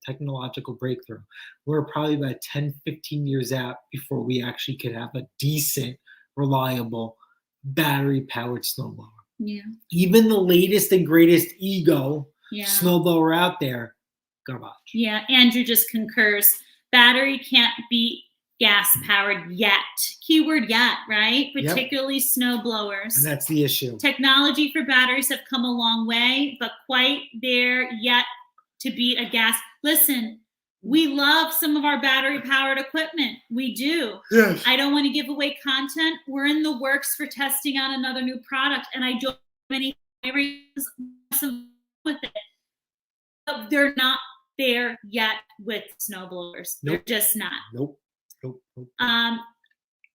technological breakthrough. We're probably about 10, 15 years out before we actually could have a decent, reliable, battery-powered snowblower. Yeah. Even the latest and greatest ego snowblower out there, garbage. Yeah, Andrew just concurs. Battery can't be gas powered yet. Keyword yet, right? Particularly snowblowers. And that's the issue. Technology for batteries have come a long way, but quite there yet to beat a gas. Listen, we love some of our battery powered equipment. We do. Yes. I don't want to give away content. We're in the works for testing out another new product, and I don't have any areas with it. But they're not there yet with snowblowers. Nope. They're just not. Nope.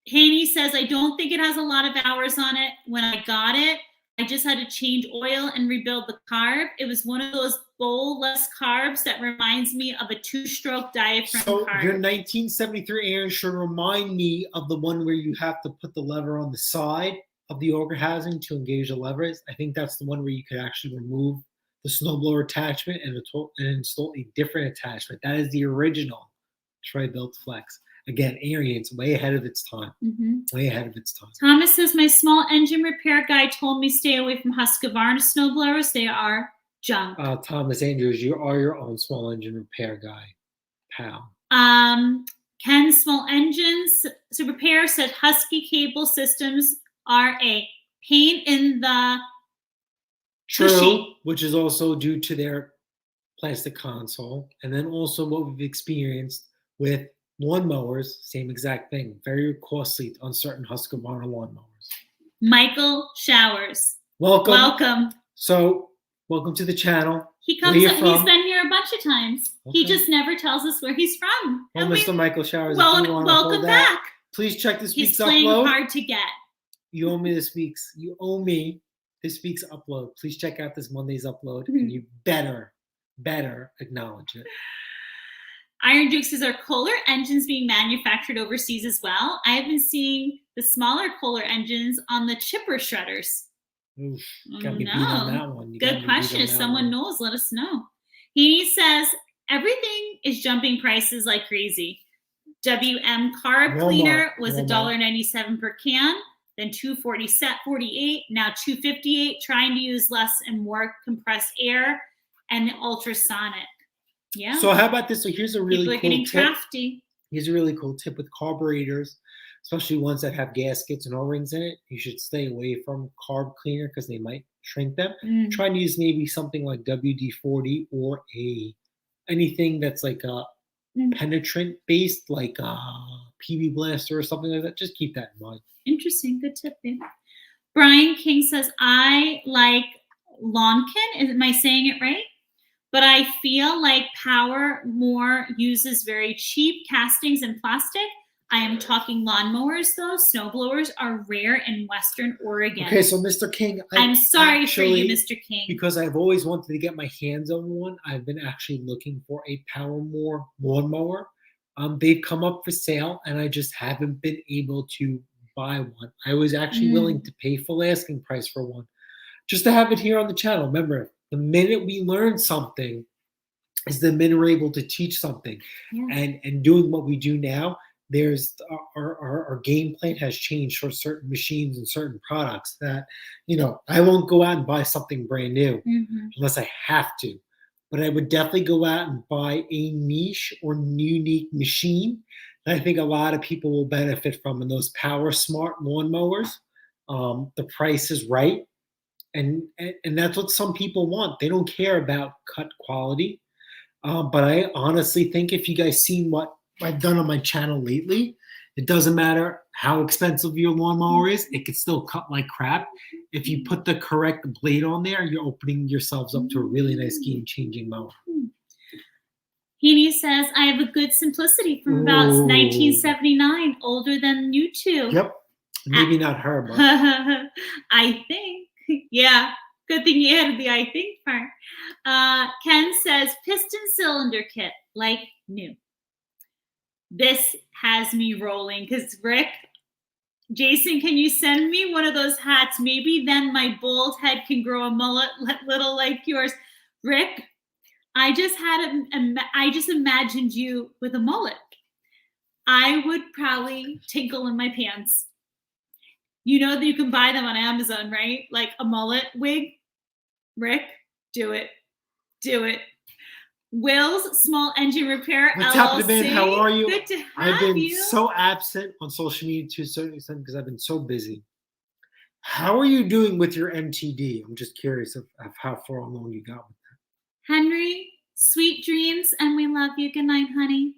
Haney says, I don't think it has a lot of hours on it. When I got it, I just had to change oil and rebuild the carb. It was one of those bowl-less carbs that reminds me of a 2-stroke diaphragm carb. Your 1973 Aaron should remind me of the one where you have to put the lever on the side of the auger housing to engage the levers. I think that's the one where you could actually remove the snowblower attachment and install a different attachment. That is the original tri-built flex. Again, Arian's way ahead of its time. Way ahead of its time. Thomas says, my small engine repair guy told me stay away from Husqvarna snowblowers. They are junk. Thomas Andrews, you are your own small engine repair guy, pal. Ken Small Engines Repair said Husky cable systems are a pain in the True, which is also due to their plastic console. And then also what we've experienced with lawnmowers, same exact thing. Very costly on certain Husqvarna lawnmowers. Michael Showers. Welcome. Welcome. So, welcome to the channel. He comes up, he's been here a bunch of times. Okay. He just never tells us where he's from. Well, Mr. Michael Showers, welcome back. Please check this week's upload. He's playing hard to get. You owe me this week's upload. Please check out this Monday's upload, and you better acknowledge it. Iron Duke says, are Kohler engines being manufactured overseas as well? I have been seeing the smaller Kohler engines on the chipper shredders. Oof, gotta be beat on that one. Good question. If someone knows, let us know. He says, everything is jumping prices like crazy. WM carb cleaner was $1.97 per can, then $2.48, now $2.58, trying to use less and more compressed air and the ultrasonic. Yeah. So how about this? So here's a really cool tip. Crafty. Here's a really cool tip with carburetors, especially ones that have gaskets and O-rings in it. You should stay away from carb cleaner because they might shrink them. Try and use maybe something like WD-40 or anything that's like a penetrant based, like a PB Blaster or something like that. Just keep that in mind. Interesting. Good tip, babe. Brian King says, I like Lawnkin. Am I saying it right? But I feel like Power More uses very cheap castings and plastic. I am talking lawnmowers, though. Snowblowers are rare in Western Oregon. Okay, so Mr. King, I'm sorry for you, Mr. King. Because I've always wanted to get my hands on one, I've been actually looking for a Power More lawnmower. They've come up for sale, and I just haven't been able to buy one. I was actually willing to pay full asking price for one, just to have it here on the channel. Remember, the minute we learn something is the minute we're able to teach something. And doing what we do now, there's our game plan has changed for certain machines and certain products that, I won't go out and buy something brand new unless I have to. But I would definitely go out and buy a niche or unique machine that I think a lot of people will benefit from. And those Power Smart lawnmowers, the price is right. And that's what some people want. They don't care about cut quality. But I honestly think if you guys seen what I've done on my channel lately, it doesn't matter how expensive your lawnmower is, it can still cut like crap. If you put the correct blade on there, you're opening yourselves up to a really nice game-changing mower. Heaney says, I have a good Simplicity from about 1979, older than you two. Yep. Maybe not her, but I think. Yeah, good thing you added the I think part. Ken says, piston cylinder kit, like new. This has me rolling because Rick, Jason, can you send me one of those hats? Maybe then my bald head can grow a mullet little like yours. Rick, I just imagined you with a mullet. I would probably tinkle in my pants. You know that you can buy them on Amazon, right? Like a mullet wig. Rick, do it. Do it. Will's Small Engine Repair What's LLC. happening, man? How are you? Good to have I've been you. so absent on social media to a certain extent because I've been so busy. How are you doing with your MTD? I'm just curious of how far along you got with that. Henry, sweet dreams, and we love you. Good night, honey.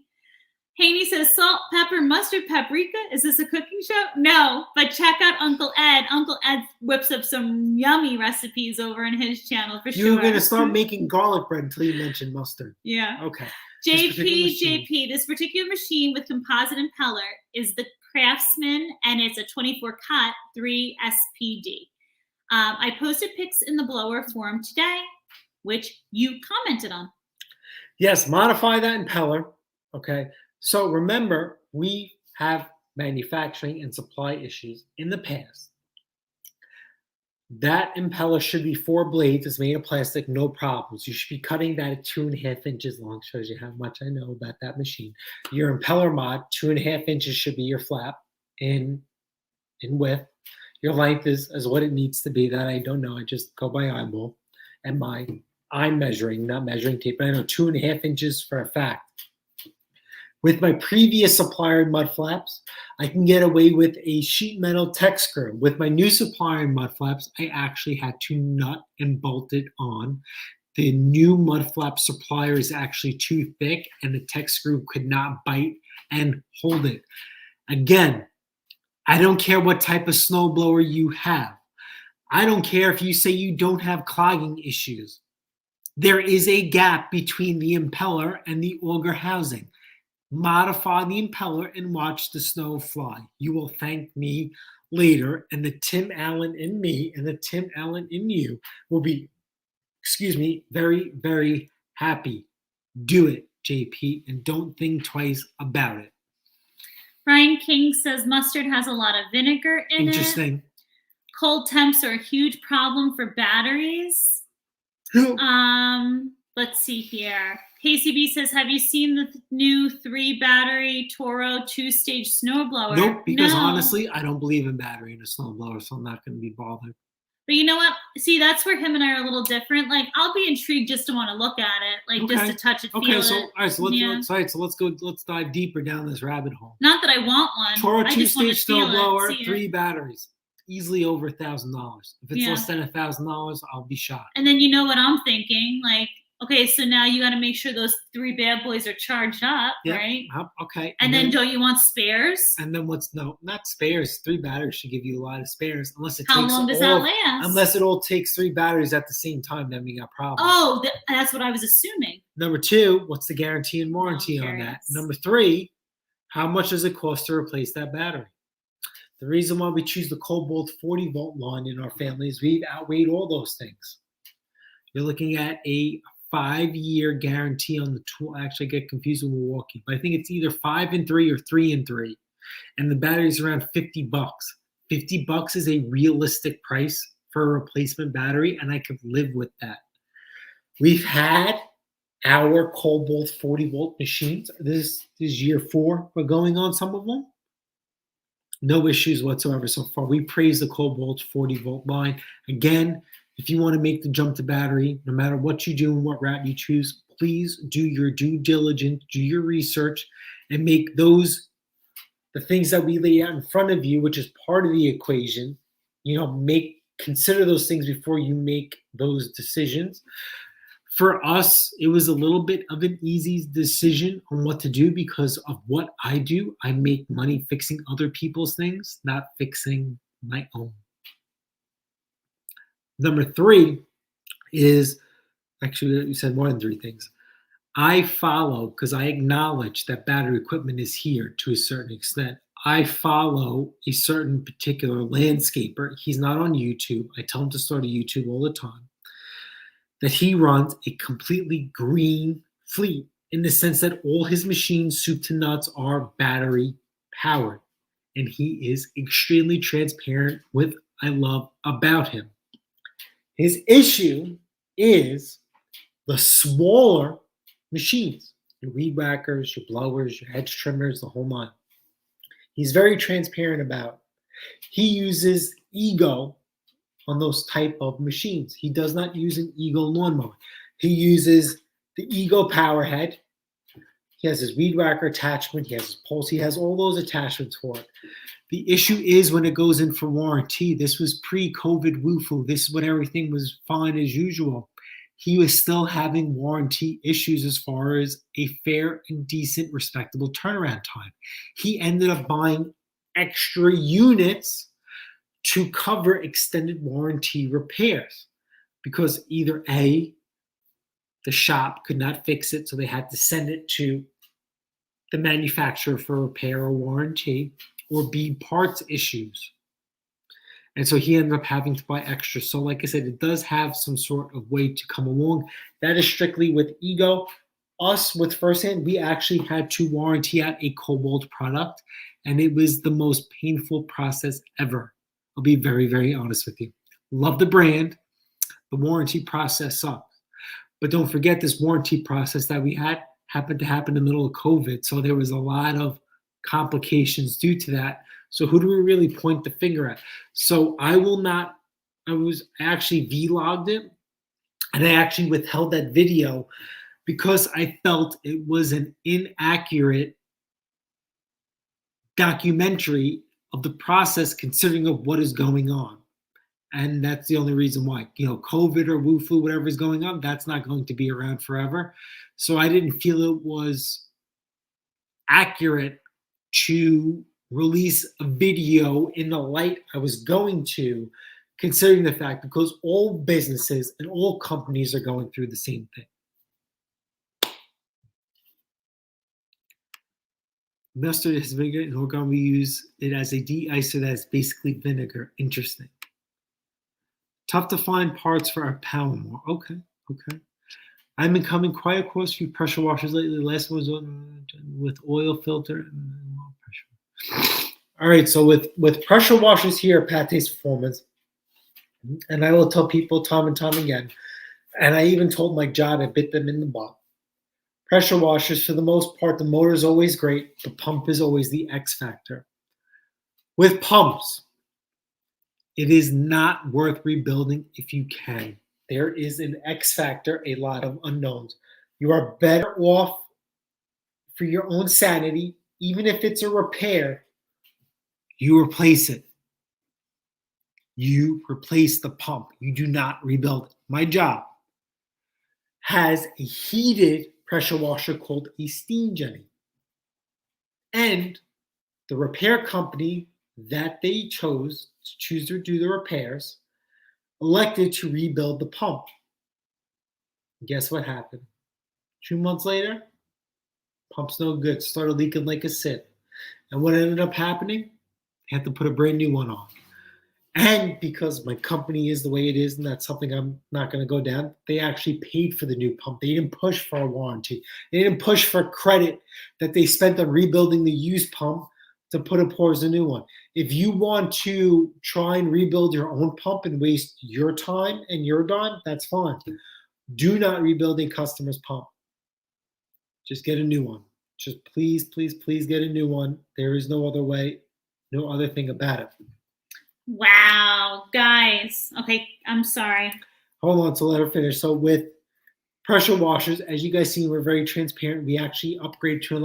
Haney says, salt, pepper, mustard, paprika. Is this a cooking show? No, but check out Uncle Ed. Uncle Ed whips up some yummy recipes over on his channel for sure. You're going to start making garlic bread until you mention mustard. Yeah. Okay. JP, this particular machine with composite impeller is the Craftsman, and it's a 24 cut 3 SPD. I posted pics in the blower forum today, which you commented on. Yes, modify that impeller. Okay. So remember, we have manufacturing and supply issues in the past. That impeller should be 4 blades. It's made of plastic, no problems. You should be cutting that at 2.5 inches long. Shows you how much I know about that machine. Your impeller mod, 2.5 inches should be your flap in width. Your length is what it needs to be. That I don't know. I just go by eyeball and I'm measuring, not measuring tape. But I know 2.5 inches for a fact. With my previous supplier mud flaps, I can get away with a sheet metal tech screw. With my new supplier mud flaps, I actually had to nut and bolt it on. The new mud flap supplier is actually too thick, and the tech screw could not bite and hold it. Again, I don't care what type of snowblower you have. I don't care if you say you don't have clogging issues. There is a gap between the impeller and the auger housing. Modify the impeller and watch the snow fly. You will thank me later, and the Tim Allen in me and the Tim Allen in you will be, very, very happy. Do it, JP, and don't think twice about it. Brian King says mustard has a lot of vinegar in it. Interesting. Cold temps are a huge problem for batteries. Let's see here. KCB says, have you seen the new 3-battery Toro 2-stage snowblower? Nope, because No. honestly, I don't believe in battery in a snowblower, so I'm not going to be bothered. But you know what? See, that's where him and I are a little different. Like, I'll be intrigued just to want to look at it, like just to touch it, feel it. So let's dive deeper down this rabbit hole. Not that I want one. Toro I just want to 2-stage feel snowblower, it, 3 batteries, easily over $1,000. If it's Yeah. less than $1,000, I'll be shocked. And then you know what I'm thinking? Like, okay, so now you got to make sure those 3 bad boys are charged up, right? Okay. And then don't you want spares? And then not spares. 3 batteries should give you a lot of spares, unless it How takes long does that last? Unless it all takes 3 batteries at the same time, then we got problems. Oh, that's what I was assuming. Number 2, what's the guarantee and warranty on that? Number 3, how much does it cost to replace that battery? The reason why we choose the Cobalt 40-volt line in our family is we've outweighed all those things. You're looking at a 5-year guarantee on the tool. Actually, I get confused with Milwaukee, but I think it's either 5 and 3 or 3 and 3. And the battery's around $50. $50 is a realistic price for a replacement battery, and I could live with that. We've had our Cobalt 40-volt machines. This is year 4 we're going on some of them. No issues whatsoever so far. We praise the Cobalt 40-volt line. Again, if you want to make the jump to battery, no matter what you do and what route you choose, please do your due diligence, do your research, and make those the things that we lay out in front of you, which is part of the equation. Consider those things before you make those decisions. For us, it was a little bit of an easy decision on what to do because of what I do. I make money fixing other people's things, not fixing my own. Number 3 is, actually, you said more than 3 things. I follow, because I acknowledge that battery equipment is here to a certain extent. I follow a certain particular landscaper. He's not on YouTube. I tell him to start a YouTube all the time. That he runs a completely green fleet in the sense that all his machines, soup to nuts, are battery powered. And he is extremely transparent with I love about him. His issue is the smaller machines, your weed whackers, your blowers, your hedge trimmers, the whole 9. He's very transparent about it. He uses Ego on those type of machines. He does not use an Ego lawnmower. He uses the Ego power head. He has his weed whacker attachment. He has his pulse. He has all those attachments for it. The issue is when it goes in for warranty. This was pre-COVID WooFoo. This is when everything was fine as usual. He was still having warranty issues as far as a fair and decent, respectable turnaround time. He ended up buying extra units to cover extended warranty repairs because either A, the shop could not fix it, so they had to send it to the manufacturer for repair or warranty, or B, parts issues. And so he ended up having to buy extra. So like I said, it does have some sort of way to come along. That is strictly with Ego. Us, with Firsthand, we actually had to warranty out a Cobalt product, and it was the most painful process ever. I'll be very, very honest with you. Love the brand. The warranty process sucks. But don't forget this warranty process that we had happened to happen in the middle of COVID. So there was a lot of complications due to that. So who do we really point the finger at? So I actually vlogged it, and I actually withheld that video because I felt it was an inaccurate documentary of the process considering of what is going on. And that's the only reason why. COVID or WooFoo, whatever is going on, that's not going to be around forever. So I didn't feel it was accurate to release a video in the light I was going to considering the fact because all businesses and all companies are going through the same thing. Mustard is vinegar, and we're going to use it as a de-icer that is basically vinegar. Interesting. Tough to find parts for our Palomar. Okay. I've been coming quite across a few pressure washers lately. The last one was with oil filter and pressure. All right, so with pressure washers here at Pate's Performance, and I will tell people time and time again, and I even told my job, I bit them in the butt. Pressure washers, for the most part, the motor is always great. The pump is always the X factor. With pumps, it is not worth rebuilding if you can. There is an X factor, a lot of unknowns. You are better off for your own sanity, even if it's a repair, you replace it. You replace the pump. You do not rebuild it. My job has a heated pressure washer called a steam jetty. And the repair company that they chose to choose to do the repairs elected to rebuild the pump. Guess what happened? 2 months later, pump's no good. Started leaking like a sieve. And what ended up happening? I had to put a brand new one on. And because my company is the way it is, and that's something I'm not going to go down, they actually paid for the new pump. They didn't push for a warranty. They didn't push for credit that they spent on rebuilding the used pump to put it towards a new one. If you want to try and rebuild your own pump and waste your time and your dime, that's fine. Do not rebuild a customer's pump. Just get a new one. Just please, please, please get a new one. There is no other way, no other thing about it. Wow, guys. Okay, I'm sorry. Hold on to let her finish. So with pressure washers, as you guys see, we're very transparent. We actually upgraded to an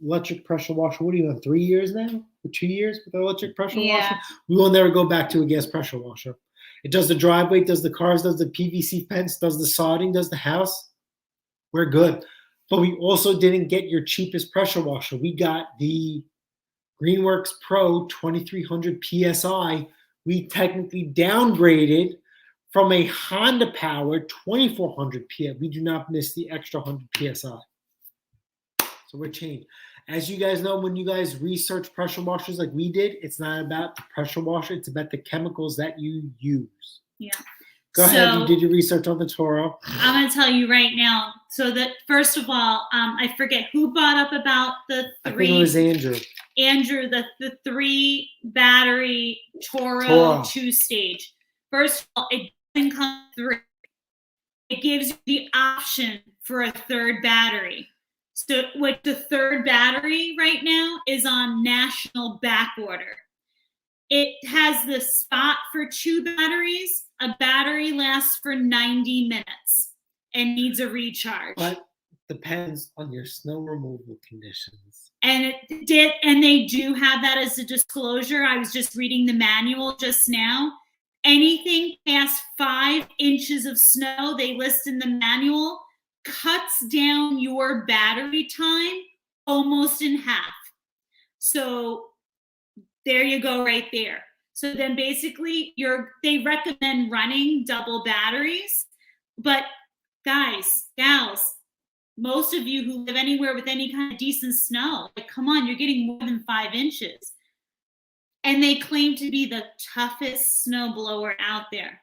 electric pressure washer. What are you on, 3 years now? Or 2 years with an electric pressure washer? We will never go back to a gas pressure washer. It does the driveway, does the cars, does the PVC fence, does the sodding, does the house. We're good. But we also didn't get your cheapest pressure washer. We got the Greenworks Pro 2300 PSI. We technically downgraded from a Honda powered 2400 PSI. We do not miss the extra 100 PSI. So we're changed. As you guys know, when you guys research pressure washers like we did, it's not about the pressure washer. It's about the chemicals that you use. Yeah. Go ahead. You did your research on the Toro. I'm going to tell you right now. So that, first of all, I forget who brought up about the three. I think it was Andrew. Andrew, the 3 battery Toro 2-stage. First of all, it doesn't come 3. It gives you the option for a 3rd battery. So with the 3rd battery right now is on national back order. It has the spot for 2 batteries. A battery lasts for 90 minutes and needs a recharge. But depends on your snow removal conditions. And it did, and they do have that as a disclosure. I was just reading the manual just now. Anything past 5 inches of snow, they list in the manual, cuts down your battery time almost in half. So there you go right there. So then basically they recommend running double batteries. But guys, gals, most of you who live anywhere with any kind of decent snow, like, come on, you're getting more than 5 inches. And they claim to be the toughest snowblower out there.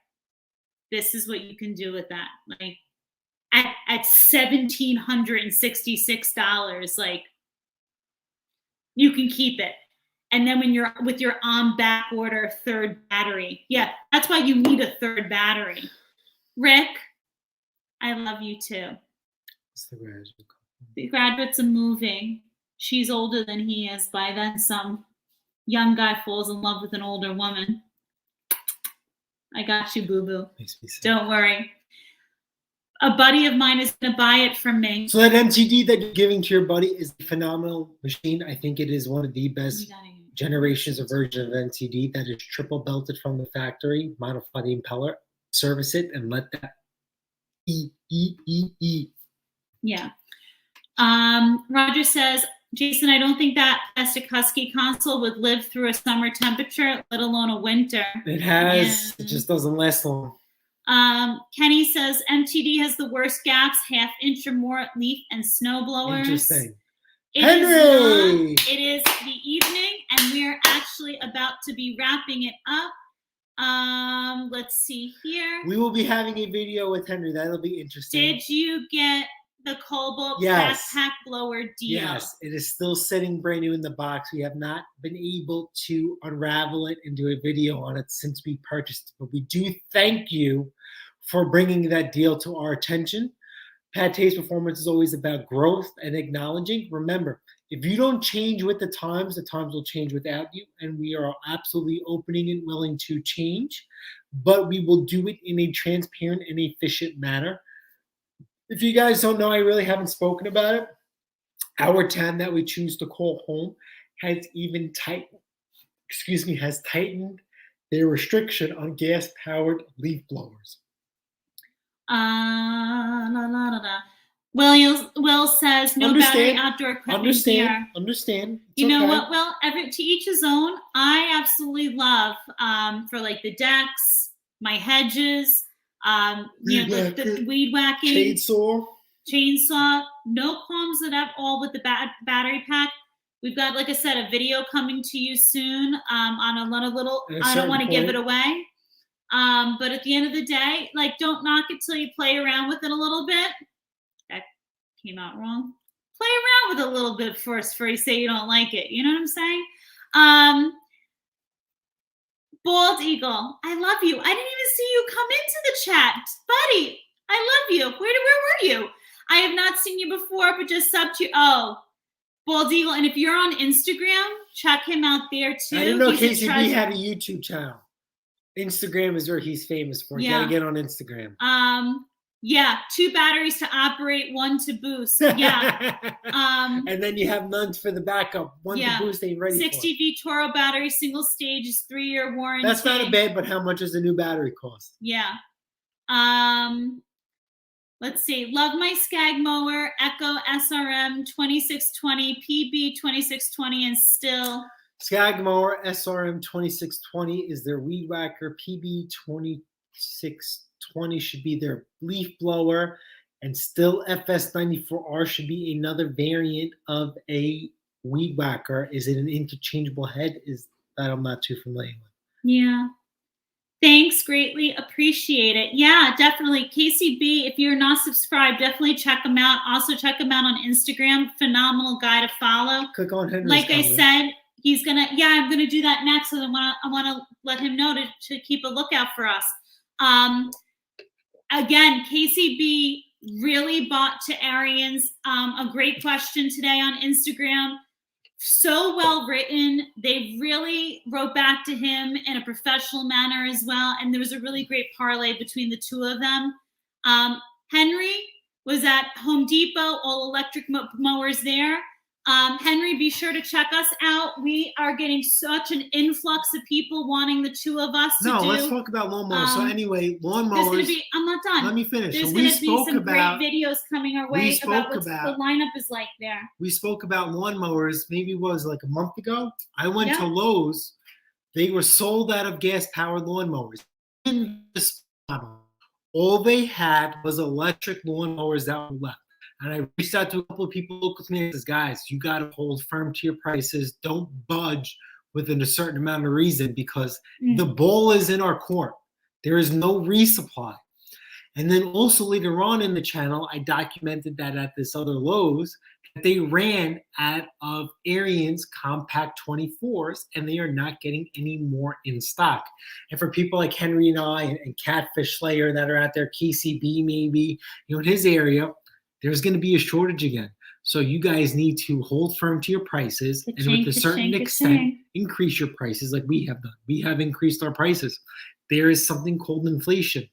This is what you can do with that. Like at $1,766, like, you can keep it. And then when you're with your on back order 3rd battery, yeah, that's why you need a 3rd battery. Rick, I love you too. The graduates are moving. She's older than he is. By then, some young guy falls in love with an older woman. I got you, boo-boo. Don't worry. A buddy of mine is going to buy it from me. So that MTD that you're giving to your buddy is a phenomenal machine. I think it is one of the best generations of version of MTD that is triple belted from the factory. Modify the impeller, service it, and let that E. Yeah. Roger says, Jason, I don't think that plastic Husky console would live through a summer temperature, let alone a winter. It has. It just doesn't last long. Kenny says MTD has the worst gaps, 1/2 inch or more leaf and snowblowers. Interesting. Henry! It is the evening, and we're actually about to be wrapping it up. Let's see here. We will be having a video with Henry. That'll be interesting. Did you get the Cobalt backpack blower deal? Yes, it is still sitting brand new in the box. We have not been able to unravel it and do a video on it since we purchased it, but we do thank you for bringing that deal to our attention. Jpate's performance is always about growth and acknowledging. Remember, if you don't change with the times will change without you, and we are absolutely opening and willing to change, but we will do it in a transparent and efficient manner. If you guys don't know, I really haven't spoken about it. Our town that we choose to call home has even tightened their restriction on gas-powered leaf blowers. Will says no battery outdoor equipment here. Understand. You know what? Well, to each his own. I absolutely love for like the decks, my hedges, the weed whacking, chainsaw. No qualms at all with the battery pack. We've got, like I said, a video coming to you soon on a lot of little. I don't want to give it away. But at the end of the day, like, don't knock it till you play around with it a little bit. That came out wrong. Play around with it a little bit first before you say you don't like it. You know what I'm saying? Bald Eagle, I love you. I didn't even see you come into the chat. Buddy, I love you. Where were you? I have not seen you before, but just subbed you. Oh, Bald Eagle. And if you're on Instagram, check him out there too. I didn't know KCB had a YouTube channel. Instagram is where he's famous for. You gotta get on Instagram. Yeah, 2 batteries to operate, 1 to boost. Yeah. And then you have none for the backup. 1 to boost ain't ready 60V Toro battery, single stage is 3-year warranty. That's not a bad, but how much does the new battery cost? Yeah. Let's see. Love my Skag mower, Echo SRM 2620, PB 2620, and still. Skag mower SRM 2620 is their weed whacker. PB 2620 should be their leaf blower, and still FS94R should be another variant of a weed whacker. Is it an interchangeable head? Is that I'm not too familiar with. Yeah. Thanks, greatly appreciate it. Yeah, definitely. KCB, if you're not subscribed, definitely check him out. Also check him out on Instagram. Phenomenal guy to follow. Click on Henry's Like comment. I said, he's gonna. Yeah, I'm gonna do that next. So I wanna let him know to keep a lookout for us. Again, KCB really bought to Arians. A great question today on Instagram. So well written. They really wrote back to him in a professional manner as well. And there was a really great parlay between the two of them. Henry was at Home Depot, all electric mowers there. Henry, be sure to check us out. We are getting such an influx of people wanting the two of us to do. Let's talk about lawnmowers. So anyway, lawnmowers. There's going to be, I'm not done. Let me finish. There's going to be some great videos coming our way about what the lineup is like there. We spoke about lawnmowers, maybe it was like a month ago. I went to Lowe's. They were sold out of gas-powered lawnmowers. All they had was electric lawnmowers that were left. And I reached out to a couple of people local to me and says, guys, you got to hold firm to your prices. Don't budge within a certain amount of reason because the ball is in our court. There is no resupply. And then also later on in the channel, I documented that at this other Lowe's, they ran out of Arians compact 24s and they are not getting any more in stock. And for people like Henry and I and Catfish Slayer that are out there, KCB maybe, in his area, there's going to be a shortage again. So you guys need to hold firm to your prices and with a certain extent, increase your prices like we have done. We have increased our prices. There is something called inflation.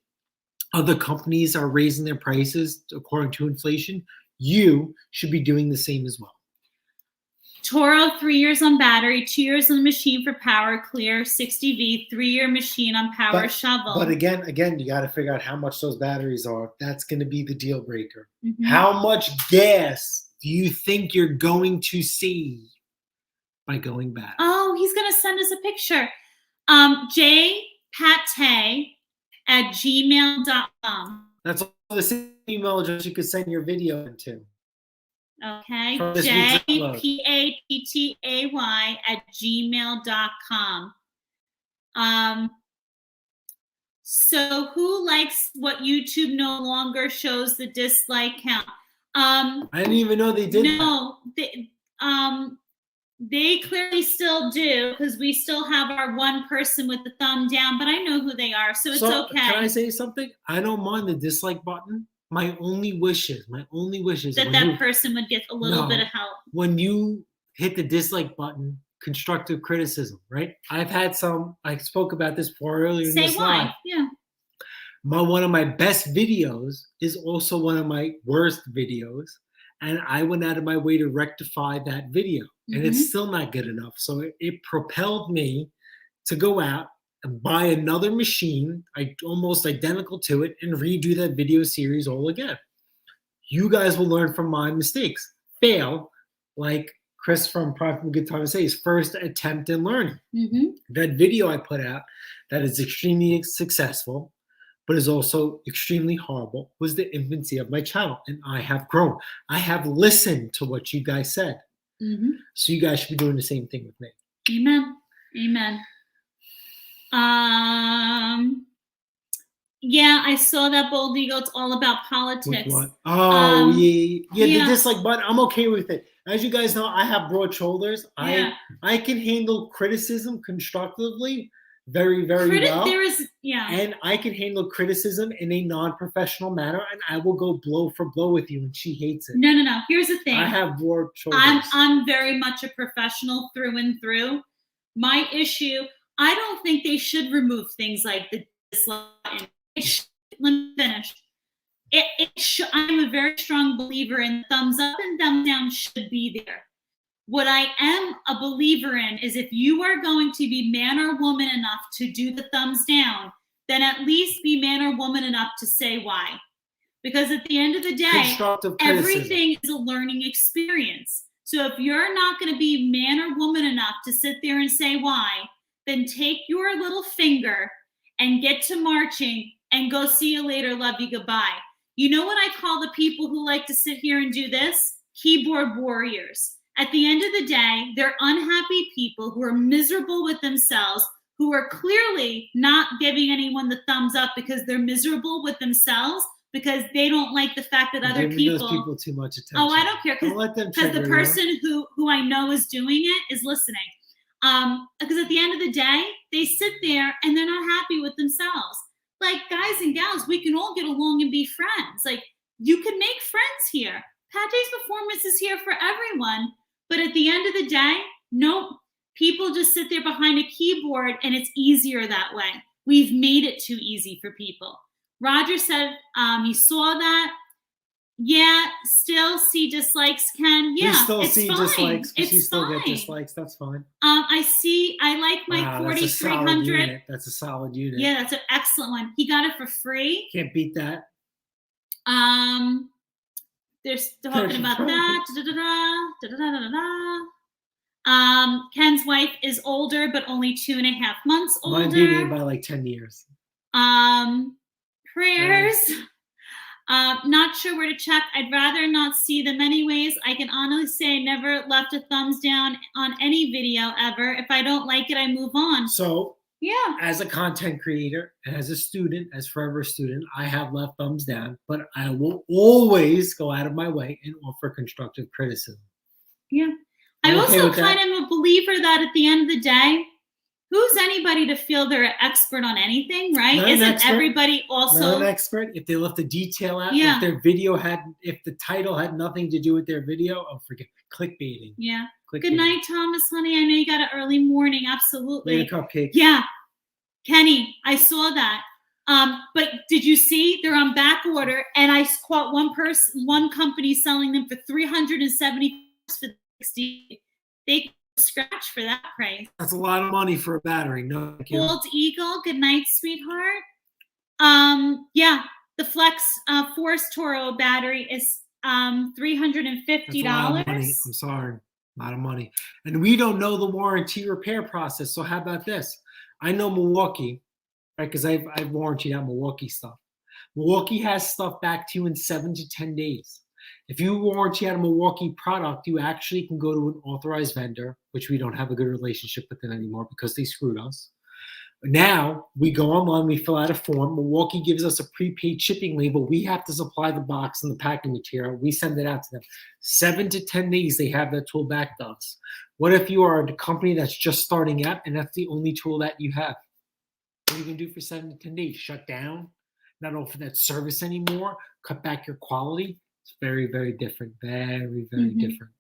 Other companies are raising their prices according to inflation. You should be doing the same as well. Toro, 3 years on battery, 2 years on the machine for power clear, 60V, 3-year machine on power shovel. But again, you got to figure out how much those batteries are. That's going to be the deal breaker. How much gas do you think you're going to see by going back? Oh, he's going to send us a picture. jpate@gmail.com. That's the same email address you could send your video into. Okay, For this week's upload. jpatay@gmail.com. So who likes what YouTube no longer shows the dislike count? I didn't even know they did No, they clearly still do, because we still have our one person with the thumb down, but I know who they are, so it's okay. Can I say something? I don't mind the dislike button. My only wish is that person would get a little bit of help. When you hit the dislike button, constructive criticism, right? I've had some, I spoke about this before earlier in this live. Yeah. One of my best videos is also one of my worst videos. And I went out of my way to rectify that video. And it's still not good enough. So it propelled me to go out and buy another machine, almost identical to it, and redo that video series all again. You guys will learn from my mistakes. Fail, like Chris from Prime from Good Time says, first attempt in learning. That video I put out that is extremely successful, but is also extremely horrible, was the infancy of my channel. And I have grown. I have listened to what you guys said. So you guys should be doing the same thing with me. Amen. Amen. Yeah, I saw that Bold Eagle. It's all about politics. What? Oh, yeah. The dislike button. I'm okay with it. As you guys know, I have broad shoulders. I can handle criticism constructively very, very well. And I can handle criticism in a non-professional manner, and I will go blow for blow with you, and she hates it. No. Here's the thing. I have broad shoulders. I'm very much a professional through and through. My issue, I don't think they should remove things like the dislike button. Let me finish. I'm a very strong believer in thumbs up and thumbs down should be there. What I am a believer in is if you are going to be man or woman enough to do the thumbs down, then at least be man or woman enough to say why. Because at the end of the day, everything is a learning experience. So if you're not going to be man or woman enough to sit there and say why, then take your little finger and get to marching and go see you later, love you, goodbye. You know what I call the people who like to sit here and do this? Keyboard warriors. At the end of the day, they're unhappy people who are miserable with themselves, who are clearly not giving anyone the thumbs up because they're miserable with themselves, because they don't like the fact that other people. Those people too much attention. Oh, I don't care, because the person who I know is doing it is listening. Because at the end of the day, they sit there and they're not happy with themselves. Like, guys and gals, we can all get along and be friends. Like, you can make friends here. Pate's Performance is here for everyone. But at the end of the day, nope. People just sit there behind a keyboard and it's easier that way. We've made it too easy for people. Roger said he saw that. Yeah, still see dislikes, Ken. Yeah, it's fine. Dislikes, it's you still fine. Get dislikes. That's fine. I like my 4300. That's a solid unit. Yeah, that's an excellent one. He got it for free. Can't beat that. They're talking about that. Ken's wife is older, but only 2.5 months older. Mine beat me by like 10 years. Prayers. Not sure where to check. I'd rather not see them anyways. I can honestly say I never left a thumbs down on any video ever. If I don't like it, I move on. So, yeah, as a content creator, as a student, as forever a student, I have left thumbs down, but I will always go out of my way and offer constructive criticism. Yeah. I also kind of a believer that at the end of the day, who's anybody to feel they're an expert on anything, right? Isn't everybody also not an expert? If they left the detail out, if their video if the title had nothing to do with their video, oh, forget clickbaiting. Yeah. Good night, Thomas, honey. I know you got an early morning. Absolutely. Later, cupcake. Yeah. Kenny, I saw that. But did you see they're on back order? And I caught one company selling them for $370 for 60. They scratch for that price. That's a lot of money for a battery. No, thank you. Gold Eagle, good night, sweetheart. Yeah, the Flex Force Toro battery is $350. That's a lot of money. I'm sorry. A lot of money. And we don't know the warranty repair process. So how about this? I know Milwaukee, right? Because I've warrantied out Milwaukee stuff. Milwaukee has stuff back to you in 7 to 10 days. If you warranty out a Milwaukee product, you actually can go to an authorized vendor, which we don't have a good relationship with them anymore because they screwed us. Now we go online, we fill out a form. Milwaukee gives us a prepaid shipping label. We have to supply the box and the packing material. We send it out to them. 7 to 10 days, they have that tool back to us. What if you are a company that's just starting out and that's the only tool that you have? What are you going to do for 7 to 10 days? Shut down? Not offer that service anymore? Cut back your quality? It's very, very different. Very, very different.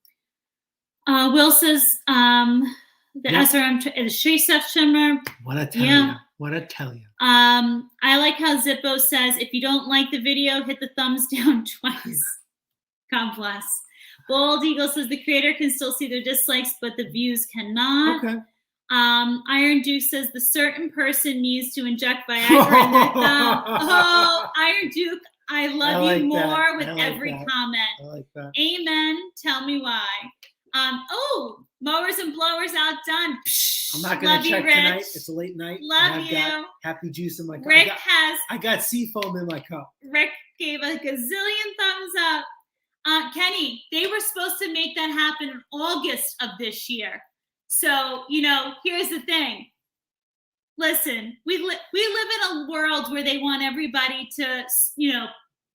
Will says, the SRM is Shea trimmer. What I tell you. What I tell you. I like how Zippo says, if you don't like the video, hit the thumbs down twice. God bless. Bold Eagle says the creator can still see their dislikes, but the views cannot. Okay. Iron Duke says the certain person needs to inject Viagra in their thumb. Oh, Iron Duke, I love you more with every comment. I like that. Amen. Tell me why. Mowers and blowers outdone. I'm not going to check tonight. It's a late night. Love you. Got happy juice in my cup. Rick I got seafoam in my cup. Rick gave a gazillion thumbs up. Kenny, they were supposed to make that happen in August of this year. So, here's the thing. Listen, we live in a world where they want everybody to,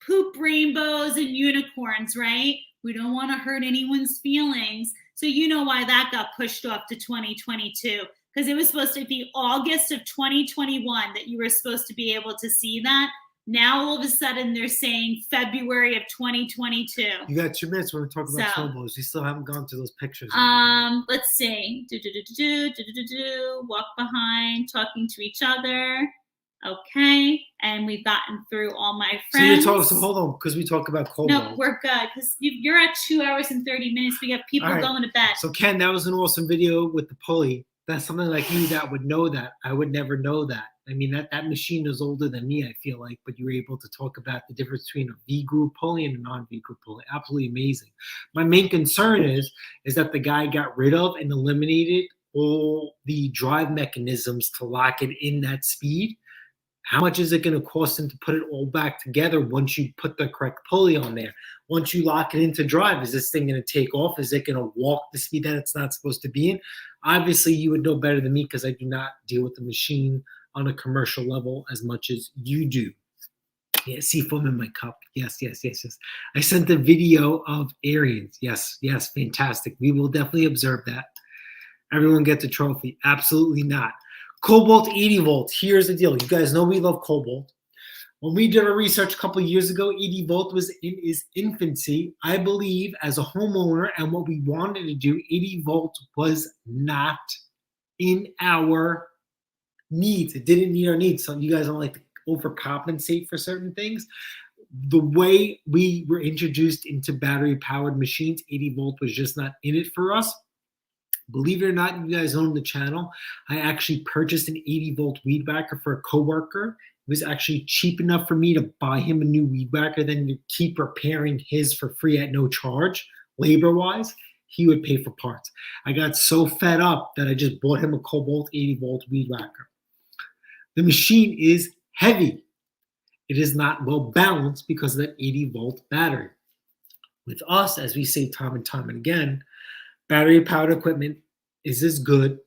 poop rainbows and unicorns, right? We don't want to hurt anyone's feelings. So you know why that got pushed off to 2022, because it was supposed to be August of 2021 that you were supposed to be able to see that. Now all of a sudden they're saying February of 2022. You got 2 minutes when we're talking about snowballs. You still haven't gone to those pictures. Let's see. Walk behind, talking to each other. Okay, and we've gotten through all my friends. So hold on, because we talk about cold. No, we're good, because you're at 2 hours and 30 minutes. We got people going to bed. So Ken, that was an awesome video with the pulley. That's something like you that would know that. I would never know that. I mean, that machine is older than me, I feel like, but you were able to talk about the difference between a V-groove pulley and a non-V groove pulley. Absolutely amazing. My main concern is that the guy got rid of and eliminated all the drive mechanisms to lock it in that speed. How much is it going to cost him to put it all back together once you put the correct pulley on there? Once you lock it into drive, is this thing going to take off? Is it going to walk the speed that it's not supposed to be in? Obviously, you would know better than me because I do not deal with the machine on a commercial level as much as you do. Yeah, seafoam in my cup. Yes. I sent a video of Arians. Yes, fantastic. We will definitely observe that. Everyone gets a trophy. Absolutely not. Cobalt 80 volts. Here's the deal. You guys know we love Cobalt. When we did our research a couple of years ago, 80 volt was in its infancy. I believe as a homeowner and what we wanted to do, 80 volt was not in our needs. It didn't meet our needs. So you guys don't like to overcompensate for certain things. The way we were introduced into battery-powered machines, 80 volt was just not in it for us. Believe it or not, you guys own the channel. I actually purchased an 80 volt weed whacker for a coworker. It was actually cheap enough for me to buy him a new weed whacker, then to keep repairing his for free at no charge, labor-wise. He would pay for parts. I got so fed up that I just bought him a Cobalt 80 volt weed whacker. The machine is heavy. It is not well balanced because of that 80 volt battery. With us, as we say time and time and again, battery-powered equipment is as good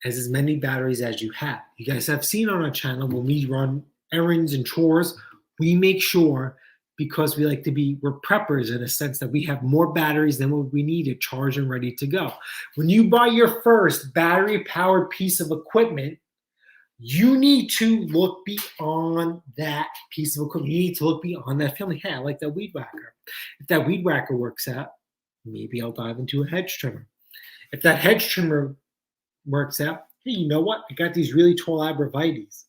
as many batteries as you have. You guys have seen on our channel when we run errands and chores, we make sure, because we like to be, we're preppers in a sense that we have more batteries than what we need to charge and ready to go. When you buy your first battery-powered piece of equipment, you need to look beyond that piece of equipment. You need to look beyond that feeling. Hey, I like that weed whacker. If that weed whacker works out, maybe I'll dive into a hedge trimmer. If that hedge trimmer works out, hey, you know what? I got these really tall abrevieties.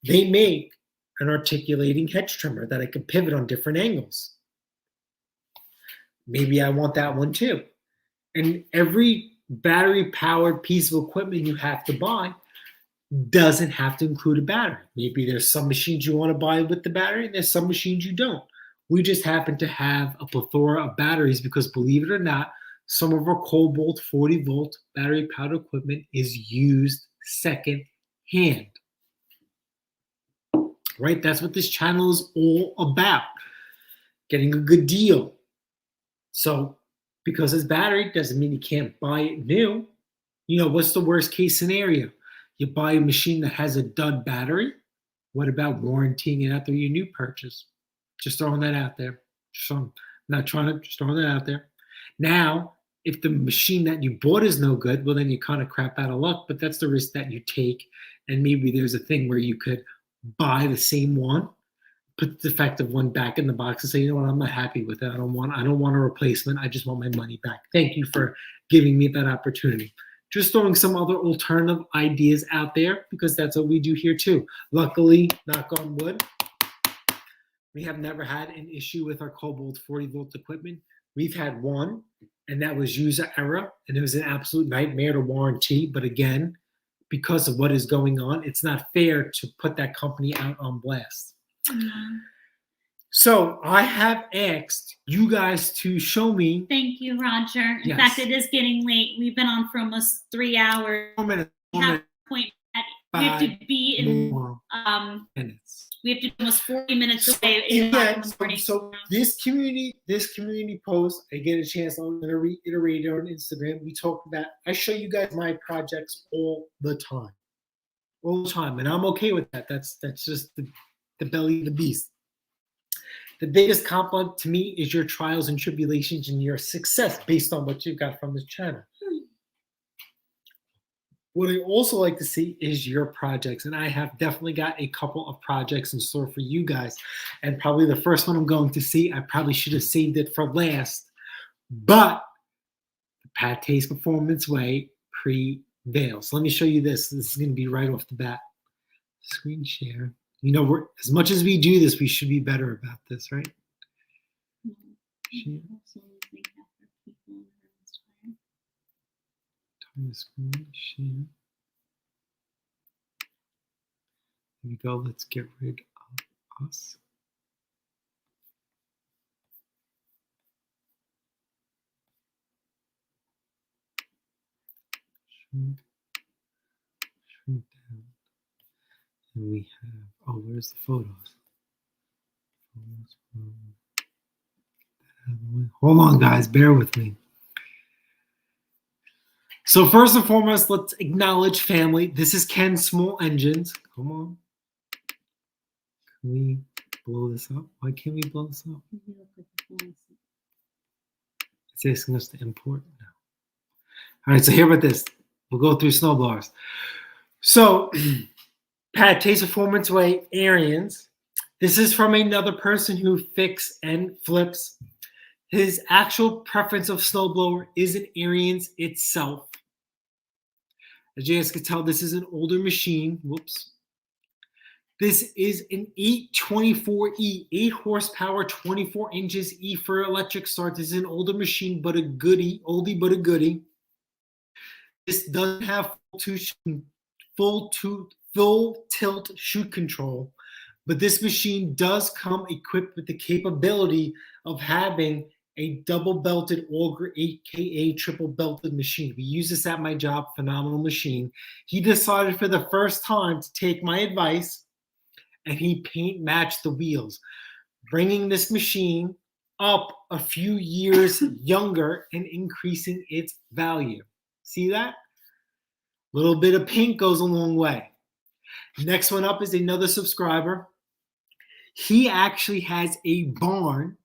They make an articulating hedge trimmer that I can pivot on different angles. Maybe I want that one too. And every battery-powered piece of equipment you have to buy doesn't have to include a battery. Maybe there's some machines you want to buy with the battery, and there's some machines you don't. We just happen to have a plethora of batteries because, believe it or not, some of our Cobalt 40-volt battery powered equipment is used second hand. Right? That's what this channel is all about. Getting a good deal. So, because it's battery doesn't mean you can't buy it new. You know, what's the worst case scenario? You buy a machine that has a dud battery. What about warranting it after your new purchase? Just throwing that out there. I'm not trying to, just throwing that out there. Now, if the machine that you bought is no good, well, then you kind of crap out of luck, but that's the risk that you take. And maybe there's a thing where you could buy the same one, put the defective one back in the box and say, you know what, I'm not happy with it. I don't want a replacement. I just want my money back. Thank you for giving me that opportunity. Just throwing some other alternative ideas out there because that's what we do here too. Luckily, knock on wood, we have never had an issue with our Cobalt 40-volt equipment. We've had one, and that was user error, and it was an absolute nightmare to warranty. But again, because of what is going on, it's not fair to put that company out on blast. Mm-hmm. So I have asked you guys to show me. Thank you, Roger. In fact, it is getting late. We've been on for almost 3 hours. We have to be in minutes. We have to be almost 40 minutes away. So this community post, I get a chance. I'm going to reiterate it on Instagram. We talk about. I show you guys my projects all the time, and I'm okay with that. That's just the belly of the beast. The biggest compliment to me is your trials and tribulations and your success based on what you've got from this channel. What I also like to see is your projects, and I have definitely got a couple of projects in store for you guys. And probably the first one I'm going to see, I probably should have saved it for last, but the Pate's Performance Way prevails. So let me show you this. This is going to be right off the bat. Screen share. You know, as much as we do this, we should be better about this, right? Share. Turn the screen, share. Here we go. Let's get rid of us. Shrink down. And we have, where's the photos? Hold on, guys, bear with me. So first and foremost, let's acknowledge family. This is Ken's Small Engines. Come on. Can we blow this up? Why can't we blow this up? It's asking us to import now. All right, so here with this. We'll go through snowblowers. So Pate's Performance Way Arians. This is from another person who fixes and flips. His actual preference of snowblower is an Arians itself. As you guys can tell, this is an older machine. Whoops. This is an 824E, 8 horsepower, 24 inches E for electric start. This is an older machine, but a goodie, oldie but a goodie. This doesn't have full tilt shoot control, but this machine does come equipped with the capability of having a double belted auger, aka triple belted machine. We use this at my job, phenomenal machine. He decided for the first time to take my advice and he paint matched the wheels, bringing this machine up a few years younger and increasing its value. See that? A little bit of paint goes a long way. Next one up is another subscriber. He actually has a barn.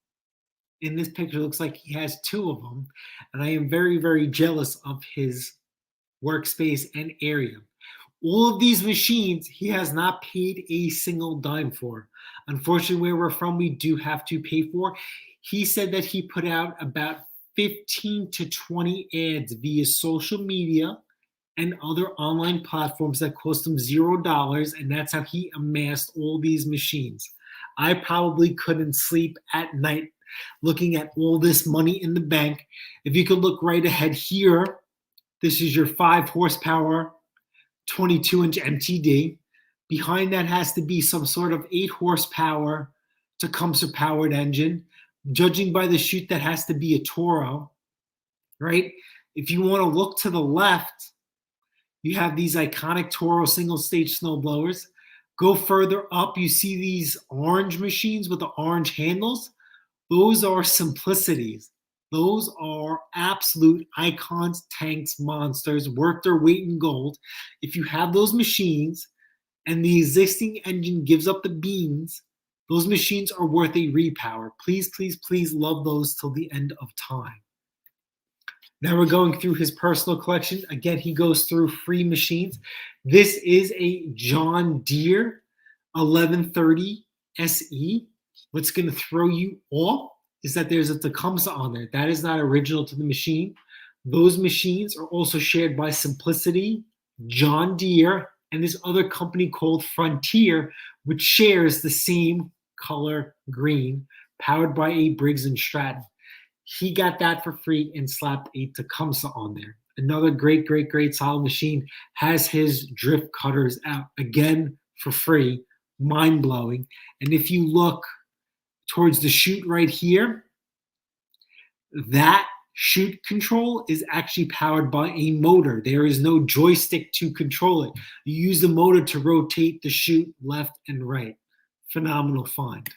In this picture, it looks like he has 2 of them. And I am very, very jealous of his workspace and area. All of these machines, he has not paid a single dime for. Unfortunately, where we're from, we do have to pay for. He said that he put out about 15 to 20 ads via social media and other online platforms that cost him $0, and that's how he amassed all these machines. I probably couldn't sleep at night looking at all this money in the bank. If you could look right ahead here, this is your 5 horsepower, 22-inch MTD. Behind that has to be some sort of 8 horsepower, Tecumseh powered engine. Judging by the chute, that has to be a Toro, right? If you want to look to the left, you have these iconic Toro single stage snowblowers. Go further up, you see these orange machines with the orange handles. Those are Simplicities. Those are absolute icons, tanks, monsters, worth their weight in gold. If you have those machines and the existing engine gives up the beans, those machines are worth a repower. Please, please, please love those till the end of time. Now we're going through his personal collection. Again, he goes through free machines. This is a John Deere 1130 SE. What's going to throw you off is that there's a Tecumseh on there. That is not original to the machine. Those machines are also shared by Simplicity, John Deere, and this other company called Frontier, which shares the same color green, powered by a Briggs & Stratton. He got that for free and slapped a Tecumseh on there. Another great, great, great solid machine. Has his drift cutters out, again, for free. Mind-blowing. And if you look towards the chute right here, that chute control is actually powered by a motor. There is no joystick to control it. You use the motor to rotate the chute left and right. Phenomenal find.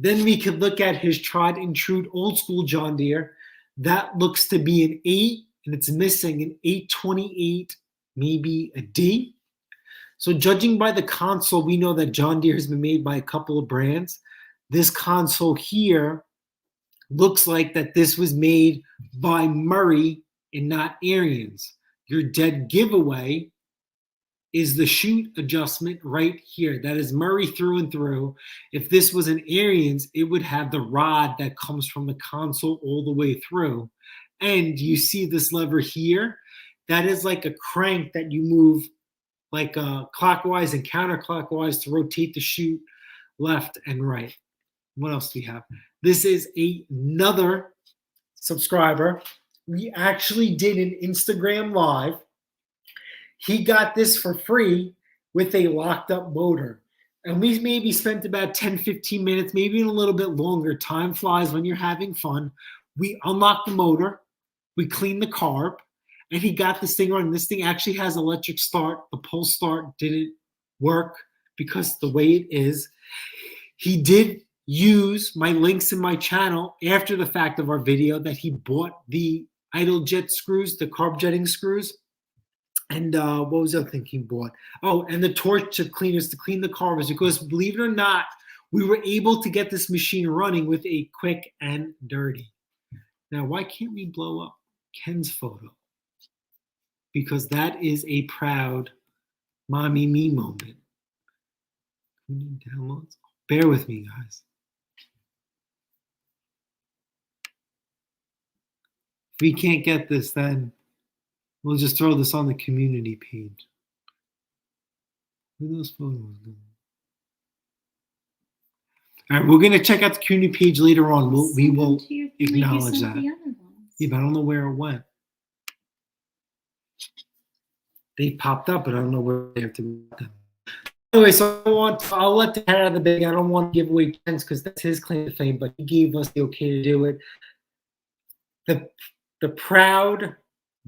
Then we could look at his tried and true old school John Deere. That looks to be an 8, and it's missing an 828, maybe a D. So judging by the console, we know that John Deere has been made by a couple of brands. This console here looks like that this was made by Murray and not Ariens. Your dead giveaway is the chute adjustment right here. That is Murray through and through. If this was an Ariens, it would have the rod that comes from the console all the way through. And you see this lever here? That is like a crank that you move like clockwise and counterclockwise to rotate the chute left and right. What else do we have? This is another subscriber. We actually did an Instagram live. He got this for free with a locked up motor. And we maybe spent about 10, 15 minutes, maybe a little bit longer. Time flies when you're having fun. We unlocked the motor. We cleaned the carb. And he got this thing running. This thing actually has electric start. The pull start didn't work because the way it is. He did use my links in my channel after the fact of our video that he bought the idle jet screws, the carb jetting screws. And what was the other thing he bought? Oh, and the torch cleaners to clean the carbs, because believe it or not, we were able to get this machine running with a quick and dirty. Now, why can't we blow up Ken's photo? Because that is a proud mommy me moment. Downloads. Bear with me, guys. If we can't get this, then we'll just throw this on the community page. Where are those photos going? All right, we're going to check out the community page later on. We will acknowledge that. Yeah, but I don't know where it went. They popped up, but I don't know where they have to put them. Anyway, so I'll let the cat out of the bag. I don't want to give away Ken's because that's his claim to fame, but he gave us the okay to do it. The proud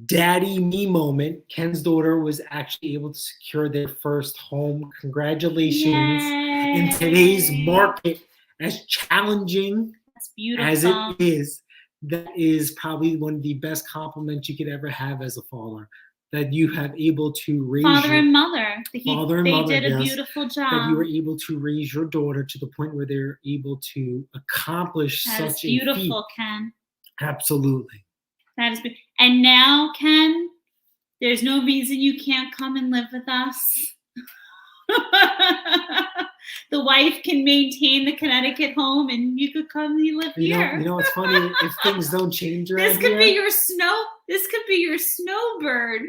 daddy me moment. Ken's daughter was actually able to secure their first home. Congratulations. Yay. In today's market, as challenging as it is, that is probably one of the best compliments you could ever have as a father. That you have able to raise father and mother. They did a yes, beautiful job. That you were able to raise your daughter to the point where they're able to accomplish that such is beautiful, a feat. Ken. Absolutely. That is beautiful. And now, Ken, there's no reason you can't come and live with us. The wife can maintain the Connecticut home, and you could come and live here. You know what's funny? If things don't change around this could here, be your snow. This could be your snowbird.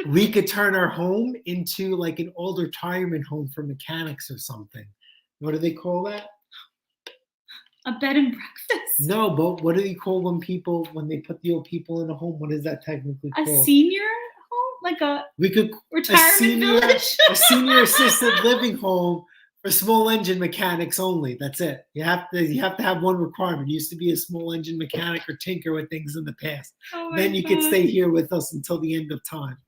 We could turn our home into like an old retirement home for mechanics or something. What do they call that? A bed and breakfast. No, but what do they call when they put the old people in a home? What is that technically called? A senior home, like a retirement village. A senior assisted living home For small engine mechanics only. That's it. You have to have one requirement. You used to be a small engine mechanic or tinker with things in the past. Oh Then you could stay here with us until the end of time.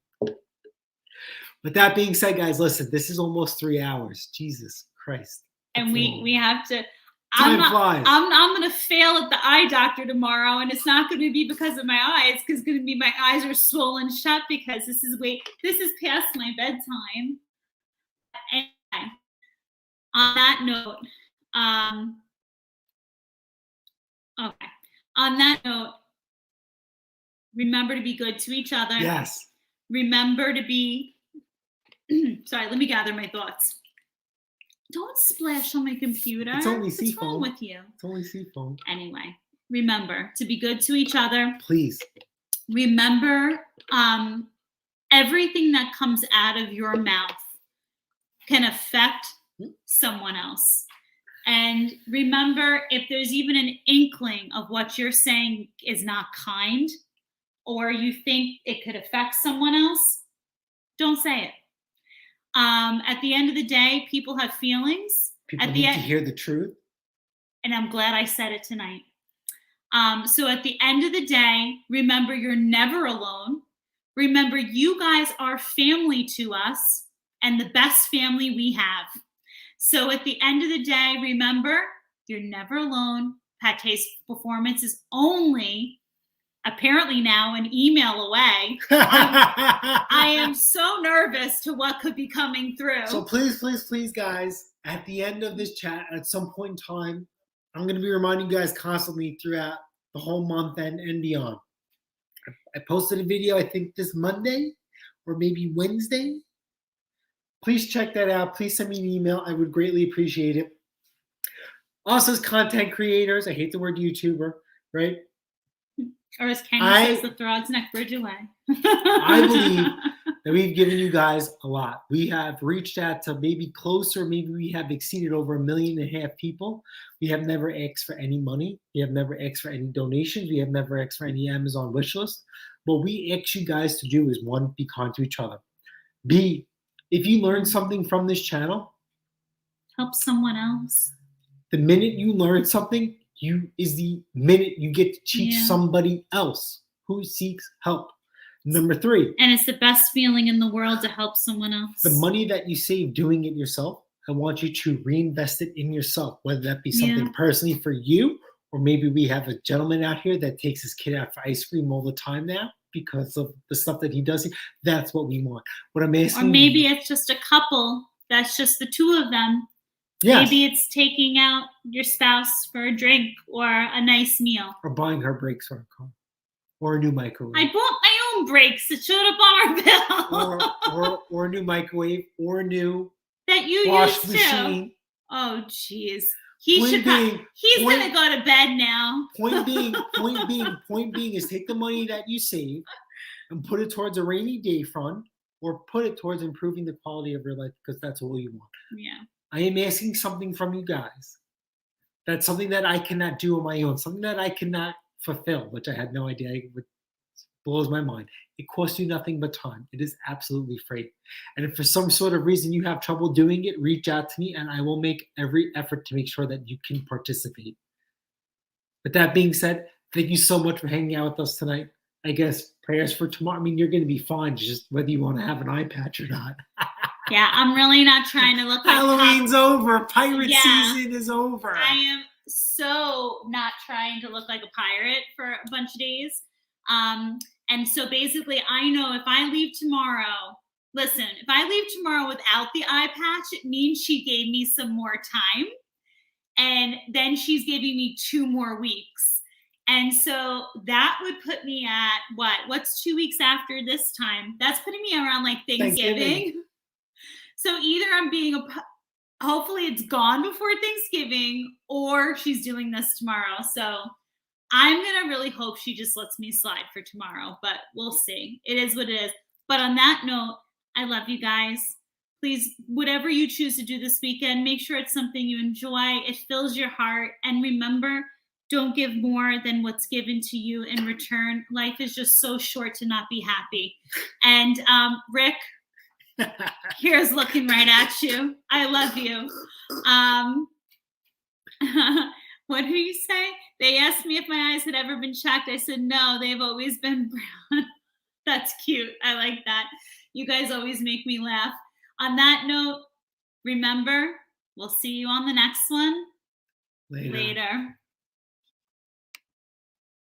With that being said, guys, listen, this is almost 3 hours. Jesus Christ. And we have to. Time flies. I'm gonna fail at the eye doctor tomorrow, and it's not gonna be because of my eyes, because it's gonna be my eyes are swollen shut because this is past my bedtime. Anyway, on that note, okay. On that note, remember to be good to each other. Yes. Remember to be. Sorry, let me gather my thoughts. Don't splash on my computer. It's only sea What's wrong foam. with you? It's only sea foam. Anyway, remember to be good to each other. Please. Remember, everything that comes out of your mouth can affect someone else. And remember, if there's even an inkling of what you're saying is not kind, or you think it could affect someone else, don't say it. At the end of the day, people have feelings. People need to hear the truth. And I'm glad I said it tonight. So at the end of the day, remember you're never alone. Remember you guys are family to us and the best family we have. So at the end of the day, remember you're never alone. Jpate's performance is only apparently now an email away. I am so nervous to what could be coming through. So please, guys, at the end of this chat, at some point in time, I'm going to be reminding you guys constantly throughout the whole month and beyond. I posted a video, I think this Monday or maybe Wednesday. Please check that out. Please send me an email. I would greatly appreciate it. Also, as content creators, I hate the word YouTuber, right? Or as Kenny says, the Throg's Neck Bridge away. I believe that we've given you guys a lot. We have reached out to maybe closer, maybe we have exceeded over 1.5 million people. We have never asked for any money. We have never asked for any donations. We have never asked for any Amazon wish list. What we ask you guys to do is, one, be kind to each other. B, if you learn something from this channel, help someone else. The minute you learn something, is the minute you get to teach somebody else who seeks help. Number 3. And it's the best feeling in the world to help someone else. The money that you save doing it yourself, I want you to reinvest it in yourself, whether that be something personally for you, or maybe we have a gentleman out here that takes his kid out for ice cream all the time now because of the stuff that he does. That's what we want. What I'm asking, or maybe it's just a couple. That's just the two of them. Yes. Maybe it's taking out your spouse for a drink or a nice meal. Or buying her brakes for a car. Or a new microwave. I bought my own brakes. It showed up on our bill. or a new microwave. Or a new that you wash used machine. To. Oh, jeez. He's going to go to bed now. Point being is take the money that you save and put it towards a rainy day fund or put it towards improving the quality of your life because that's all you want. Yeah. I am asking something from you guys. That's something that I cannot do on my own, something that I cannot fulfill, which I had no idea. It blows my mind. It costs you nothing but time. It is absolutely free. And if for some sort of reason you have trouble doing it, reach out to me and I will make every effort to make sure that you can participate. With that being said, thank you so much for hanging out with us tonight. I guess prayers for tomorrow. I mean, you're going to be fine, just whether you want to have an eye patch or not. Yeah, I'm really not trying to look like Halloween's over. Pirate season is over. I am so not trying to look like a pirate for a bunch of days. And so basically, I know if I leave tomorrow, listen, if I leave tomorrow without the eye patch, it means she gave me some more time. And then she's giving me 2 more weeks. And so that would put me at what's 2 weeks after this time? That's putting me around like Thanksgiving. So either I'm being hopefully it's gone before Thanksgiving or she's doing this tomorrow. So I'm going to really hope she just lets me slide for tomorrow, but we'll see. It is what it is. But on that note, I love you guys. Please, whatever you choose to do this weekend, make sure it's something you enjoy. It fills your heart. And remember, don't give more than what's given to you in return. Life is just so short to not be happy. And Rick, Here's looking right at you. I love you. What did you say? They asked me if my eyes had ever been checked. I said, no, they've always been brown. That's cute. I like that. You guys always make me laugh. On that note, remember, we'll see you on the next one. Later. Later.